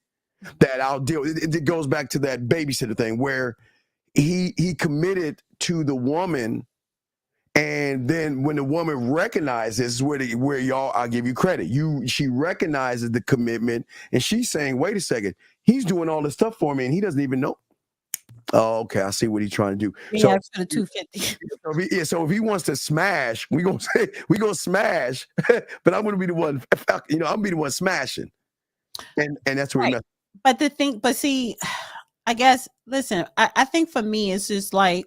that I'll deal. It goes back to that babysitter thing where he committed to the woman, And then when the woman recognizes where y'all, I'll give you credit. She recognizes the commitment, and she's saying, "Wait a second, he's doing all this stuff for me, and he doesn't even know." Oh, okay, I see what he's trying to do. Yeah, for the 250. So if he wants to smash, we gonna smash, but I'm gonna be the one. I'm gonna be the one smashing, and that's where. Right. But see, I guess. Listen, I think for me, it's just like.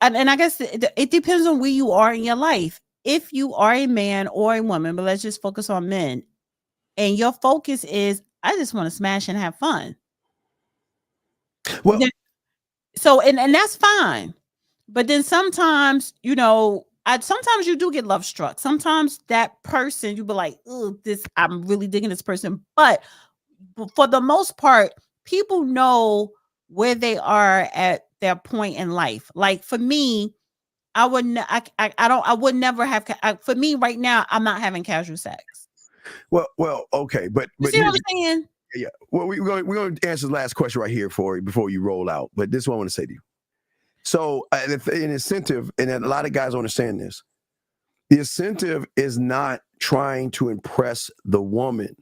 And I guess it depends on where you are in your life. If you are a man or a woman, but let's just focus on men, and your focus is, I just want to smash and have fun. Well, and that's fine. But then sometimes, sometimes you do get love struck. Sometimes that person, you be like, "Oh, I'm really digging this person." But for the most part, people know where they are at their point in life. Like for me, I would never have. For me right now, I'm not having casual sex. Well, okay, but you see what I'm saying? Yeah. Well, we're going to answer the last question right here for you before you roll out. But this is what I want to say to you. So, an incentive, and a lot of guys understand this. The incentive is not trying to impress the woman.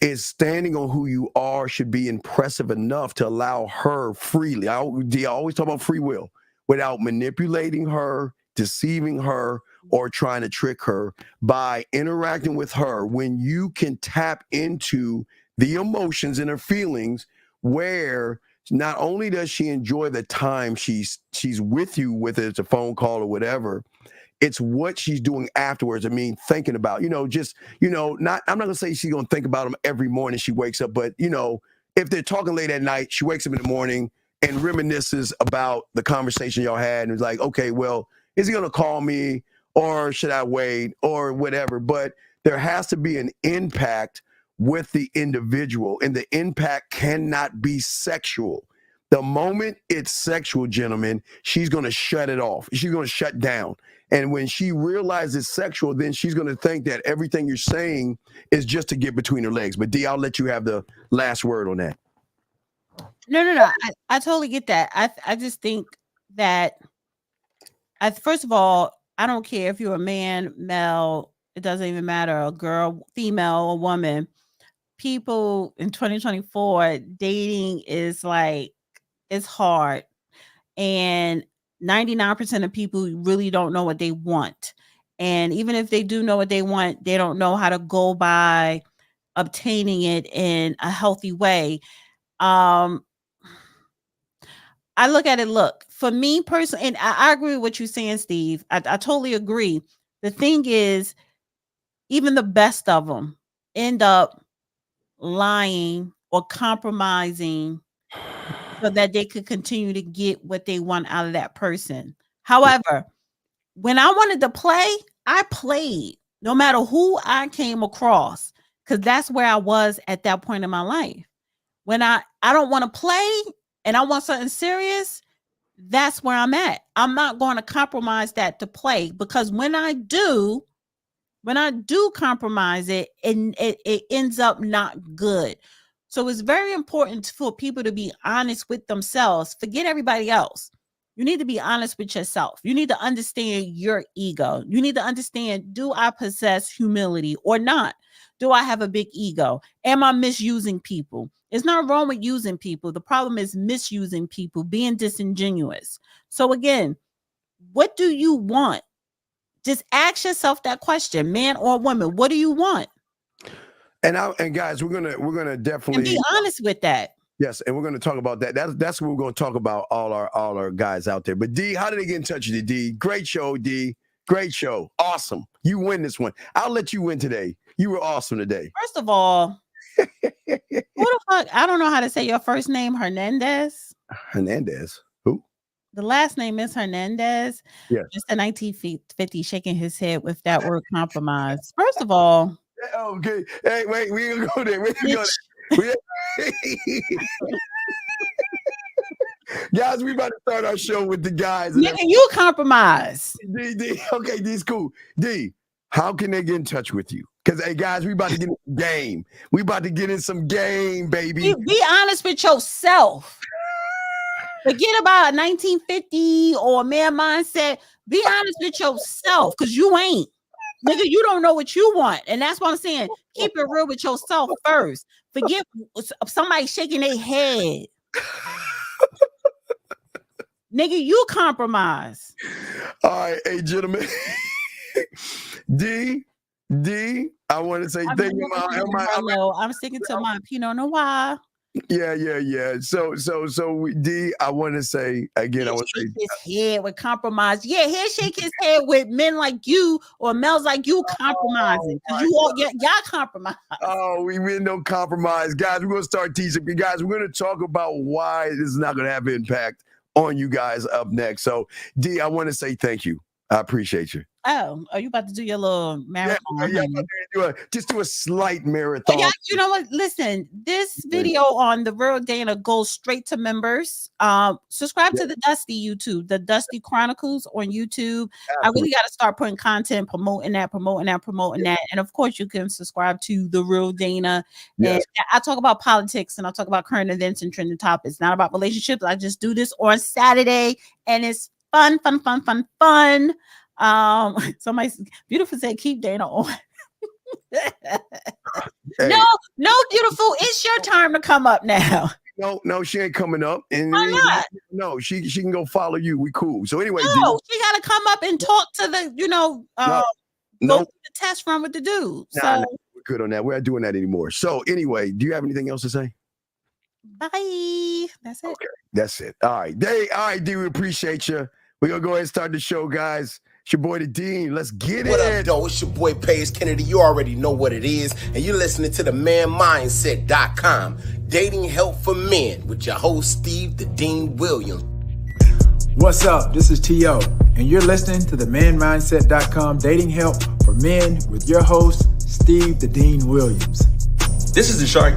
Is standing on who you are should be impressive enough to allow her freely. I always talk about free will, without manipulating her, deceiving her, or trying to trick her. By interacting with her, when you can tap into the emotions and her feelings, where not only does she enjoy the time she's with you, whether it's a phone call or whatever, it's what she's doing afterwards. I mean, thinking about, I'm not gonna say she's gonna think about him every morning she wakes up, but if they're talking late at night, she wakes up in the morning and reminisces about the conversation y'all had, and it's like, okay, well, is he gonna call me, or should I wait, or whatever? But there has to be an impact with the individual, and the impact cannot be sexual. The moment it's sexual, gentlemen, she's going to shut it off. She's going to shut down. And when she realizes sexual, then she's going to think that everything you're saying is just to get between her legs. But D, I'll let you have the last word on that. No. I totally get that. I just think that, first of all, I don't care if you're a man, male, it doesn't even matter, a girl, female, a woman. People in 2024, dating is like, it's hard. And 99% of people really don't know what they want. And even if they do know what they want, they don't know how to go by obtaining it in a healthy way. I look at it, for me personally, and I agree with what you're saying, Steve. I totally agree. The thing is, even the best of them end up lying or compromising so that they could continue to get what they want out of that person. However, when I wanted to play, I played no matter who I came across, because that's where I was at that point in my life. When I don't want to play and I want something serious, that's where I'm at. I'm not going to compromise that to play, because when I do compromise it, and it ends up not good. So it's very important for people to be honest with themselves. Forget everybody else. You need to be honest with yourself. You need to understand your ego. You need to understand, do I possess humility or not? Do I have a big ego? Am I misusing people? It's not wrong with using people. The problem is misusing people, being disingenuous. So again, what do you want? Just ask yourself that question, man or woman. What do you want? And guys, we're gonna definitely be honest with that. Yes, and we're gonna talk about that. That's what we're gonna talk about, all our guys out there. But D, how did they get in touch with you, D? Great show, D. Great show. Awesome. You win this one. I'll let you win today. You were awesome today. First of all, who the fuck? I don't know how to say your first name, Hernandez. Hernandez. Who? The last name is Hernandez. Yeah. Just the 1950 shaking his head with that word compromise. First of all. Okay. Hey, wait, we gonna go there. We gonna go there. Guys, we about to start our show with the guys. Nigga, you compromise. D, okay, D's cool. D, how can they get in touch with you? Because, hey, guys, we about to get in some game. We about to get in some game, baby. Be honest with yourself. Forget about a 1950 or a man mindset. Be honest with yourself, because you ain't. Nigga, you don't know what you want. And that's what I'm saying. Keep it real with yourself first. Forget somebody shaking their head. Nigga, you compromise. All right, hey, gentlemen. D, I want to say thank you. I'm sticking to my Pinot Noir. Yeah. So, D, I want to say again. I want to say his head with compromise. Yeah, he'll shake his head with men like you or males like you compromising because y'all compromise. Oh, we no compromise, guys. We're gonna start teaching you guys. We're gonna talk about why this is not gonna have impact on you guys up next. So, D, I want to say thank you. I appreciate you. Oh, are you about to do your little marathon? Yeah, just do a slight marathon. Yeah, you know what? Listen, this video on The Real Dana goes straight to members. Subscribe to the Dusty YouTube, the Dusty Chronicles on YouTube. Absolutely. I really got to start putting content, promoting that. And of course, you can subscribe to The Real Dana. Yes. And I talk about politics and I talk about current events and trending topics. Not about relationships. I just do this on Saturday, and it's fun. Somebody beautiful said keep Dana on. Hey. No, beautiful. It's your time to come up now. No, she ain't coming up. And why not? No, she can go follow you. We cool. So anyway, no, she gotta come up and talk to the, go through the test run with the dude. We're good on that. We're not doing that anymore. So anyway, do you have anything else to say? Bye. That's it. Okay, that's it. All right, D, we appreciate you. We're gonna go ahead and start the show, guys. It's your boy, the Dean. Let's get it. What up, though? It's your boy, Paige Kennedy. You already know what it is. And you're listening to the manmindset.com. Dating help for men with your host, Steve the Dean Williams. What's up? This is T.O. And you're listening to the manmindset.com dating help for men with your host, Steve the Dean Williams. This is the Shark